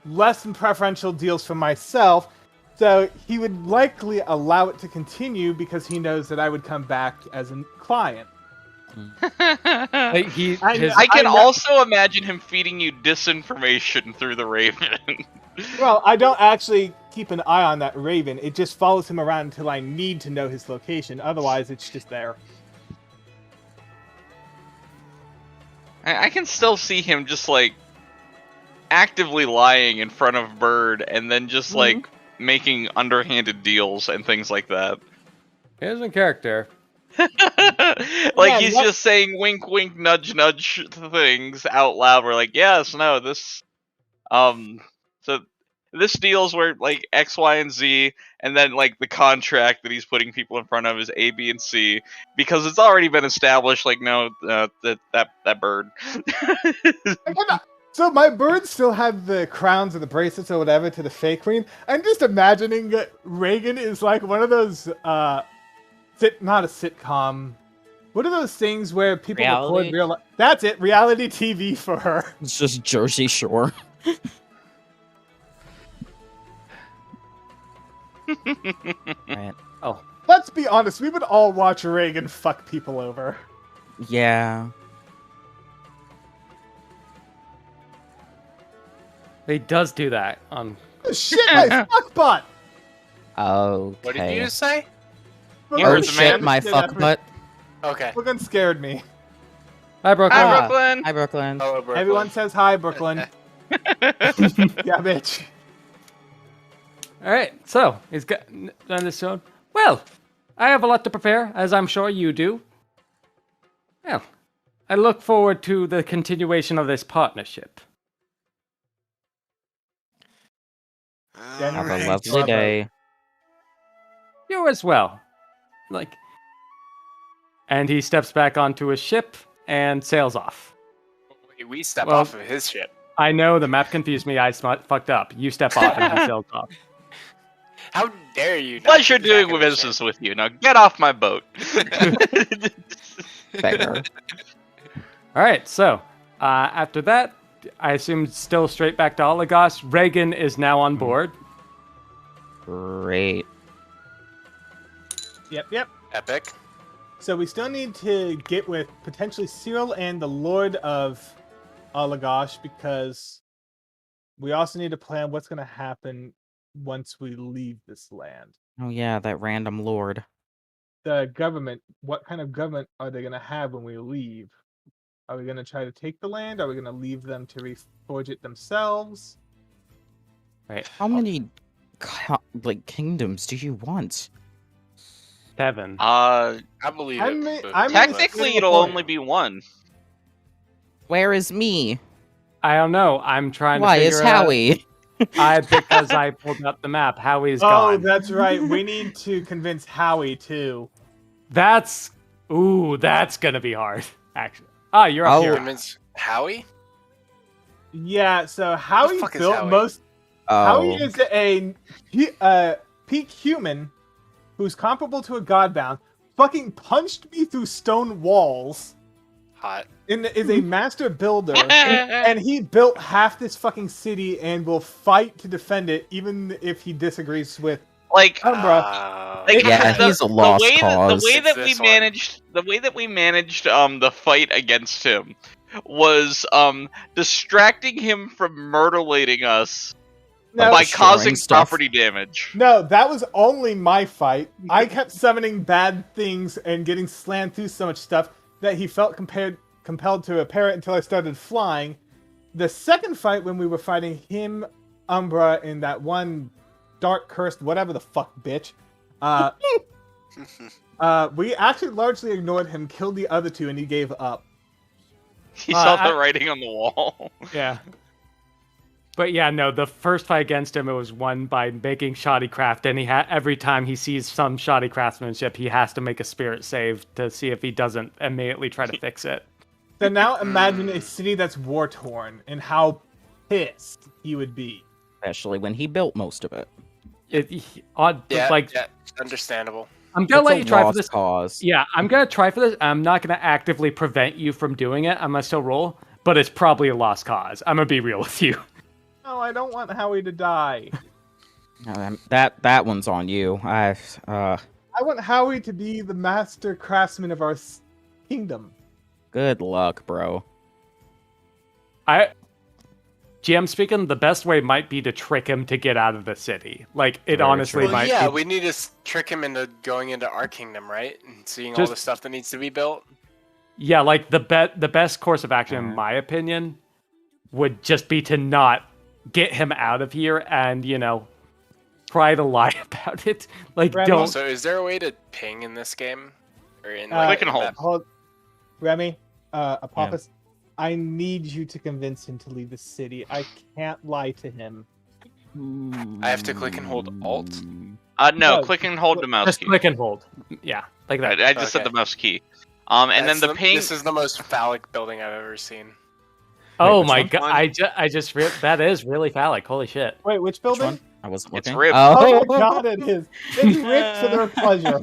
less than preferential deals for myself. So he would likely allow it to continue because he knows that I would come back as a client. I can also imagine him feeding you disinformation through the Raven. Well, I don't actually keep an eye on that Raven. It just follows him around until I need to know his location. Otherwise, it's just there. I can still see him just, like, actively lying in front of Bird and then just, like, making underhanded deals and things like that. He is in character. He's just saying wink, wink, nudge, nudge things out loud. We're like, yes, no, this, so this deal's where, like, X, Y, and Z, and then, like, the contract that he's putting people in front of is A, B, and C, because it's already been established, like, no, that bird. So my birds still have the crowns or the bracelets or whatever to the fake queen. I'm just imagining that Reagan is like one of those, not a sitcom. What are those things where people record real life? That's it, reality TV for her. It's just Jersey Shore. Right. Oh, let's be honest. We would all watch Reagan fuck people over. Yeah. He does do that on. Shit, my fuck butt. Okay. What did you say? Oh shit, my fuck butt. Okay. Brooklyn scared me. Hi, Brooklyn. Hi, Brooklyn. Hi, Brooklyn. Hello, Brooklyn. Everyone says hi, Brooklyn. Yeah, bitch. All right, so he's got done this soon. Well, I have a lot to prepare, as I'm sure you do. Well, I look forward to the continuation of this partnership. Have a lovely day. You as well. And he steps back onto his ship and sails off. Wait, we step off of his ship. I know, the map confused me. I fucked up. You step off and he sails off. How dare you? Pleasure doing business with you. Now get off my boat. Fair. All right, so after that, I assume still straight back to Olagos. Reagan is now on board. Great. Yep. Epic. So we still need to get with potentially Cyril and the Lord of Olagos, because we also need to plan what's going to happen once we leave this land. Oh yeah, that random lord. The government, what kind of government are they going to have when we leave? Are we going to try to take the land? Are we going to leave them to reforge it themselves? Right. How many kingdoms do you want? 7. I believe it. Technically, it'll only be 1. Where is me? I don't know. I'm trying to Why figure is out. Howie? Because I pulled up the map. Howie's gone. Oh, that's right. We need to convince Howie too. That's gonna be hard. Actually. Ah, you're up here. Convince Howie? Yeah. So Howie fuck is built Howie? most. Oh. Howie is a peak human who's comparable to a Godbound. Fucking punched me through stone walls. Hot. Is a master builder, and he built half this fucking city and will fight to defend it, even if he disagrees with Umbra. He's a lost cause. The way that we managed the fight against him was distracting him from murderlating us by causing property damage. No, that was only my fight. I kept summoning bad things and getting slammed through so much stuff that he felt compelled to repair it until I started flying. The second fight, when we were fighting him, Umbra, and that one dark cursed whatever the fuck bitch, we actually largely ignored him, killed the other two, and he gave up. He saw the writing on the wall. Yeah. But yeah, no, the first fight against him, it was won by making shoddy craft, and every time he sees some shoddy craftsmanship, he has to make a spirit save to see if he doesn't immediately try to fix it. So now imagine a city that's war-torn, and how pissed he would be. Especially when he built most of it. Understandable. I'm gonna let you try for this. Cause. Yeah, I'm gonna try for this. I'm not gonna actively prevent you from doing it. I'm gonna still roll, but it's probably a lost cause. I'm gonna be real with you. No, I don't want Howie to die. That one's on you. I want Howie to be the master craftsman of our kingdom. Good luck, bro. GM speaking, the best way might be to trick him to get out of the city. Like, it Very honestly true. might Yeah, be... we need to trick him into going into our kingdom, right? And seeing all the stuff that needs to be built. Yeah, like, the best course of action, in my opinion, would just be to not get him out of here and, try to lie about it. Like, Remy, don't... So is there a way to ping in this game? Or in click and hold. Remy, Apophis, I need you to convince him to leave the city. I can't lie to him. I have to click and hold Alt? No, click and hold the mouse just key. click and hold. Yeah, like that. I just said the mouse key. And then the ping... This is the most phallic building I've ever seen. Oh my god! I just that is really phallic. Holy shit! Wait, which building? I wasn't looking. It's ripped. Oh my god, it is. It's ripped to their pleasure.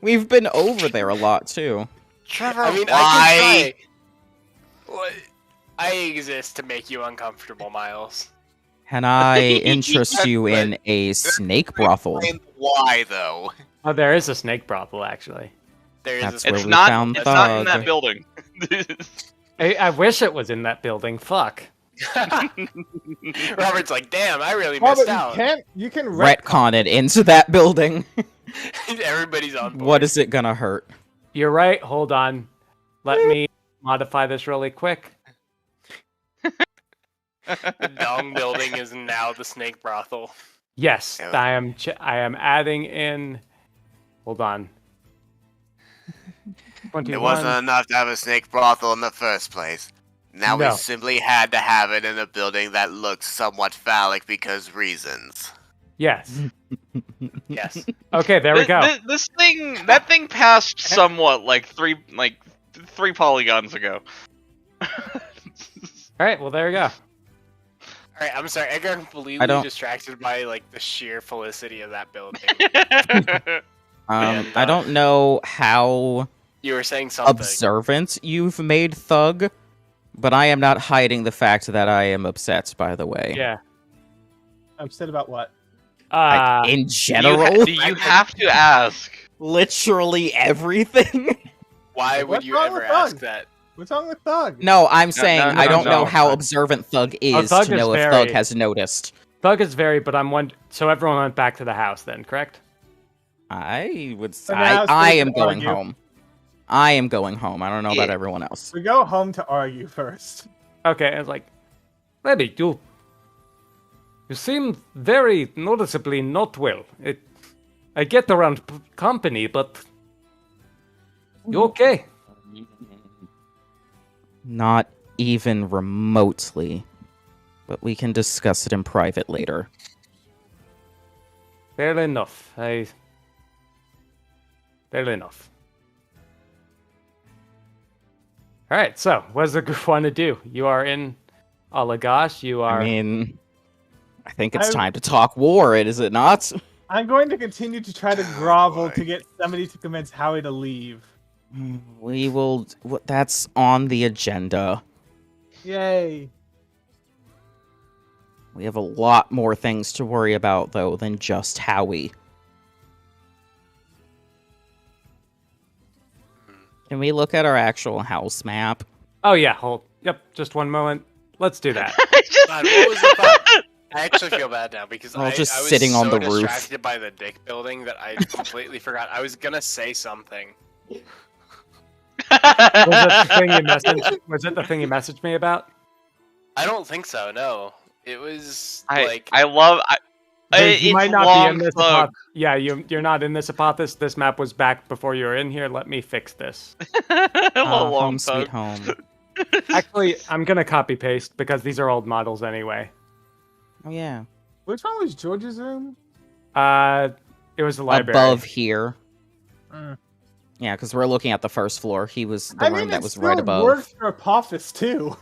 We've been over there a lot too. Trevor, I mean, why? I exist to make you uncomfortable, Miles. Can I interest you in a snake brothel? Why though? Oh, there is a snake brothel actually. There is. That's a where It's we not. found It's not in Thug. that building. I wish it was in that building. Fuck. Robert's like, damn, I really missed out. You can retcon it into that building. Everybody's on board. What is it gonna hurt? You're right. Hold on. Let me modify this really quick. The Dong building is now the snake brothel. Yes, I am adding in. Hold on. 21. It wasn't enough to have a snake brothel in the first place. Now we simply had to have it in a building that looks somewhat phallic because reasons. Yes. Yes. Okay, there we go. That thing passed somewhat like three polygons ago. All right, well there we go. Alright, I'm sorry, I got completely distracted by like the sheer felicity of that building. I don't know how you were saying something observant you've made Thug, but I am not hiding the fact that I am upset, by the way. Yeah. Upset about what? In general? Do you have to ask? Literally everything? Why would you ever ask that? What's wrong with Thug? No, I'm saying I don't know how observant Thug is to know if Thug has noticed. Thug is very, but I'm one. So everyone went back to the house then, correct? I would say I am going home. I am going home. I don't know about everyone else. We go home to argue first. Okay, it's like, maybe you seem very noticeably not well. I get around company, but you okay? Not even remotely. But we can discuss it in private later. Fair enough. Fair enough. Alright, so what does the group want to do? You are in Alagash, you are... I mean, I think it's time to talk war, is it not? I'm going to continue to try to grovel to get somebody to convince Howie to leave. We will... That's on the agenda. Yay. We have a lot more things to worry about, though, than just Howie. Can we look at our actual house map? Oh, yeah. Yep, just one moment. Let's do that. God, what was the thought? I actually feel bad now because I was sitting on the roof. Distracted by the dick building that I completely forgot. I was gonna say something. Was it the thing you messaged me about? I don't think so. No, it was you might not be in this. Yeah, you're not in this Apothis. This map was back before you were in here. Let me fix this. Home sweet home. Actually, I'm gonna copy paste because these are old models anyway. Oh yeah. Which one was George's room? It was the library. Above here. Yeah, because we're looking at the first floor. He was the room that was right above. It works for Apophis too.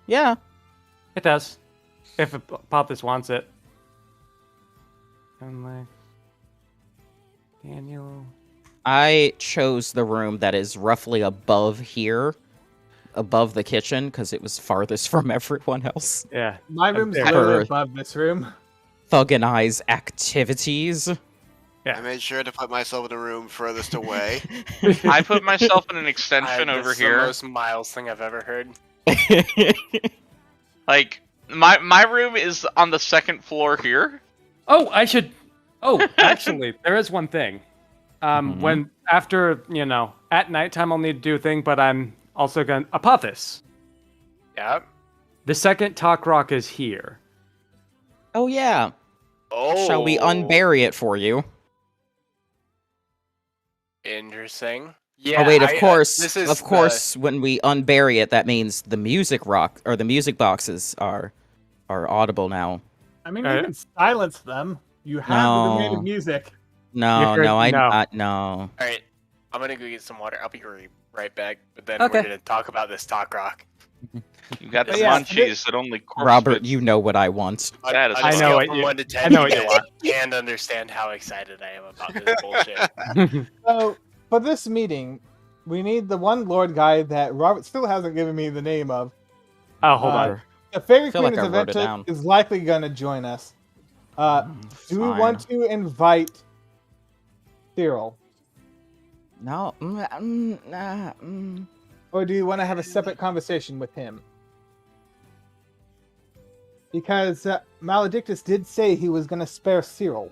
Yeah, it does. If Apophis wants it. Daniel. I chose the room that is roughly above here, above the kitchen, because it was farthest from everyone else. Yeah. My room's literally above this room. Thug and I's activities. Yeah. I made sure to put myself in the room furthest away. I put myself in an extension over here. That's the most Miles thing I've ever heard. Like, my room is on the second floor here. Oh, actually, there is one thing. When after, at nighttime I'll need to do a thing, but I'm also going to... Apophis. Yep. The second Talk Rock is here. Oh, yeah. Oh. Shall we unbury it for you? Interesting. Yeah. Oh wait, of course, when we unbury it, that means the music boxes are audible now. I mean, you can silence them. You have the domain of music. No. All right, I'm gonna go get some water. I'll be right back. But then we're gonna talk about this Talk Rock. You got the munchies that only Robert, you know what I want. I know what you want. I know what you want. And understand how excited I am about this bullshit. So, for this meeting, we need the one Lord guy that Robert still hasn't given me the name of. Oh, hold on. The Fairy Queen is likely going to join us. Do we want to invite Cyril? No. Or do you want to have a separate conversation with him? Because Maledictus did say he was going to spare Cyril.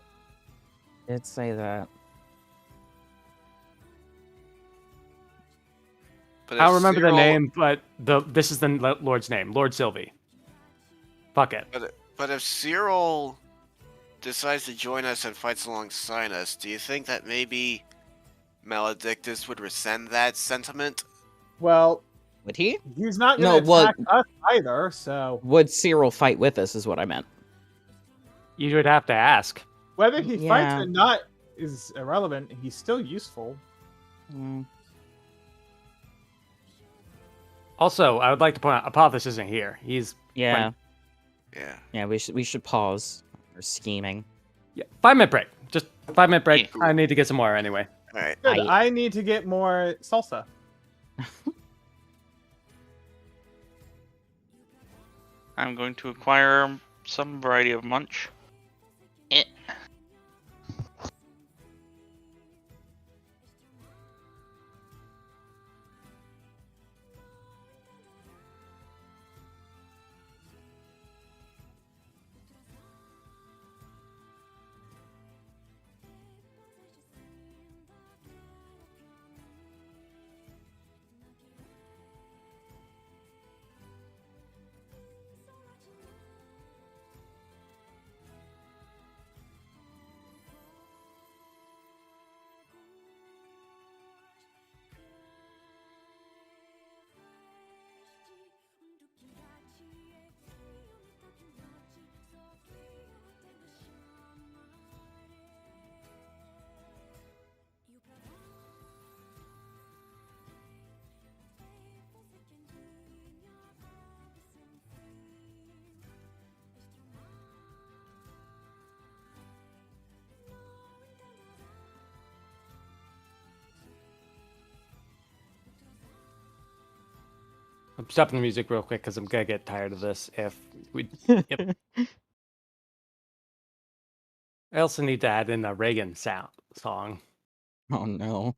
Did say that. I don't remember the name, but this is the Lord's name, Lord Sylvie. Fuck it. But if Cyril decides to join us and fights alongside us, do you think that maybe Maledictus would rescind that sentiment? Well, would he? He's not going to attack us either, so... Would Cyril fight with us, is what I meant. You would have to ask. Whether he fights or not is irrelevant. He's still useful. Mm. Also, I would like to point out, Apophis isn't here. He's... Yeah, we should pause our scheming. Yeah, 5-minute break. Just 5-minute break. I need to get some more anyway. All right. Good. I need to get more salsa. I'm going to acquire some variety of munch. I'm stopping the music real quick because I'm gonna get tired of this. If we, I also need to add in a Reagan song. Oh no.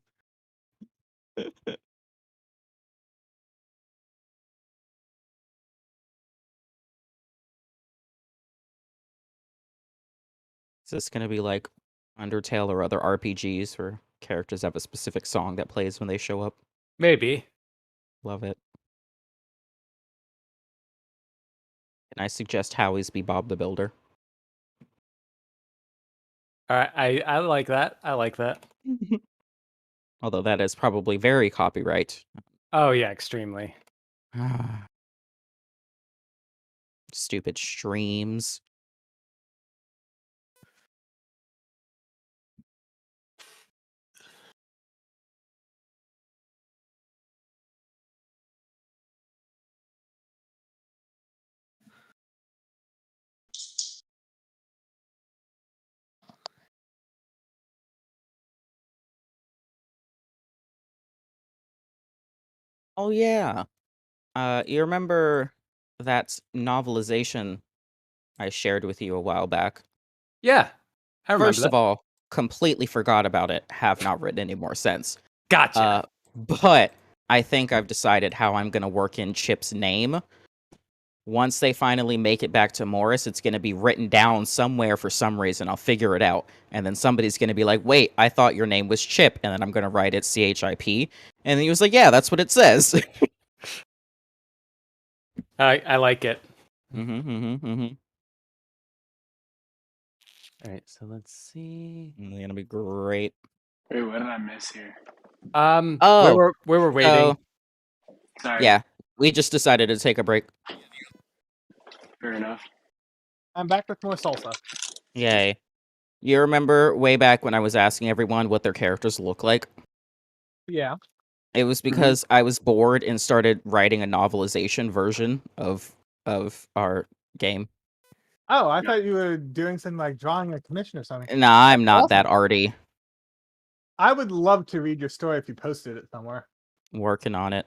Is this gonna be like Undertale or other RPGs where characters have a specific song that plays when they show up? Maybe. Love it. Can I suggest Howie's Be Bob the Builder? All right, I like that. I like that. Although that is probably very copyright. Oh yeah, extremely. Stupid streams. Oh yeah. You remember that novelization I shared with you a while back? Yeah, I remember First of all, completely forgot about it. Have not written any more since. Gotcha. But I think I've decided how I'm gonna work in Chip's name. Once they finally make it back to Morris, it's going to be written down somewhere for some reason. I'll figure it out. And then somebody's going to be like, wait, I thought your name was Chip. And then I'm going to write it CHIP. And he was like, yeah, that's what it says. I like it. All right, so let's see. It's going to be great. Wait, what did I miss here? We were waiting. Sorry. Yeah, we just decided to take a break. Fair enough. I'm back with more salsa. Yay. You remember way back when I was asking everyone what their characters look like? Yeah. It was because I was bored and started writing a novelization version of our game. Oh, I thought you were doing something like drawing a commission or something. Nah, I'm not that arty. I would love to read your story if you posted it somewhere. Working on it.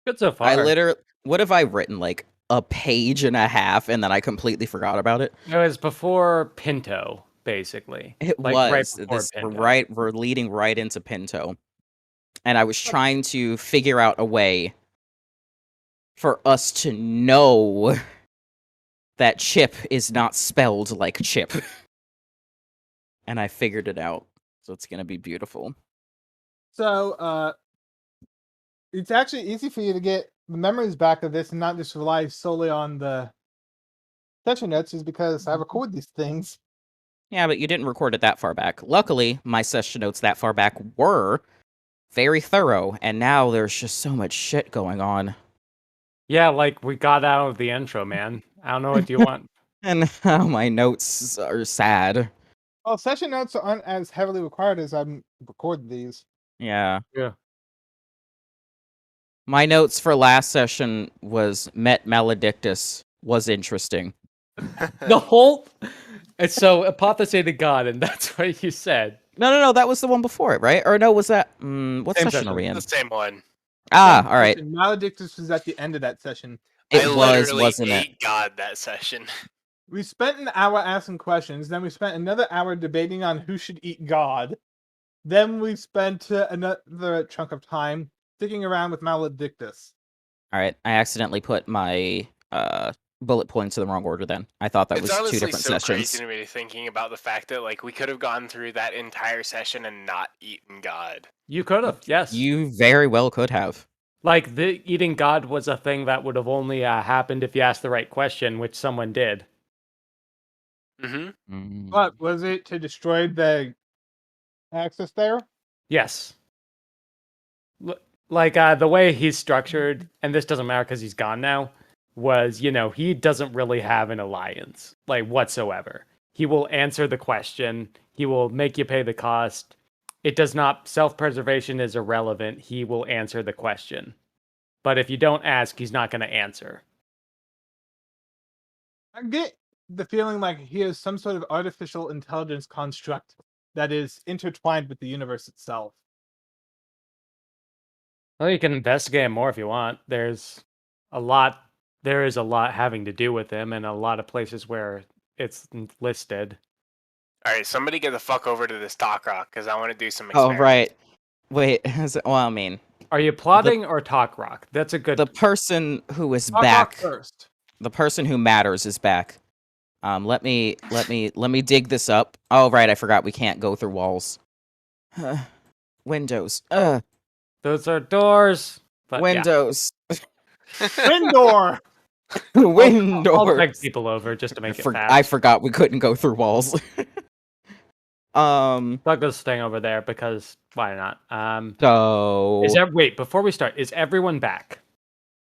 Good so far. What have I written? Like a page and a half, and then I completely forgot about it. It was before Pinto, basically. It was. We're leading right into Pinto. And I was trying to figure out a way for us to know that Chip is not spelled like Chip. And I figured it out. So it's going to be beautiful. So, it's actually easy for you to get the memories back of this and not just rely solely on the session notes, is because I record these things. Yeah, but you didn't record it that far back. Luckily, my session notes that far back were very thorough, and now there's just so much shit going on. Yeah, like we got out of the intro, man. I don't know what you want. And now my notes are sad. Well, session notes aren't as heavily required as I'm recording these. Yeah. Yeah. My notes for last session was Met Maledictus was interesting. The whole... It's so, apotheosated God, and that's what you said. No, that was the one before it, right? Or no, was that... what session are we in? The same one. Ah, all right. Maledictus was at the end of that session. It was, literally wasn't ate it? God that session. We spent an hour asking questions, then we spent another hour debating on who should eat God. Then we spent another chunk of time sticking around with Maledictus. All right, I accidentally put my bullet points in the wrong order then. I thought that was two different so sessions. Crazy to me thinking about the fact that like we could have gone through that entire session and not eaten God. You could have, yes. You very well could have. Like, the eating God was a thing that would have only happened if you asked the right question, which someone did. Mm-hmm. But was it to destroy the access there? Yes. Like, the way he's structured, and this doesn't matter because he's gone now, was, he doesn't really have an alliance, like, whatsoever. He will answer the question. He will make you pay the cost. It does not... Self-preservation is irrelevant. He will answer the question. But if you don't ask, he's not going to answer. I get the feeling like he is some sort of artificial intelligence construct that is intertwined with the universe itself. Well, you can investigate more if you want. There is a lot having to do with him, and a lot of places where it's listed. All right, somebody get the fuck over to this talk rock because I want to do some experiments. Oh, right. Wait, well, I mean... Are you plotting or talk rock? That's a good... The person who is Talk back... rock first. The person who matters is back. Let me dig this up. Oh, right, I forgot we can't go through walls. Windows. Those are doors. But Windows. Windor! Windows. I'll drag people over just to make it fast. I forgot we couldn't go through walls. Plug this thing over there because why not? So wait, before we start, is everyone back?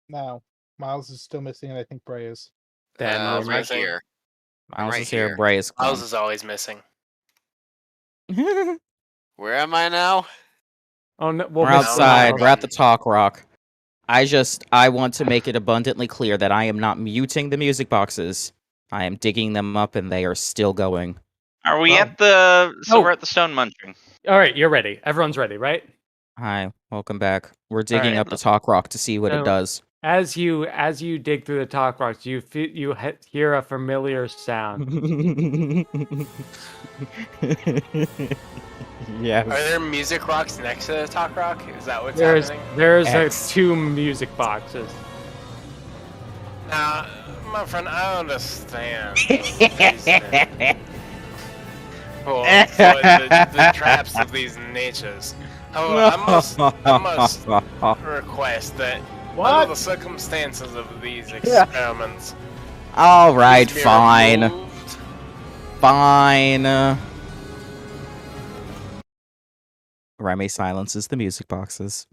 No. Miles is still missing, and I think Bray is. Then I'm right missing. here. Miles right is here. here. Bray is gone. Miles is always missing. Where am I now? Oh no, We're outside. We're at the talk rock. I want to make it abundantly clear that I am not muting the music boxes. I am digging them up, and they are still going. Are we at the... So we're at the stone munching. All right, you're ready. Everyone's ready, right? Hi, welcome back. We're digging right. up the talk rock to see what it does. As you dig through the talk rocks, you hear a familiar sound. Yeah. Are there music rocks next to the talk rock? Is that what's happening? There's two music boxes. Now, my friend, I understand. Well, the traps of these natures. However, I must request that under the circumstances of these experiments. All right, these be fine. removed. Fine. Remy silences the music boxes.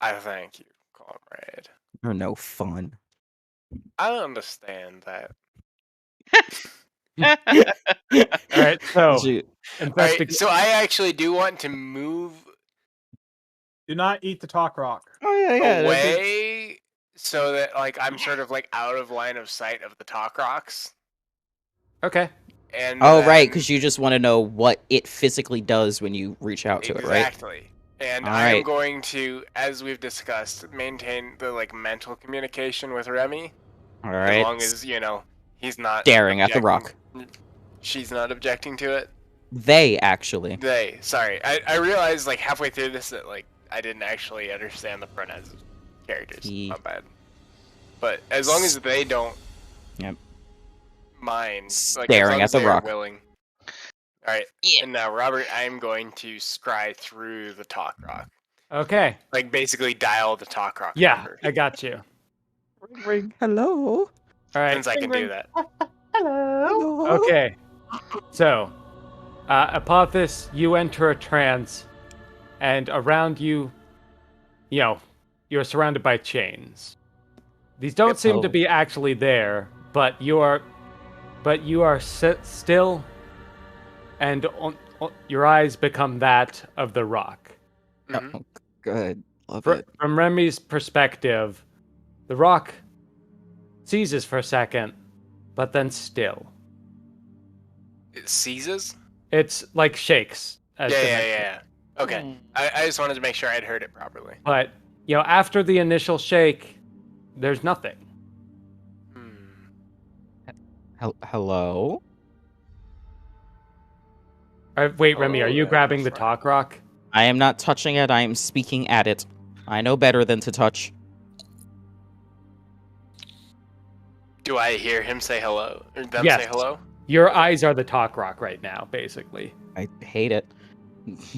I thank you, comrade. They're no fun. I understand that. All right, so Alright, so I actually do want to move Do not eat the talk rock. Oh yeah. away so that like I'm sort of like out of line of sight of the talk rocks. Okay. And Oh right, because you just want to know what it physically does when you reach out to it, right? Exactly. And I'm going to, as we've discussed, maintain the like mental communication with Remy. All right. As long as, he's not staring at the rock. She's not objecting to it. They actually. Sorry. I realized like halfway through this that like I didn't actually understand the pronouns of characters. My bad. But as long as they don't Yep. Mine. Staring at the rock. Willing. Alright, and now, Robert, I'm going to scry through the talk rock. Okay. Like, basically dial the talk rock Yeah, number. I got you. Ring, ring. Hello. All right. Since I can do that. Hello. Okay. So, Apophis, you enter a trance, and around you, you're surrounded by chains. These don't seem to be actually there, but you are still, and your eyes become that of the rock. Mm-hmm. Oh, good. Love it. From Remy's perspective, the rock seizes for a second, but then still. It seizes? It's like shakes. Yeah. Okay. I just wanted to make sure I'd heard it properly. But, after the initial shake, there's nothing. Hello? Wait, Remy, are you grabbing the talk rock? I am not touching it. I am speaking at it. I know better than to touch. Do I hear him say hello? Or them Yes. say hello? Your eyes are the talk rock right now, basically. I hate it.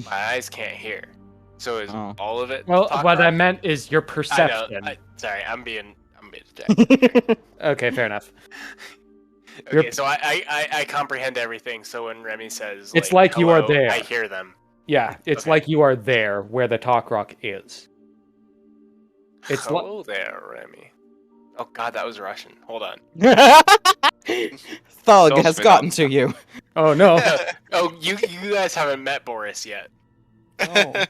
My eyes can't hear. So is all of it? Well, talk what rock? I meant is your perception. Sorry, I'm being distracted. Okay, fair enough. Okay, so I comprehend everything. So when Remy says, it's like you are hello, there. I hear them. Yeah, it's like you are there where the talk rock is. It's hello there, Remy. Oh God, that was Russian. Hold on. Thug has gotten to you. Oh no. Oh, you guys haven't met Boris yet. Oh.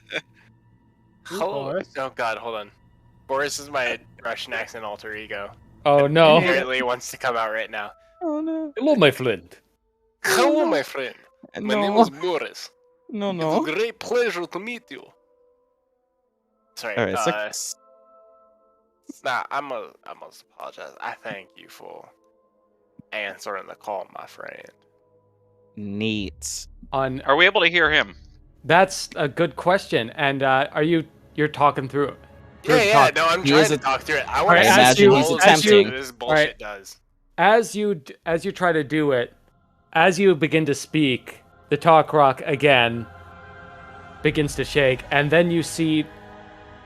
Hello. Oh God, hold on. Boris is my Russian accent alter ego. Oh no. Apparently wants to come out right now. Oh no. Hello, my friend. Hello, my friend. My name is Boris. No. It's a great pleasure to meet you. Sorry. All right, Nah, I must apologize. I thank you for answering the call, my friend. Neat. Are we able to hear him? That's a good question. And you're talking through it? Yeah. No, I'm trying to talk through it. I want to imagine he's attempting. This bullshit does. As you try to do it, as you begin to speak, the talk rock again begins to shake, and then you see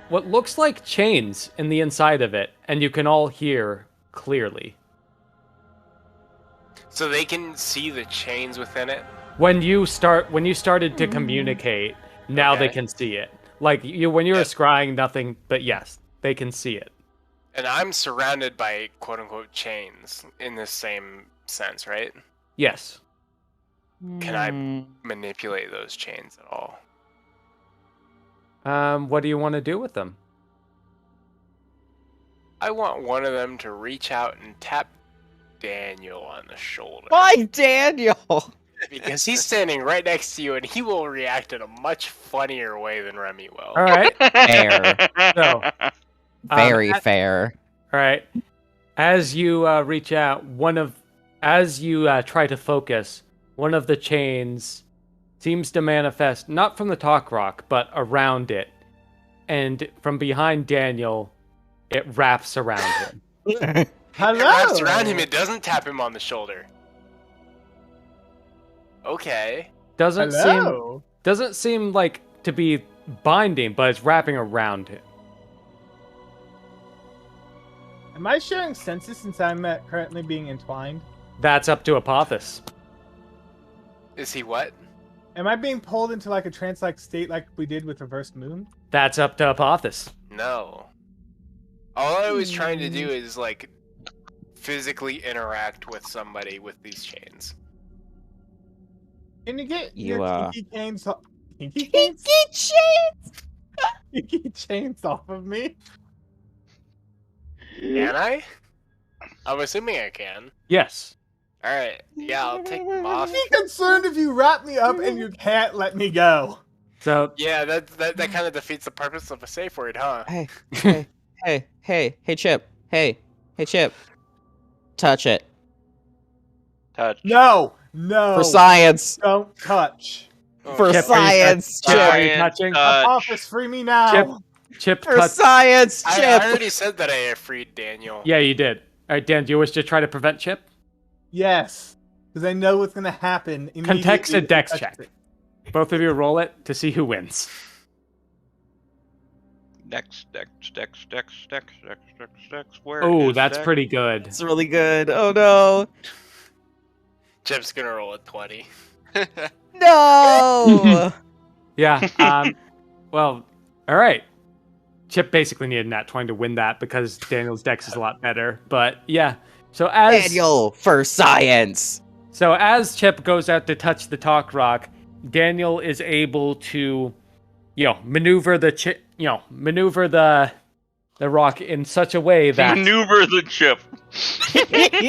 what looks like chains in the inside of it, and you can all hear clearly. So they can see the chains within it? When you started to communicate, now they can see it. Like when you were scrying, nothing, but yes, they can see it. And I'm surrounded by quote unquote chains in the same sense, right? Yes. Can I manipulate those chains at all? What do you want to do with them? I want one of them to reach out and tap Daniel on the shoulder. Why Daniel? Because he's standing right next to you and he will react in a much funnier way than Remy will. All right. Fair. So, Very fair. All right. As you reach out, as you try to focus, one of the chains seems to manifest not from the talk rock, but around it, and from behind Daniel, it wraps around him. Hello. It wraps around him. It doesn't tap him on the shoulder. Okay. Doesn't seem like to be binding, but it's wrapping around him. Am I sharing senses since I'm currently being entwined? That's up to Apophis. Is he what? Am I being pulled into like a trance-like state like we did with Reverse Moon? That's up to Apophis. No. All I was trying to do is like physically interact with somebody with these chains. Can you get You, your kinky chains off? Kinky chains? Kinky chains off of me? Can I? I'm assuming I can. Yes. Alright, yeah, I'll take them off. I'd be concerned if you wrap me up and you can't let me go. So Yeah, that kind of defeats the purpose of a safe word, huh? Hey, Chip. Hey, Chip. Touch it. Touch. No. For science. Don't touch. For Chip, science, Chip, are Chip. you touching? Office, free me now. Chip For touch. science, Chip. I already said that I freed Daniel. Yeah, you did. All right, Dan, do you wish to try to prevent Chip? Yes, because I know what's going to happen. Context a dex check. Both of you roll it to see who wins. Dex. Where? Oh, that's pretty good. It's really good. Oh no. Chip's gonna roll a 20. No. Yeah. Well, all right. Chip basically needed nat 20 to win that because Daniel's dex is a lot better. But yeah. So as Daniel for science. So as Chip goes out to touch the talk rock, Daniel is able to, maneuver the the rock in such a way that maneuver the chip.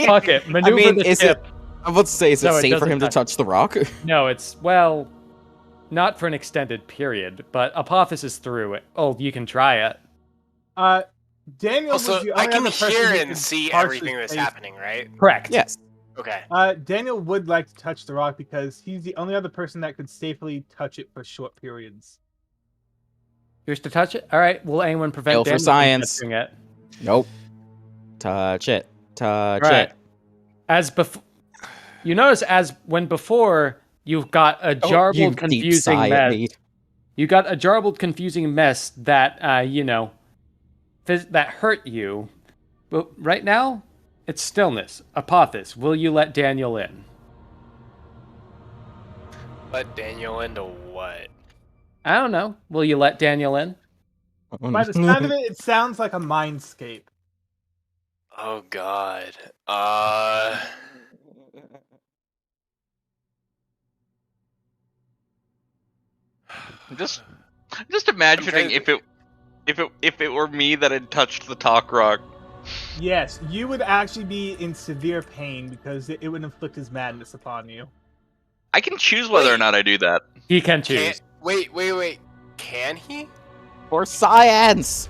Fuck it, maneuver the chip. I'm about to say, is it safe for him to touch the rock? No, it's not for an extended period, but Apophis is through it. Oh, you can try it. Daniel. Also, I can hear and see everything that's happening, right? Correct. Yes. Okay. Daniel would like to touch the rock because he's the only other person that could safely touch it for short periods. You wish to touch it? All right. Will anyone prevent Fail Daniel for science. from touching it? Nope. Touch it. Touch right. it. As before, you notice when before you've got a jarbled, confusing mess. You got a jarbled, confusing mess that that hurt you. But right now, it's stillness. Apophis, will you let Daniel in? Let Daniel into what? I don't know. Will you let Daniel in? By the sound of it, it sounds like a mindscape. Oh God. Just imagining if it were me that had touched the talk rock. Yes, you would actually be in severe pain because it would inflict his madness upon you. I can choose whether or not I do that. He can choose. Wait. Can he? For science.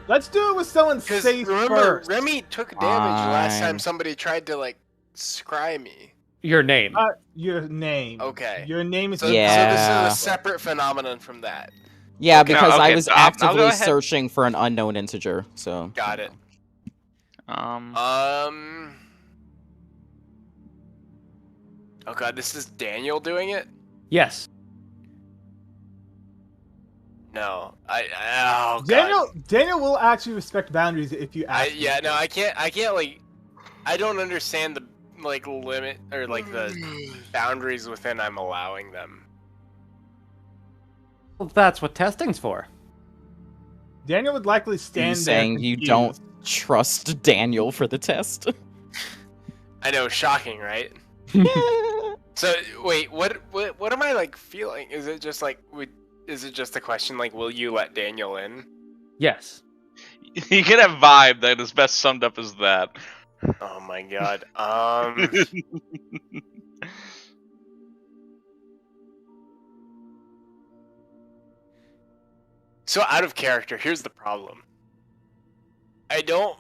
Let's do it with someone safe remember, first. Remy took damage last time somebody tried to scry me. Your name. Your name. Okay. Your name is. So this is a separate phenomenon from that. Yeah, Okay. because I Okay, was I'll actively go ahead. searching for an unknown integer. So Got it. Oh God, this is Daniel doing it? Yes. No, oh God. Daniel will actually respect boundaries if you ask. I can't. I don't understand the limit or the boundaries within I'm allowing them. Well, that's what testing's for. Daniel would likely stand there. Saying you don't trust Daniel for the test. I know, shocking, right? So wait, what am I feeling? Is it just is it just a question will you let Daniel in? Yes. You get a vibe that is best summed up as that. Oh my God. So out of character, here's the problem. I don't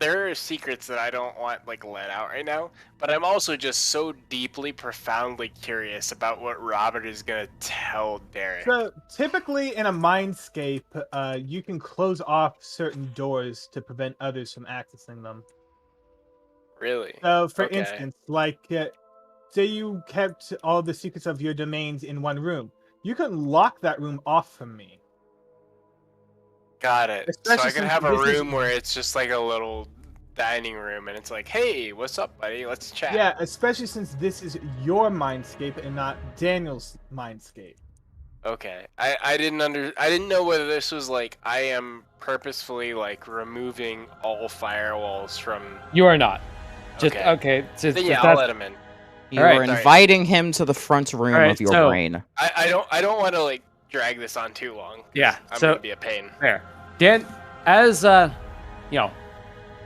there are secrets that I don't want let out right now, but I'm also just so deeply, profoundly curious about what Robert is gonna tell Derek. So typically in a mindscape, you can close off certain doors to prevent others from accessing them. Really? So for instance, say you kept all the secrets of your domains in one room, you can lock that room off from me. Got it. Especially so I can since have a this is- room where it's just a little dining room, and it's hey, what's up, buddy? Let's chat. Yeah, especially since this is your mindscape and not Daniel's mindscape. Okay. I didn't know whether this was I am purposefully removing all firewalls from. You are not. Just okay. Then I'll let him in. You are inviting him to the front room of your brain. I don't want to drag this on too long. Yeah, I'm gonna be a pain. Fair.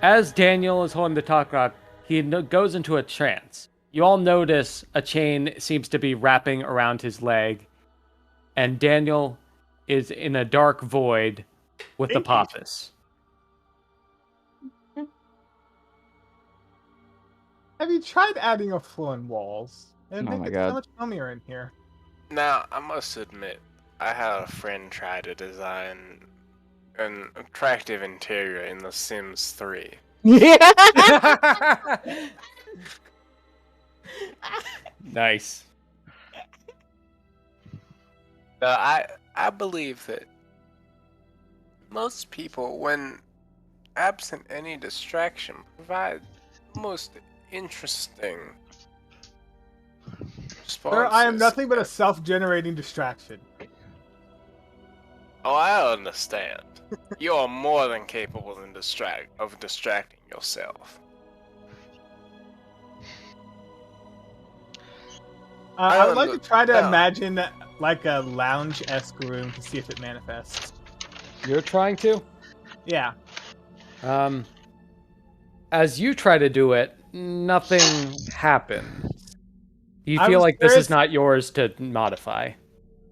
As Daniel is holding the talk rock, he goes into a trance. You all notice a chain seems to be wrapping around his leg, and Daniel is in a dark void with Apophis. Have you tried adding a floor and walls? Oh my God. So much yummier in here. Now, I must admit, I had a friend try to design an attractive interior in The Sims 3. Yeah. Nice. I believe that most people, when absent any distraction, provide most interesting responses. Sir, I am nothing but a self-generating distraction. Oh, I understand. You are more than capable of distracting yourself. I would like to try to imagine like a lounge-esque room to see if it manifests. You're trying to? Yeah. As you try to do it, nothing happens. You feel like this is not yours to modify.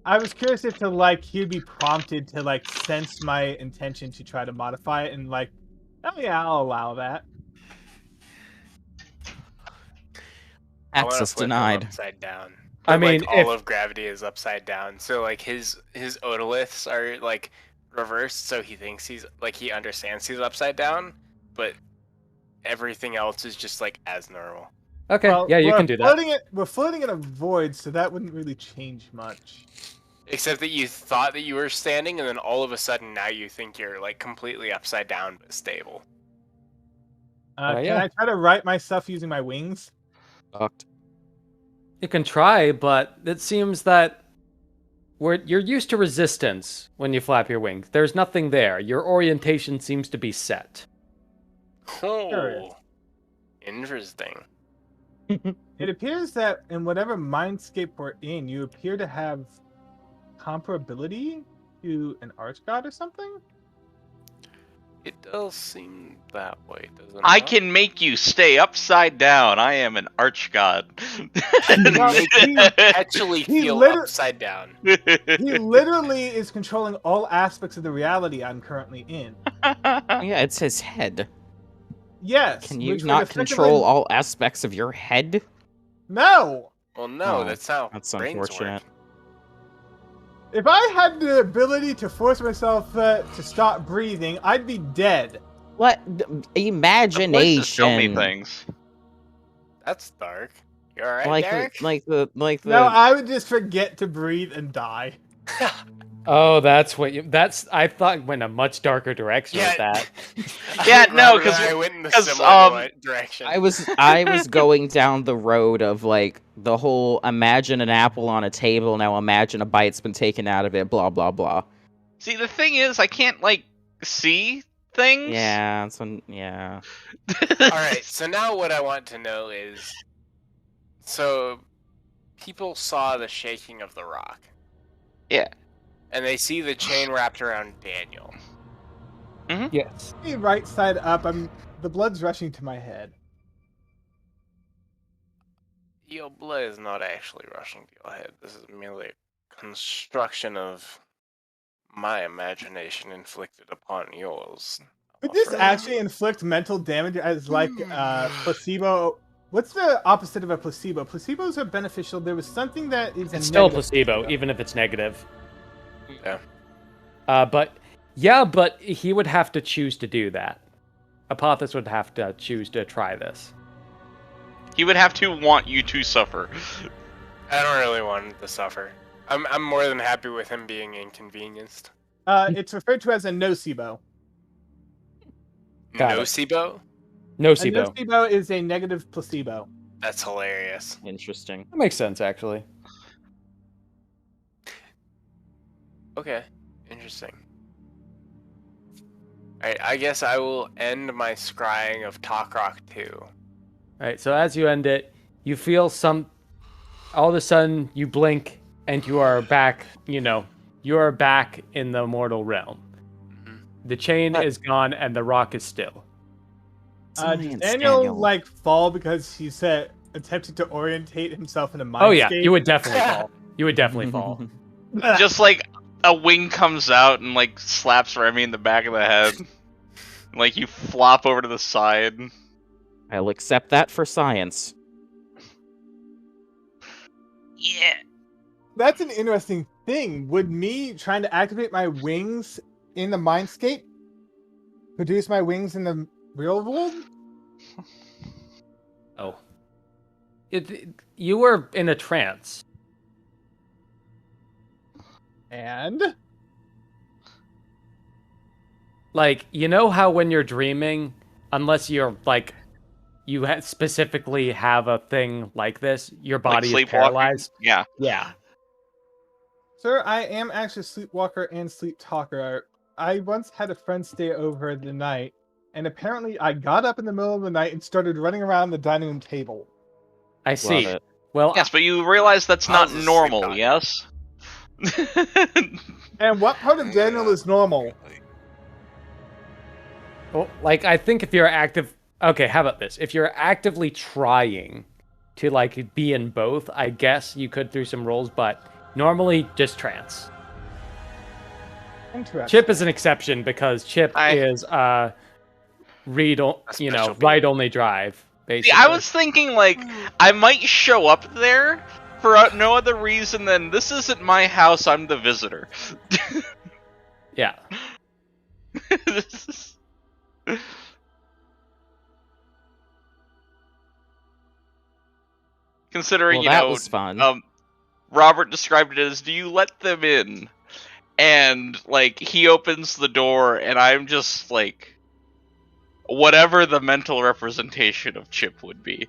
I was curious if he'd be prompted to sense my intention to try to modify it and oh yeah, I'll allow that. Access denied. Upside down. I mean, all of gravity is upside down, so his otoliths are reversed, so he thinks he understands he's upside down, but everything else is just as normal. Okay, well, yeah, you can do that. We're floating in a void, so that wouldn't really change much. Except that you thought that you were standing, and then all of a sudden now you think you're completely upside down but stable. Can I try to right myself using my wings? Fucked. You can try, but it seems that you're used to resistance when you flap your wings. There's nothing there. Your orientation seems to be set. Oh, interesting. It appears that in whatever mindscape we're in, you appear to have comparability to an archgod or something? It does seem that way, doesn't it? I can make you stay upside down. I am an archgod. He actually feel upside down. He literally is controlling all aspects of the reality I'm currently in. Yeah, it's his head. Yes. Can you not control all aspects of your head? No! Well, no, that's how that's brains unfortunate. work. If I had the ability to force myself to stop breathing, I'd be dead. What? Imagination. Show me things. That's dark. You alright, Derek? No, I would just forget to breathe and die. Oh, that's what I thought went a much darker direction with that. Yeah, no, because I went in the similar direction. I was going down the road of the whole imagine an apple on a table, now imagine a bite's been taken out of it, blah blah blah. See, the thing is, I can't see things. Yeah, yeah. Alright, so now what I want to know is, so people saw the shaking of the rock. Yeah. And they see the chain wrapped around Daniel. Mm-hmm. Yes. Right side up, the blood's rushing to my head. Your blood is not actually rushing to your head. This is merely a construction of my imagination inflicted upon yours. Could this actually inflict mental damage as placebo? What's the opposite of a placebo? Placebos are beneficial. There was something that is it's still a placebo, even if it's negative. Yeah. But he would have to choose to do that. Apothis would have to choose to try this. He would have to want you to suffer. I don't really want him to suffer. I'm more than happy with him being inconvenienced. It's referred to as a nocebo. Nocebo? Nocebo. A nocebo is a negative placebo. That's hilarious. Interesting. That makes sense, actually. Okay, interesting. Alright, I guess I will end my scrying of Talk Rock 2. Alright, so as you end it, you feel all of a sudden you blink and you are back, you are back in the mortal realm. Mm-hmm. The chain is gone and the rock is still. Does Daniel fall because he attempted to orientate himself in a mindscape? Oh yeah, you would definitely fall. You would definitely fall. Just a wing comes out and slaps Remy in the back of the head. You flop over to the side. I'll accept that for science. Yeah. That's an interesting thing. Would me trying to activate my wings in the mindscape produce my wings in the real world? Oh. You were in a trance. And? Like, you know how when you're dreaming, unless you're, like, you specifically have a thing like this, your body is paralyzed? Yeah. Yeah. Sir, I am actually a sleepwalker and sleep talker. I once had a friend stay over the night, and apparently I got up in the middle of the night and started running around the dining room table. I see. Well, yes, but you realize that's not normal, yes? And what part of Daniel is normal? Well, like, I think if you're active... Okay, how about this? If you're actively trying to, like, be in both, I guess you could through some rolls, but normally just trance. Interesting. Chip is an exception because Chip is write-only drive, basically. See, I was thinking, like, I might show up there for no other reason than this isn't my house, I'm the visitor. Yeah. Considering, that was fun. Robert described it as, do you let them in? And, like, he opens the door, and I'm just, like, whatever the mental representation of Chip would be.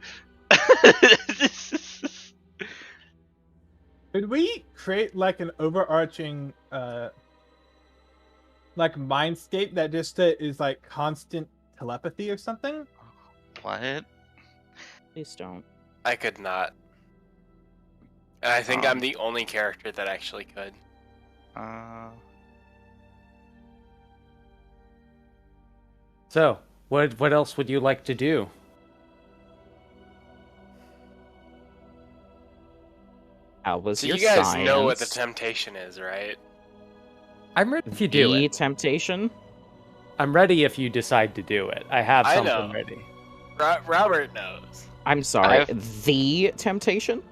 Could we create, like, an overarching, like, mindscape that just is, like, constant telepathy or something? What? Please don't. I could not. And I think I'm the only character that actually could. So, what else would you like to do? How was So your you guys science? know what the temptation is, right? I'm ready if you do The it. temptation? I'm ready if you decide to do it. I have something ready. Robert knows. I'm sorry, the temptation?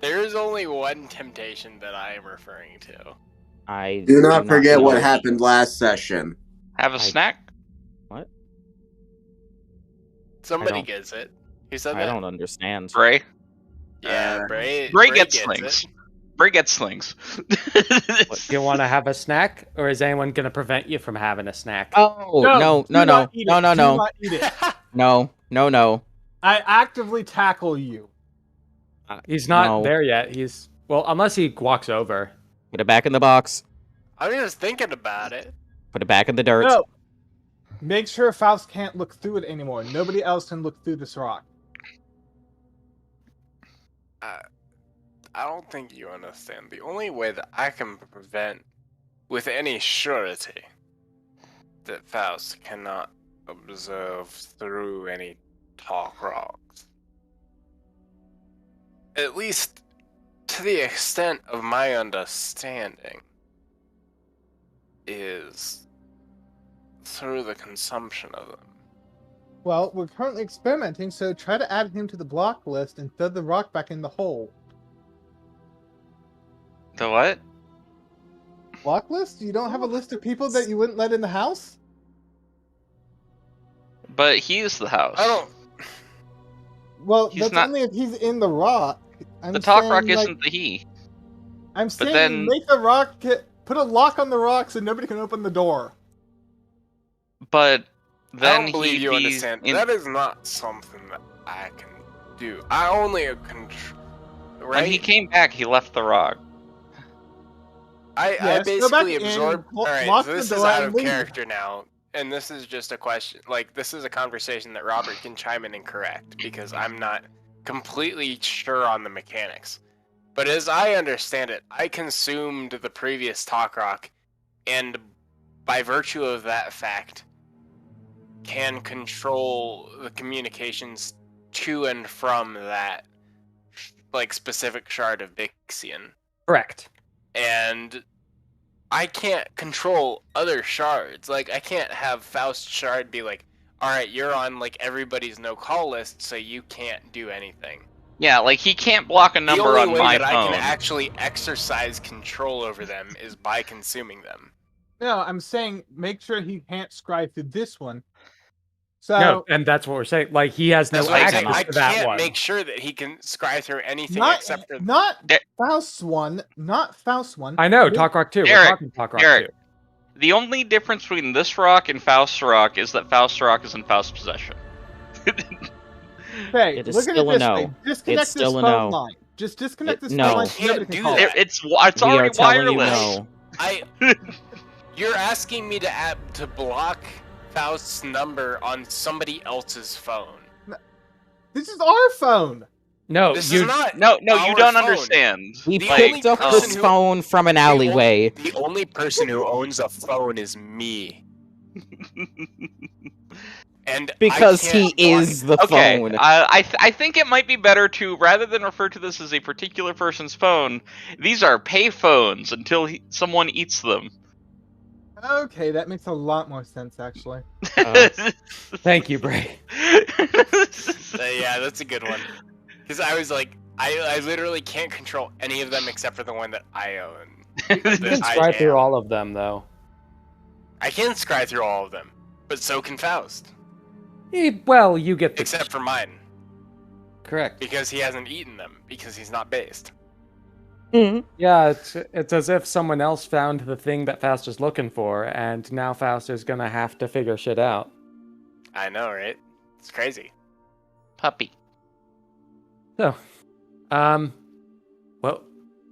There is only one temptation that I am referring to. I do not forget what happened last session. Have a snack? What? Somebody gets it. Who said that? I don't understand. Bray? Yeah, Bray gets slings. Bray gets slings. Do you want to have a snack, or is anyone going to prevent you from having a snack? Oh, no. No. I actively tackle you. He's not there yet. Well, unless he walks over. Put it back in the box. I was just thinking about it. Put it back in the dirt. No. Make sure Faust can't look through it anymore. Nobody else can look through this rock. I don't think you understand. The only way that I can prevent with any surety that Faust cannot observe through any talk rocks, at least to the extent of my understanding, is through the consumption of them. Well, we're currently experimenting, so try to add him to the block list and throw the rock back in the hole. The what? Block list? You don't have a list of people that you wouldn't let in the house? But he's the house. I don't. Well, that's only if he's in the rock. The talk rock isn't the he. I'm saying make the rock, put a lock on the rock so nobody can open the door. But then I don't believe you understand. That is not something that I can do. I only control. Right? When he came back, he left the rock. I basically absorbed. Alright, so this is out of character now. And this is just a question. Like, this is a conversation that Robert can chime in and correct, because I'm not completely sure on the mechanics. But as I understand it, I consumed the previous talk rock, and by virtue of that fact, can control the communications to and from that, like, specific shard of Vixian. Correct. And I can't control other shards. Like, I can't have Faust shard be like, alright, you're on, like, everybody's no-call list, so you can't do anything. Yeah, like, he can't block a number on my phone. The only way that I can actually exercise control over them is by consuming them. No, I'm saying make sure he can't scribe through this one. So no, and that's what we're saying. Like he has no access to that I can't one. make sure that he can scry through anything except for not Faust's one, not Faust's one. I know, Talk Rock 2. We're talking Talk Rock 2. The only difference between this rock and Faust's rock is that Faust's rock is in Faust's possession. Hey, look at it this way. Disconnect this phone line. Just disconnect this phone line. Can't do that. It's already wireless. You're asking me to block Faust's number on somebody else's phone. This is our phone. No, you don't understand. He picked up this phone from an alleyway. The only person who owns a phone is me. And because he is the phone. I think it might be better to, rather than refer to this as a particular person's phone, these are pay phones until someone eats them. Okay, that makes a lot more sense, actually. Thank you, Bray. Yeah, that's a good one. Because I was like, I literally can't control any of them except for the one that I own. You can scry through all of them, though. I can scry through all of them, but so can Faust. Well, you get the... Except for mine. Correct. Because he hasn't eaten them, because he's not based. Mm-hmm. Yeah, it's as if someone else found the thing that Faust is looking for, and now Faust is gonna have to figure shit out. I know, right? It's crazy. Puppy. So, well,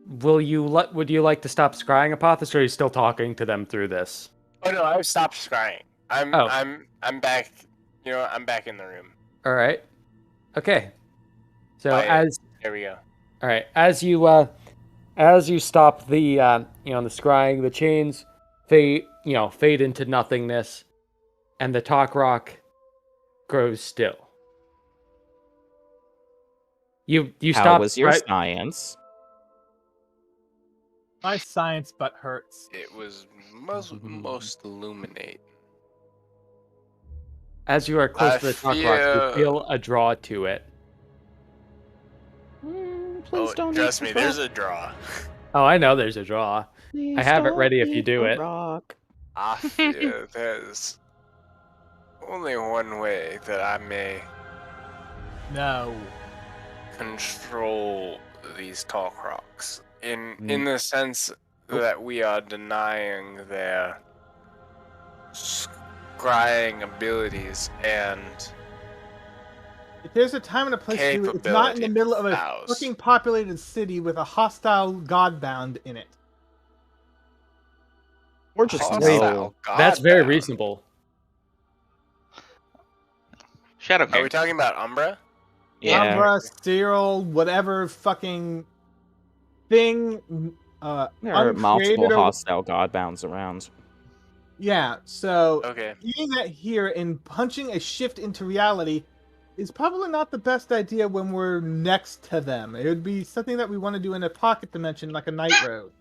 would you like to stop scrying, Apothis, or are you still talking to them through this? Oh no, I've stopped scrying. I'm back. You know, I'm back in the room. All right. Okay. So there we go. All right, as you stop the the scrying, the chains fade into nothingness, and the Talk Rock grows still. You stop. How was your science? My science butt hurts. It was most illuminate. As you are close to the Talk Rock, you feel a draw to it. Please don't. Trust me, there's a draw. Oh, I know there's a draw. Please I have it ready if you do it. Rock. I fear there's only one way that I may control these Talk Rocks. In the sense that we are denying their scrying abilities and if there's a time and a place to do it, it's not in the middle of a fucking populated city with a hostile Godbound in it. Or just that's very reasonable. Shadow King. Are we talking about Umbra? Yeah. Umbra, Cyril, whatever fucking thing. There are multiple hostile Godbounds around. Yeah, so eating that here and punching a shift into reality is probably not the best idea when we're next to them. It would be something that we want to do in a pocket dimension, like a night road.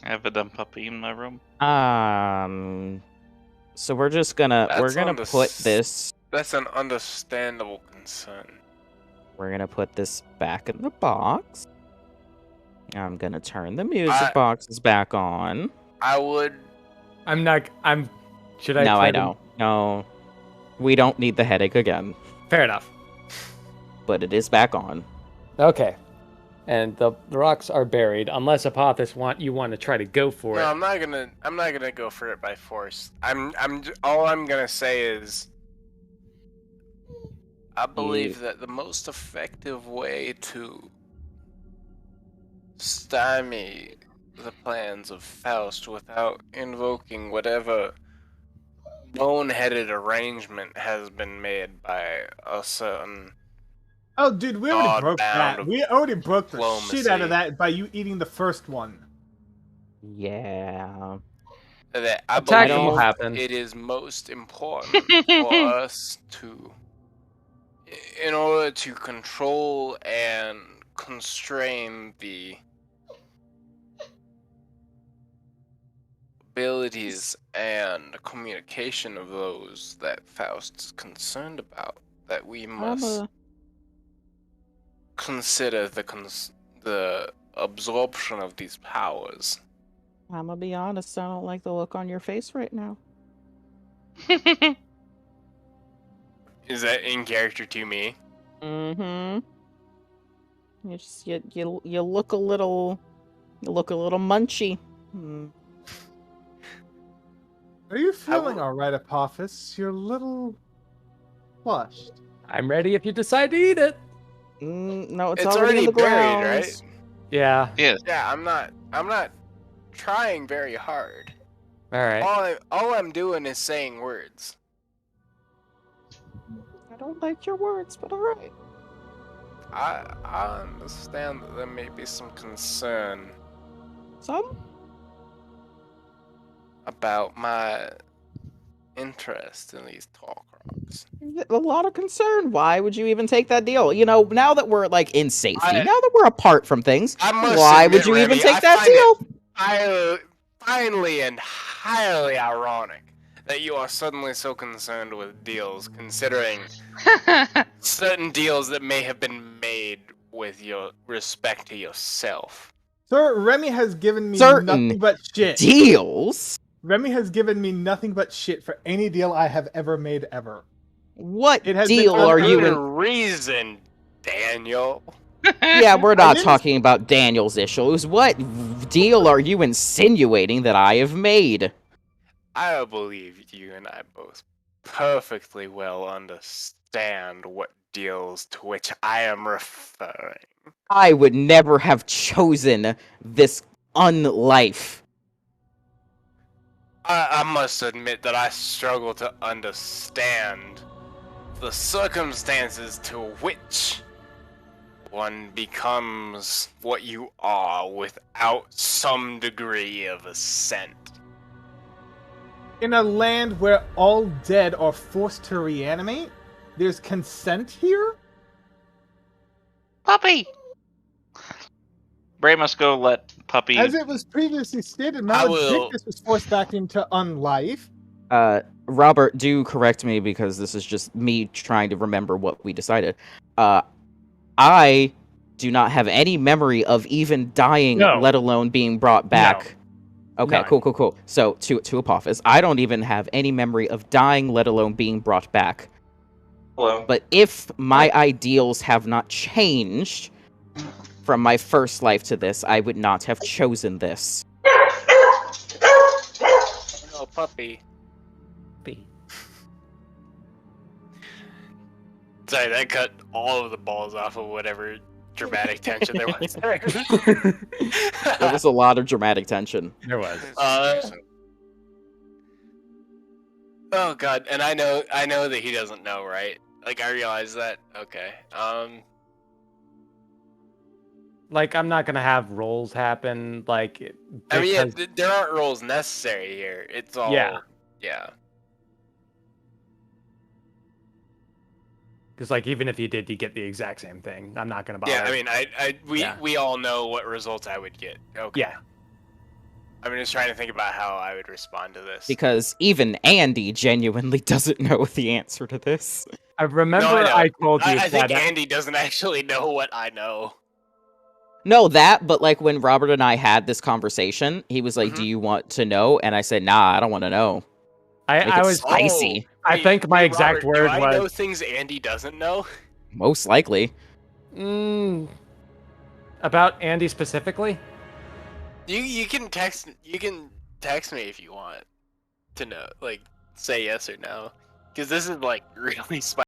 I have a dumb puppy in my room. So we're just gonna put this. That's an understandable concern. We're gonna put this back in the box. I'm gonna turn the music boxes back on. Should I? No, I don't. No, we don't need the headache again. Fair enough. But it is back on. Okay. And the rocks are buried, unless Apothis you want to try to go for it. No, I'm not gonna go for it by force. All I'm gonna say is I believe that the most effective way to stymie the plans of Faust without invoking whatever boneheaded arrangement has been made by a certain... Oh, dude, we already broke that. We already broke the shit out of that by you eating the first one. Yeah. I believe it is most important for us to, in order to control and constrain the abilities and communication of those that Faust is concerned about, that we must consider the absorption of these powers. I'm gonna be honest, I don't like the look on your face right now. Is that in character to me? Mm-hmm. You look a little munchy. Are you feeling all right, Apophis? You're a little flushed. I'm ready if you decide to eat it. No, it's already in the buried, ground. right? Yeah. Yeah, I'm not trying very hard. All right. All I'm doing is saying words. I don't like your words, but all right. I understand that there may be some concern. Some? About my interest in these talk rocks. A lot of concern. Why would you even take that deal? You know, now that we're like in safety, now that we're apart from things, why would you even take that deal? Finally and highly ironic that you are suddenly so concerned with deals, considering certain deals that may have been made with your respect to yourself. Sir, Remy has given me nothing but shit. Deals? Remy has given me nothing but shit for any deal I have ever made ever. What deal are you in? Reason, Daniel. Yeah, we're not talking about Daniel's issues. What deal are you insinuating that I have made? I believe you and I both perfectly well understand what deals to which I am referring. I would never have chosen this unlife. I must admit that I struggle to understand the circumstances to which one becomes what you are without some degree of assent. In a land where all dead are forced to reanimate, there's consent here? Puppy! Bray must go let Puppy... As it was previously stated, Maledictus was forced back into unlife. Robert, do correct me because this is just me trying to remember what we decided. I do not have any memory of even dying, let alone being brought back. No. Okay, cool. So, to Apophis, I don't even have any memory of dying, let alone being brought back. Hello. But if my ideals have not changed from my first life to this, I would not have chosen this. Oh, puppy. Sorry, that cut all of the balls off of whatever dramatic tension there was there. There was a lot of dramatic tension. There was. Oh god, and I know that he doesn't know, right? Like, I realize that. Okay. Like, I'm not gonna have rolls happen. Like, I mean, yeah, there aren't rolls necessary here. It's all yeah. Because, like, even if you did, you get the exact same thing. I'm not gonna bother. Yeah, I mean, we all know what results I would get. Okay. Yeah. I'm just trying to think about how I would respond to this. Because even Andy genuinely doesn't know the answer to this. I remember I told you I think Andy doesn't actually know what I know. No, but like when Robert and I had this conversation, he was like, do you want to know? And I said, nah, I don't want to know. I was spicy. I think my exact Robert, word do was... I know things Andy doesn't know? Most likely. About Andy specifically? You can text me if you want to know, like, say yes or no, because this is like really spicy.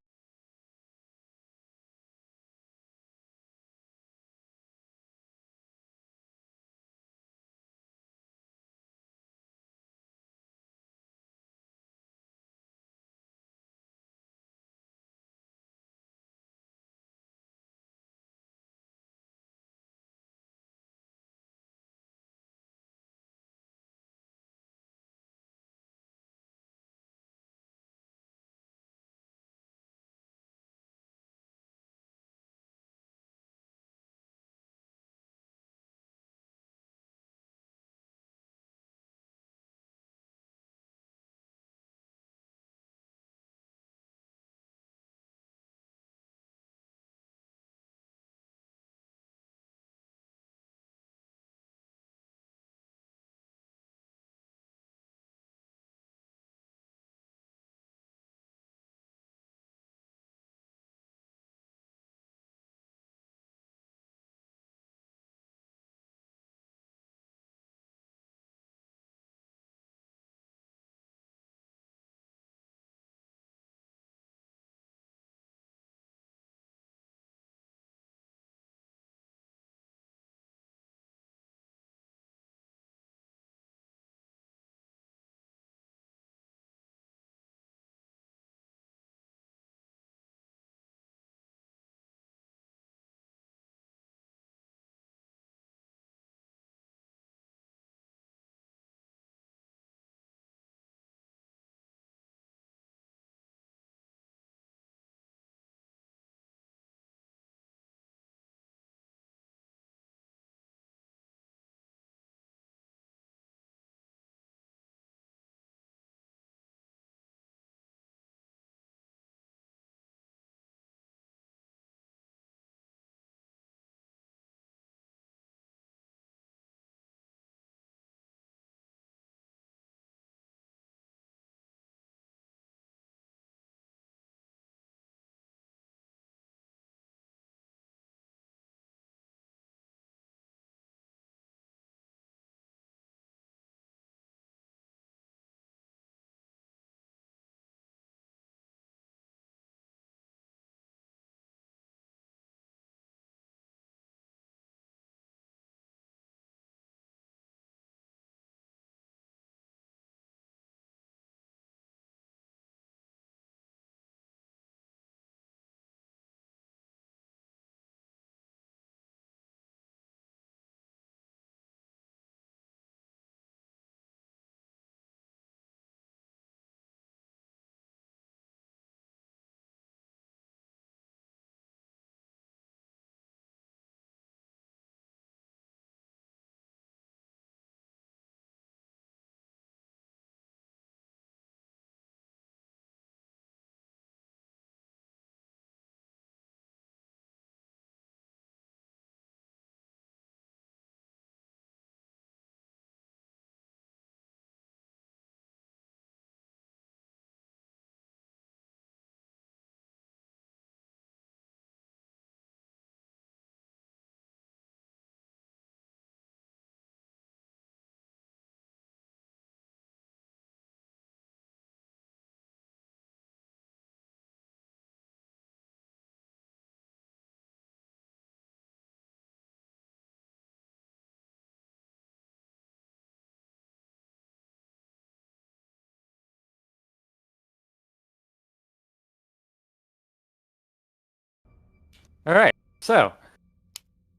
All right. So,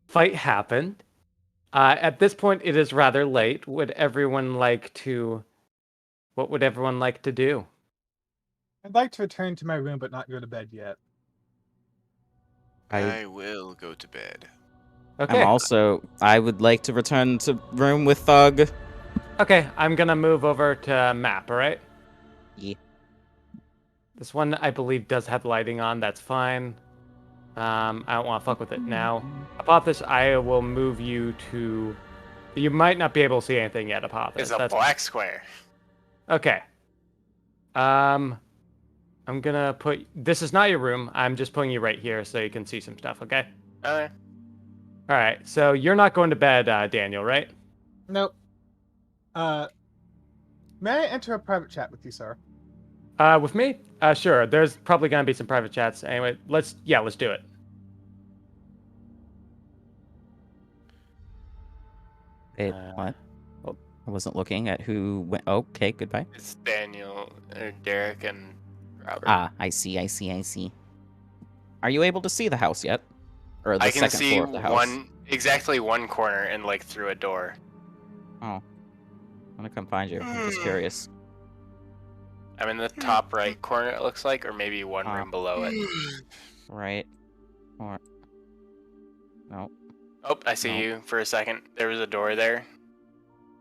fight happened. At this point, it is rather late. What would everyone like to do? I'd like to return to my room, but not go to bed yet. I will go to bed. Okay. I would like to return to room with Thug. Okay, I'm gonna move over to map, alright? Yeah. This one, I believe, does have lighting on. That's fine. I don't want to fuck with it now. Apophis, I will move you to... You might not be able to see anything yet, Apophis. It's a black square. Okay. I'm gonna put... This is not your room. I'm just putting you right here so you can see some stuff, okay? Okay. Alright, so you're not going to bed, Daniel, right? Nope. May I enter a private chat with you, sir? With me? Sure. There's probably gonna be some private chats. Anyway, let's do it. Wait, what? Oh, I wasn't looking at who went. Oh, okay, goodbye. It's Daniel, or Derek, and Robert. Ah, I see. Are you able to see the house yet? Or the second floor of the house? I can see exactly one corner and like through a door. Oh. I'm gonna come find you. I'm just curious. I'm in the top right corner, it looks like, or maybe one room below it. Right. Or... No. Oh, I see you for a second. There was a door there.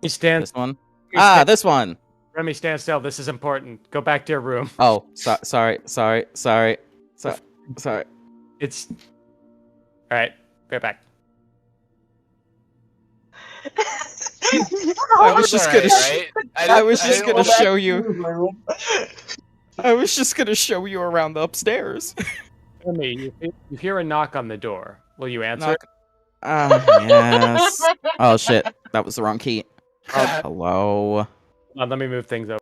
You stand. This one? Stand. This one! Remy, stand still. This is important. Go back to your room. Oh, sorry. It's... Alright, go back. I was just gonna show you. I was just gonna show you around the upstairs. Remy, you hear a knock on the door. Will you answer? Yes. Oh shit, that was the wrong key. Hello. Let me move things over.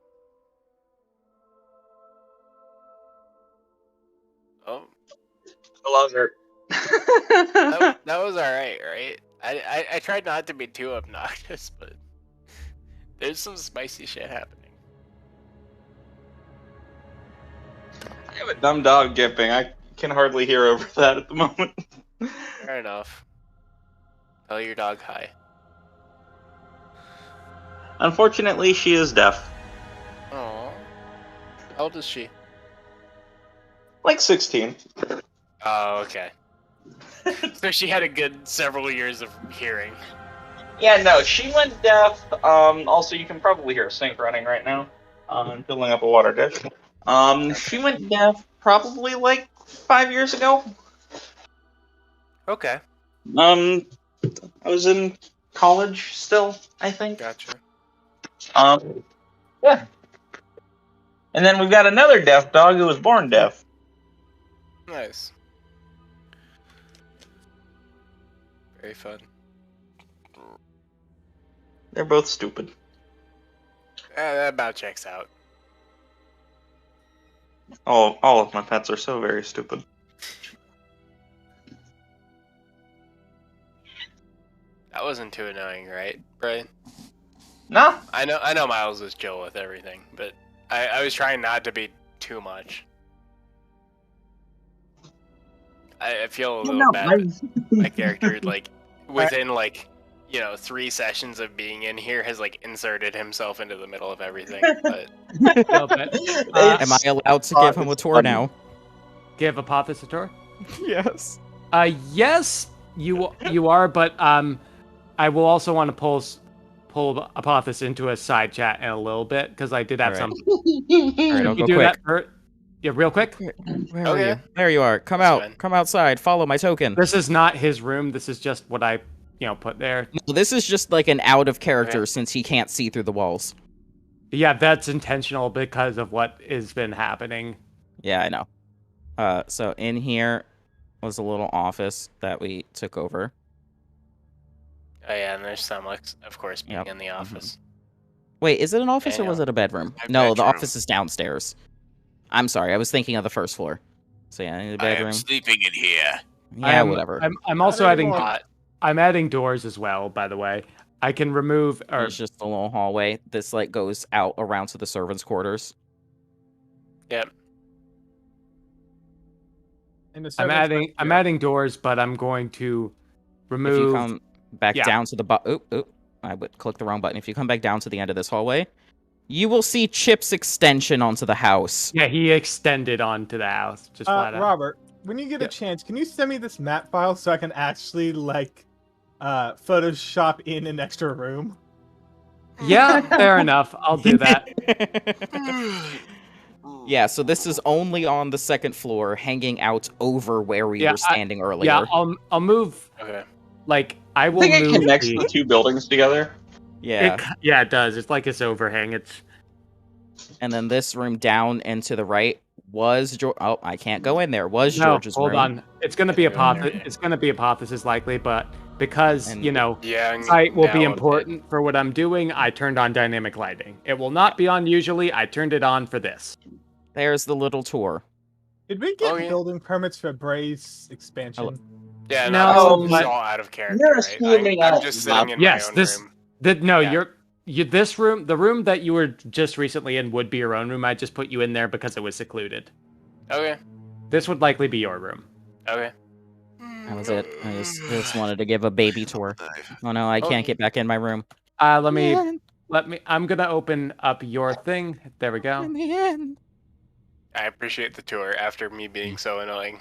Oh. Hello, sir. That was alright, right? I tried not to be too obnoxious, but there's some spicy shit happening. I have a dumb dog gipping. I can hardly hear over that at the moment. Fair enough. Tell your dog hi. Unfortunately, she is deaf. Oh. How old is she? Like 16. Oh, okay. So she had a good several years of hearing. Yeah, no, she went deaf. Also, you can probably hear a sink running right now. I'm filling up a water dish. She went deaf probably like 5 years ago. Okay. I was in college still, I think. Gotcha. Yeah. And then we've got another deaf dog who was born deaf. Nice. Very fun. They're both stupid. That about checks out. All of my pets are so very stupid. That wasn't too annoying, right, Brian? No. I know Miles is chill with everything, but I was trying not to be too much. I feel a little bad. My character, like, within, like, 3 sessions of being in here, has, like, inserted himself into the middle of everything. But am I allowed to give him a tour now? Give Apophis a tour? Yes. Yes, you are, but I will also want to pull Apophis into a side chat in a little bit, because I did have some... Alright, I'll go quick. Yeah, real quick. Where are you? There you are. Come out. Come outside. Follow my token. This is not his room. This is just what I, put there. No, this is just like an out of character since he can't see through the walls. Yeah, that's intentional because of what has been happening. Yeah, I know. So in here was a little office that we took over. Oh yeah, and there's some, of course, being in the office. Wait, is it an office or was it a bedroom? No, the office is downstairs. I'm sorry, I was thinking of the first floor. So yeah, in the bedroom. I am sleeping in here. Yeah, whatever. I'm also adding. I'm adding doors as well. By the way, I can remove. There's just a little hallway. This like goes out around to the servants' quarters. Yep. I'm adding doors, but I'm going to remove. If you come back down to the I would click the wrong button. If you come back down to the end of this hallway, you will see Chip's extension onto the house. Yeah, he extended onto the house. Just flat out. Robert, when you get a chance, can you send me this map file so I can actually Photoshop in an extra room? Yeah, fair enough. I'll do that. Yeah, so this is only on the second floor, hanging out over where we were standing earlier. Yeah, I'll move. Okay. Like I will move. I think it connects the two buildings together. Yeah. It does. It's like it's overhang. And then this room down and to the right was Oh, I can't go in there. Was no, George's room. Hold on. It's gonna be It's gonna be Apotheosis likely, but because sight will be important for what I'm doing, I turned on dynamic lighting. It will not be on usually. I turned it on for this. There's the little tour. Did we get building permits for Bray's expansion? Yeah, no, this is all out of character. Right? I'm just sitting in my own room. This room, the room that you were just recently in, would be your own room. I just put you in there because it was secluded. Okay. This would likely be your room. Okay. That was it. I just wanted to give a baby tour. Oh no, I can't get back in my room. Let me. I'm gonna open up your thing. There we go. I appreciate the tour after me being so annoying.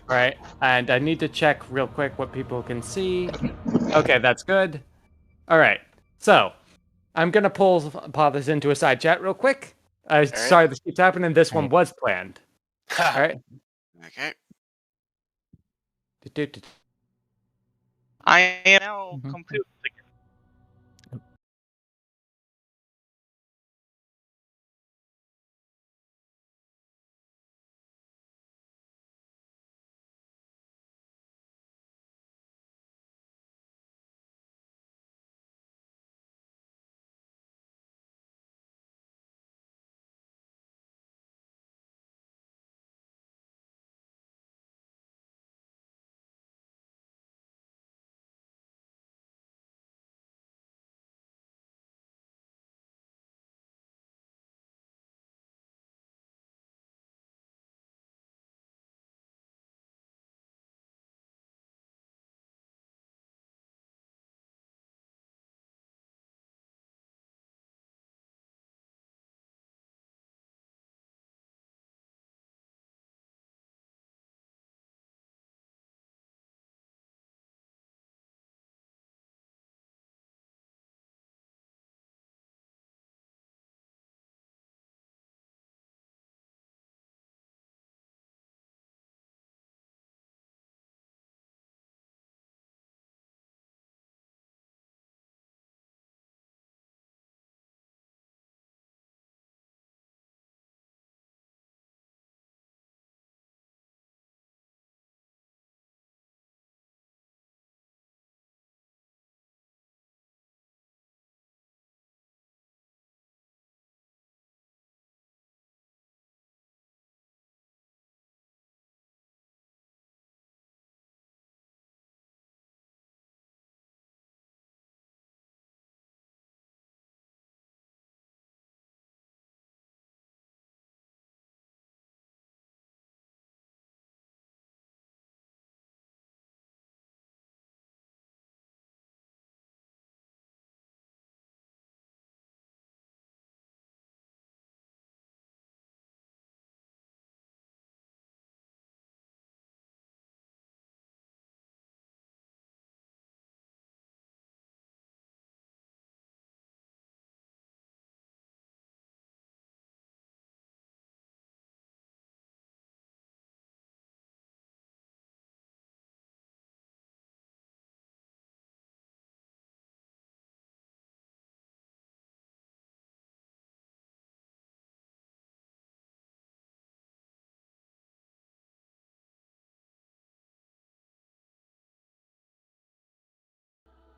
Right, and I need to check real quick what people can see. Okay, that's good. All right, so I'm gonna pull this into a side chat real quick. Sorry, this keeps happening. This one was planned. All right. Okay. I am now completely.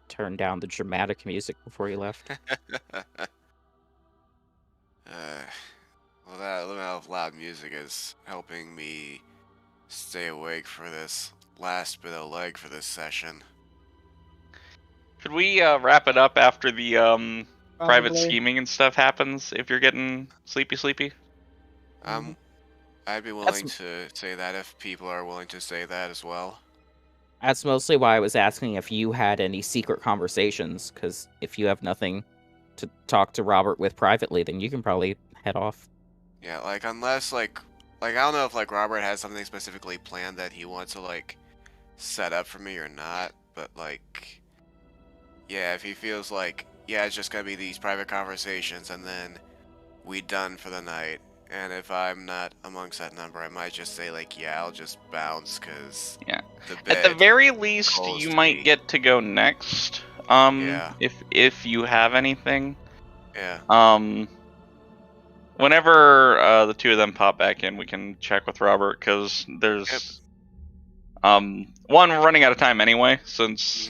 Turn down the dramatic music before you left. Well, that amount of loud music is helping me stay awake for this last bit of leg for this session. Could we wrap it up after the private scheming and stuff happens, if you're getting sleepy? I'd be willing to say that if people are willing to say that as well. That's mostly why I was asking if you had any secret conversations, because if you have nothing to talk to Robert with privately, then you can probably head off. Yeah, like, unless, like, I don't know if, like, Robert has something specifically planned that he wants to, like, set up for me or not, but, like, yeah, if he feels like, yeah, it's just gonna be these private conversations and then we done for the night, and if I'm not amongst that number, I might just say, like, yeah, I'll just bounce, because at the very least, you might get to go next, yeah. if you have anything. Yeah. Whenever the two of them pop back in, we can check with Robert, because there's one, we're running out of time anyway, since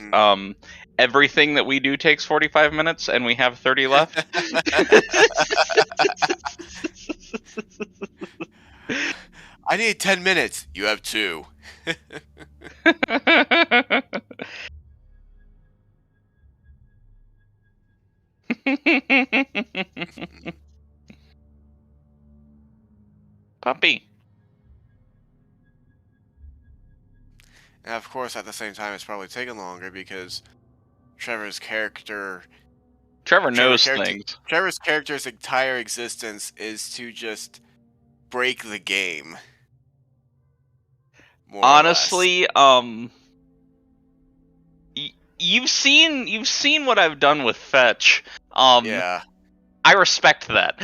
everything that we do takes 45 minutes and we have 30 left. I need 10 minutes. You have 2. Puppy. And of course, at the same time, it's probably taking longer because Trevor's character... Trevor knows things. Trevor's character's entire existence is to just break the game. Honestly, you've seen what I've done with Fetch. Yeah. I respect that.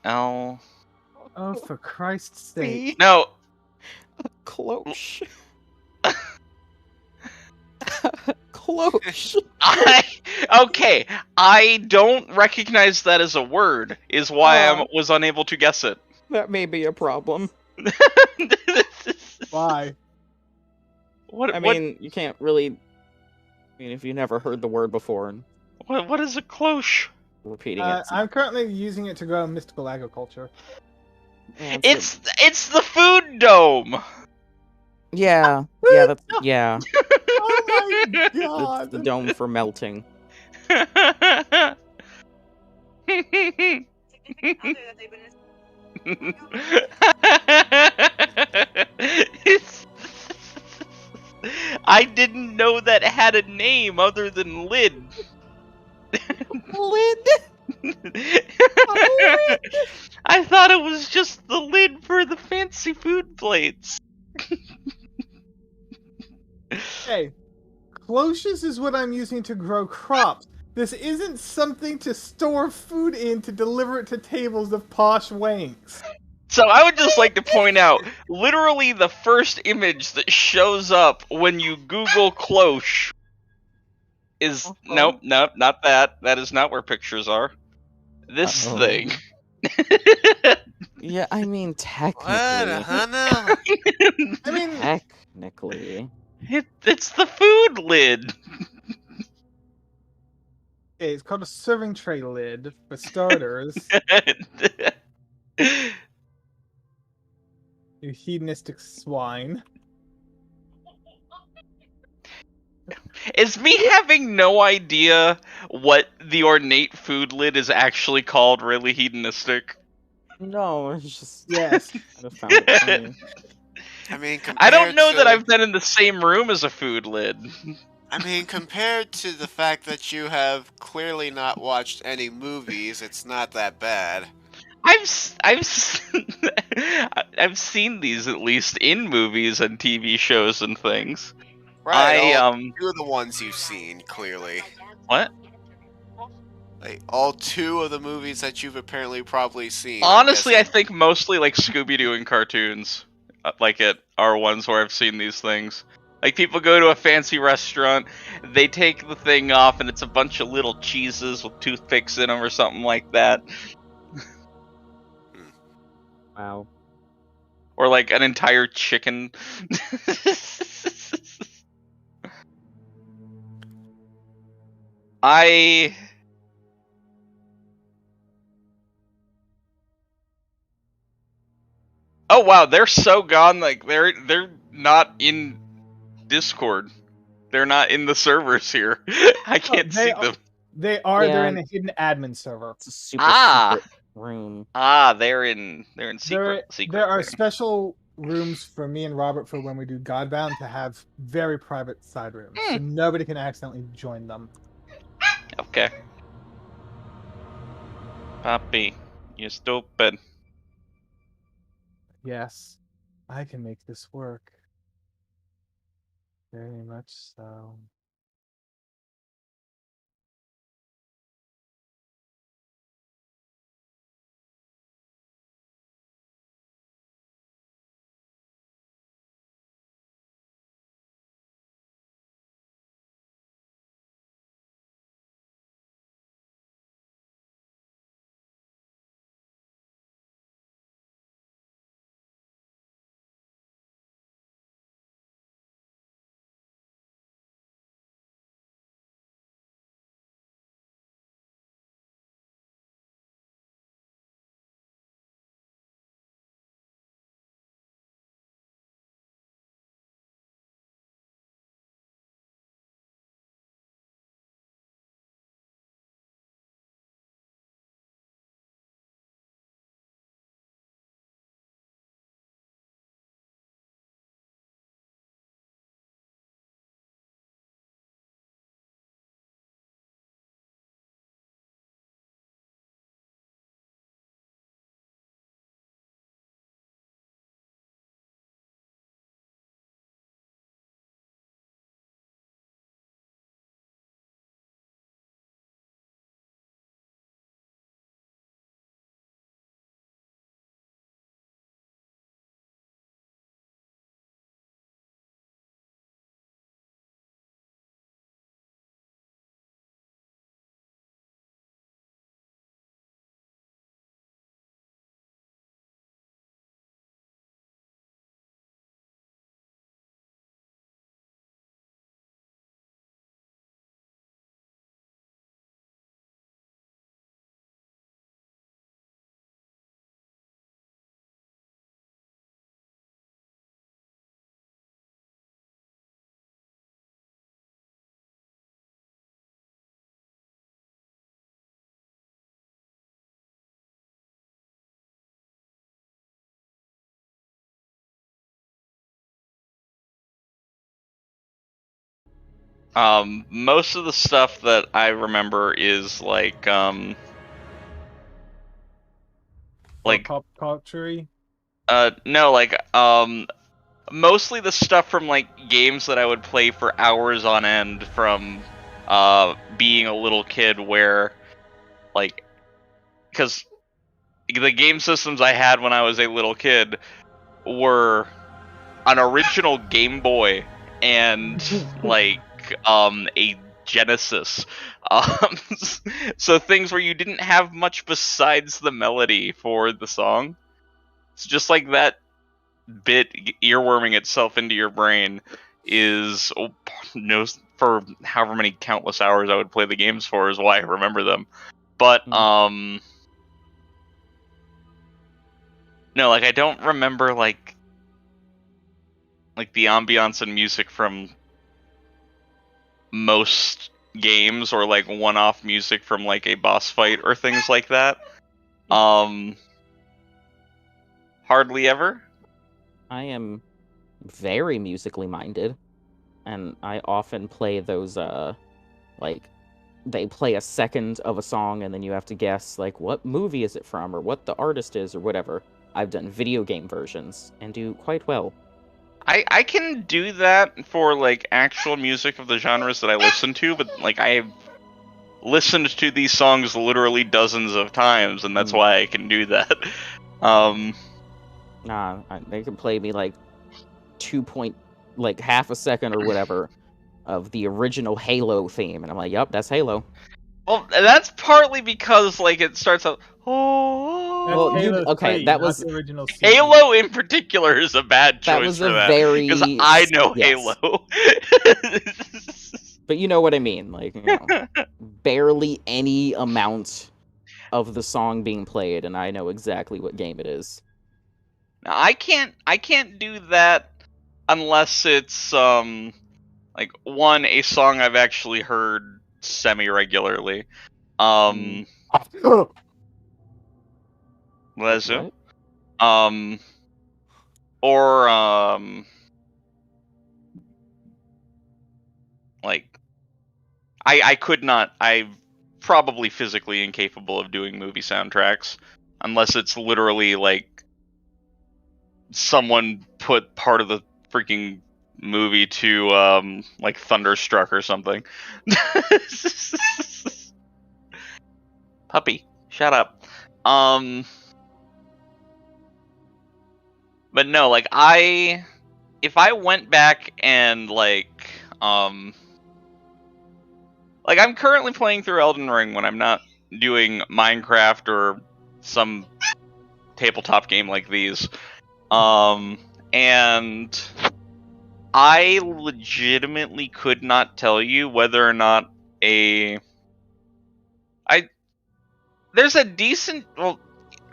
L. Oh, for Christ's sake! No. Cloche. Cloche. Okay, I don't recognize that as a word, is why I was unable to guess it. That may be a problem. Why? I mean, you can't really. I mean, if you never heard the word before. What is a cloche? Repeating it. I'm currently using it to grow mystical agriculture. Yeah, it's the food dome. Yeah, yeah. Oh my god! It's the dome for melting. I didn't know that had a name other than lid. Lid? I thought it was just the lid for the fancy food plates. Hey, cloches is what I'm using to grow crops. This isn't something to store food in to deliver it to tables of posh wanks. So I would just like to point out, literally the first image that shows up when you Google cloche is nope, not that. That is not where pictures are. This thing. Yeah, I mean technically. What? I mean, technically. It's the food lid. Okay, it's called a serving tray lid, for starters. You hedonistic swine. Is me having no idea what the ornate food lid is actually called really hedonistic? No, it's just yes. I found it funny. I mean, I don't know that I've been in the same room as a food lid. I mean, compared to the fact that you have clearly not watched any movies, it's not that bad. I've seen these at least in movies and TV shows and things. Right, all two of the ones you've seen, clearly. What? Like, all two of the movies that you've apparently probably seen. Honestly, I think mostly like Scooby-Doo and cartoons, like it are ones where I've seen these things. Like people go to a fancy restaurant, they take the thing off, and it's a bunch of little cheeses with toothpicks in them or something like that. Wow. Or like an entire chicken. Oh wow, they're so gone. Like they're not in Discord. They're not in the servers here. I can't see them. They are. Yeah. They're in a hidden admin server. It's a super secret room. They're in secret. There are special rooms for me and Robert for when we do Godbound to have very private side rooms, so nobody can accidentally join them. Okay. Poppy, you stupid. Yes, I can make this work. Very much so. Most of the stuff that I remember is like pop culture. No, like mostly the stuff from like games that I would play for hours on end from being a little kid, where like, because the game systems I had when I was a little kid were an original Game Boy and like a Genesis. So things where you didn't have much besides the melody for the song. It's just like that bit earworming itself into your brain is for however many countless hours I would play the games for is why I remember them. But no, like I don't remember like the ambiance and music from most games, or like one-off music from like a boss fight or things like that. Hardly ever. I am very musically minded, and I often play those like they play a second of a song and then you have to guess like what movie is it from or what the artist is or whatever. I've done video game versions and do quite well. I can do that for like actual music of the genres that I listen to, but like I've listened to these songs literally dozens of times, and that's why I can do that. They can play me like half a second or whatever of the original Halo theme, and I'm like, yup, that's Halo. Well, that's partly because like it starts out. Oh, well, that was the original. Halo in particular is a bad choice because I know yes. Halo. But you know what I mean, like barely any amount of the song being played, and I know exactly what game it is. Now, I can't do that unless it's like a song I've actually heard semi-regularly. Lezu. Or like I could not. I'm probably physically incapable of doing movie soundtracks unless it's literally like someone put part of the freaking movie to like Thunderstruck or something. Puppy, shut up. But no, like if I went back and like I'm currently playing through Elden Ring when I'm not doing Minecraft or some tabletop game like these. And I legitimately could not tell you whether or not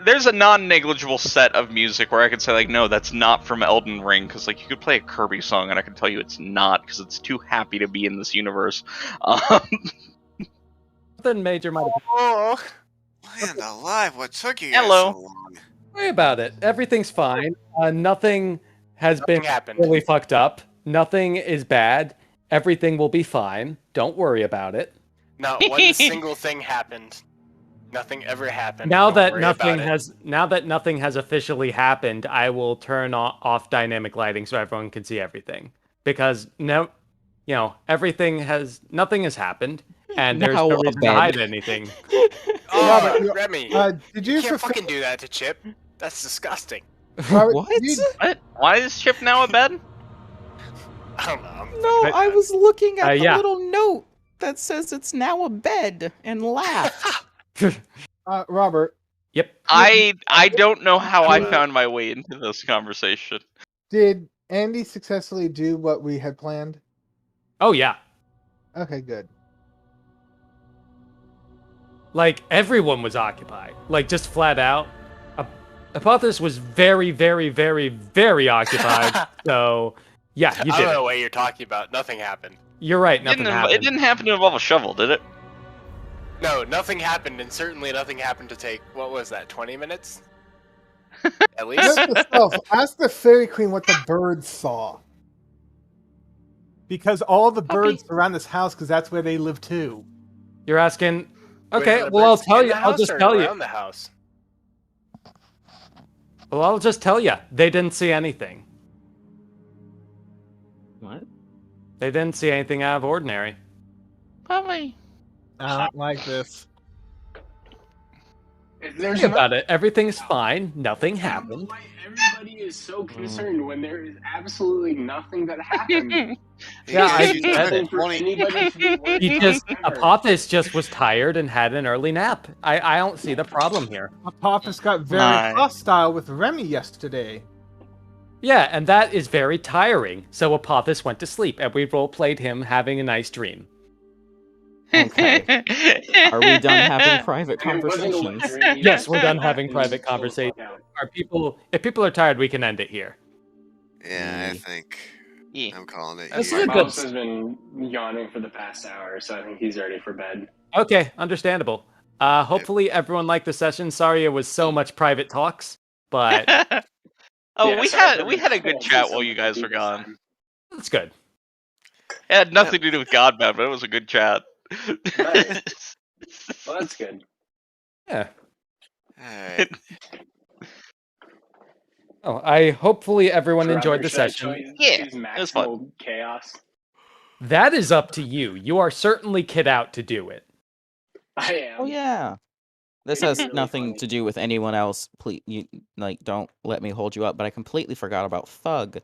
there's a non-negligible set of music where I could say like, no, that's not from Elden Ring, because like you could play a Kirby song and I can tell you it's not, because it's too happy to be in this universe. Something major might have. Oh, land alive! What took you guys Hello. so long? Don't worry about it. Everything's fine. Nothing has been really fucked up. Nothing is bad. Everything will be fine. Don't worry about it. Not one single thing happened. Nothing ever happened. Now that nothing has officially happened, I will turn off dynamic lighting so everyone can see everything. Because nothing has happened, and there's no reason to hide anything. Oh, Remy, did you can't fucking do that to Chip? That's disgusting. What? What? Why is Chip now a bed? I don't know. No, I was looking at the little note that says it's now a bed and laughed. Robert. Yep. I don't know how I found my way into this conversation. Did Andy successfully do what we had planned? Oh yeah. Okay, good. Like everyone was occupied. Like just flat out. Apothis was very, very, very, very occupied. So yeah, you did. I don't know what you're talking about. Nothing happened. You're right. Nothing happened. It didn't happen to involve a shovel, did it? No, nothing happened, and certainly nothing happened to take, what was that, 20 minutes? At least? Ask the Fairy Queen what the bird saw. Because all the birds surround this house, because that's where they live too. You're asking. Okay, well I'll tell you. I'll just tell you. The house. Well, I'll just tell you. They didn't see anything. What? They didn't see anything out of ordinary. Probably. I don't like this. Think about it. Everything's fine. Nothing happened. Why everybody is so concerned when there is absolutely nothing that happened. Yeah, he just Apophis just was tired and had an early nap. I don't see the problem here. Apophis got very hostile with Remy yesterday. Yeah, and that is very tiring. So Apophis went to sleep, and we role-played him having a nice dream. Okay. Are we done having private conversations? Yes, we're done having private conversations. If people are tired, we can end it here. Yeah, I think I'm calling it. My mouse has been yawning for the past hour, so I think he's ready for bed. Okay, understandable. Hopefully everyone liked the session. Sorry it was so much private talks, but we had a good chat while you guys were gone. That's good. It had nothing to do with Godbound, but it was a good chat. Nice. Well, that's good. Yeah. Alright. Oh, hopefully everyone enjoyed the session. Yeah, it was fun. Chaos. That is up to you. You are certainly kid out to do it. I am. Oh yeah. This has nothing to do with anyone else. Please, don't let me hold you up. But I completely forgot about Thug.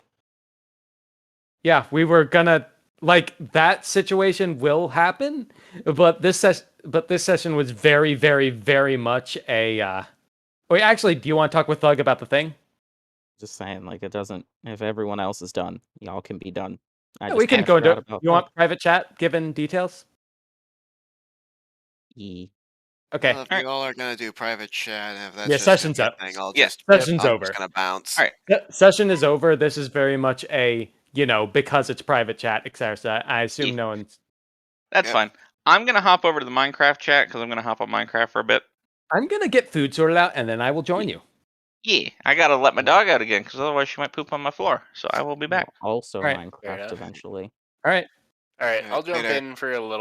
Yeah, we were gonna that situation will happen, but this session was very, very, very much a. Wait, actually, do you want to talk with Thug about the thing? Just saying, it doesn't. If everyone else is done, y'all can be done. We can go into it. You want private chat, given details? Okay. Well, if you all are gonna do private chat, and if that's just session's up. Session's over. Just gonna bounce. All right. Session is over. This is very much a because it's private chat, etc. I assume no one's. That's fine. I'm gonna hop over to the Minecraft chat because I'm gonna hop on Minecraft for a bit. I'm gonna get food sorted out and then I will join you. Yeah, I gotta let my dog out again because otherwise she might poop on my floor. So I will be back. Also, Minecraft eventually. All right. I'll jump in for a little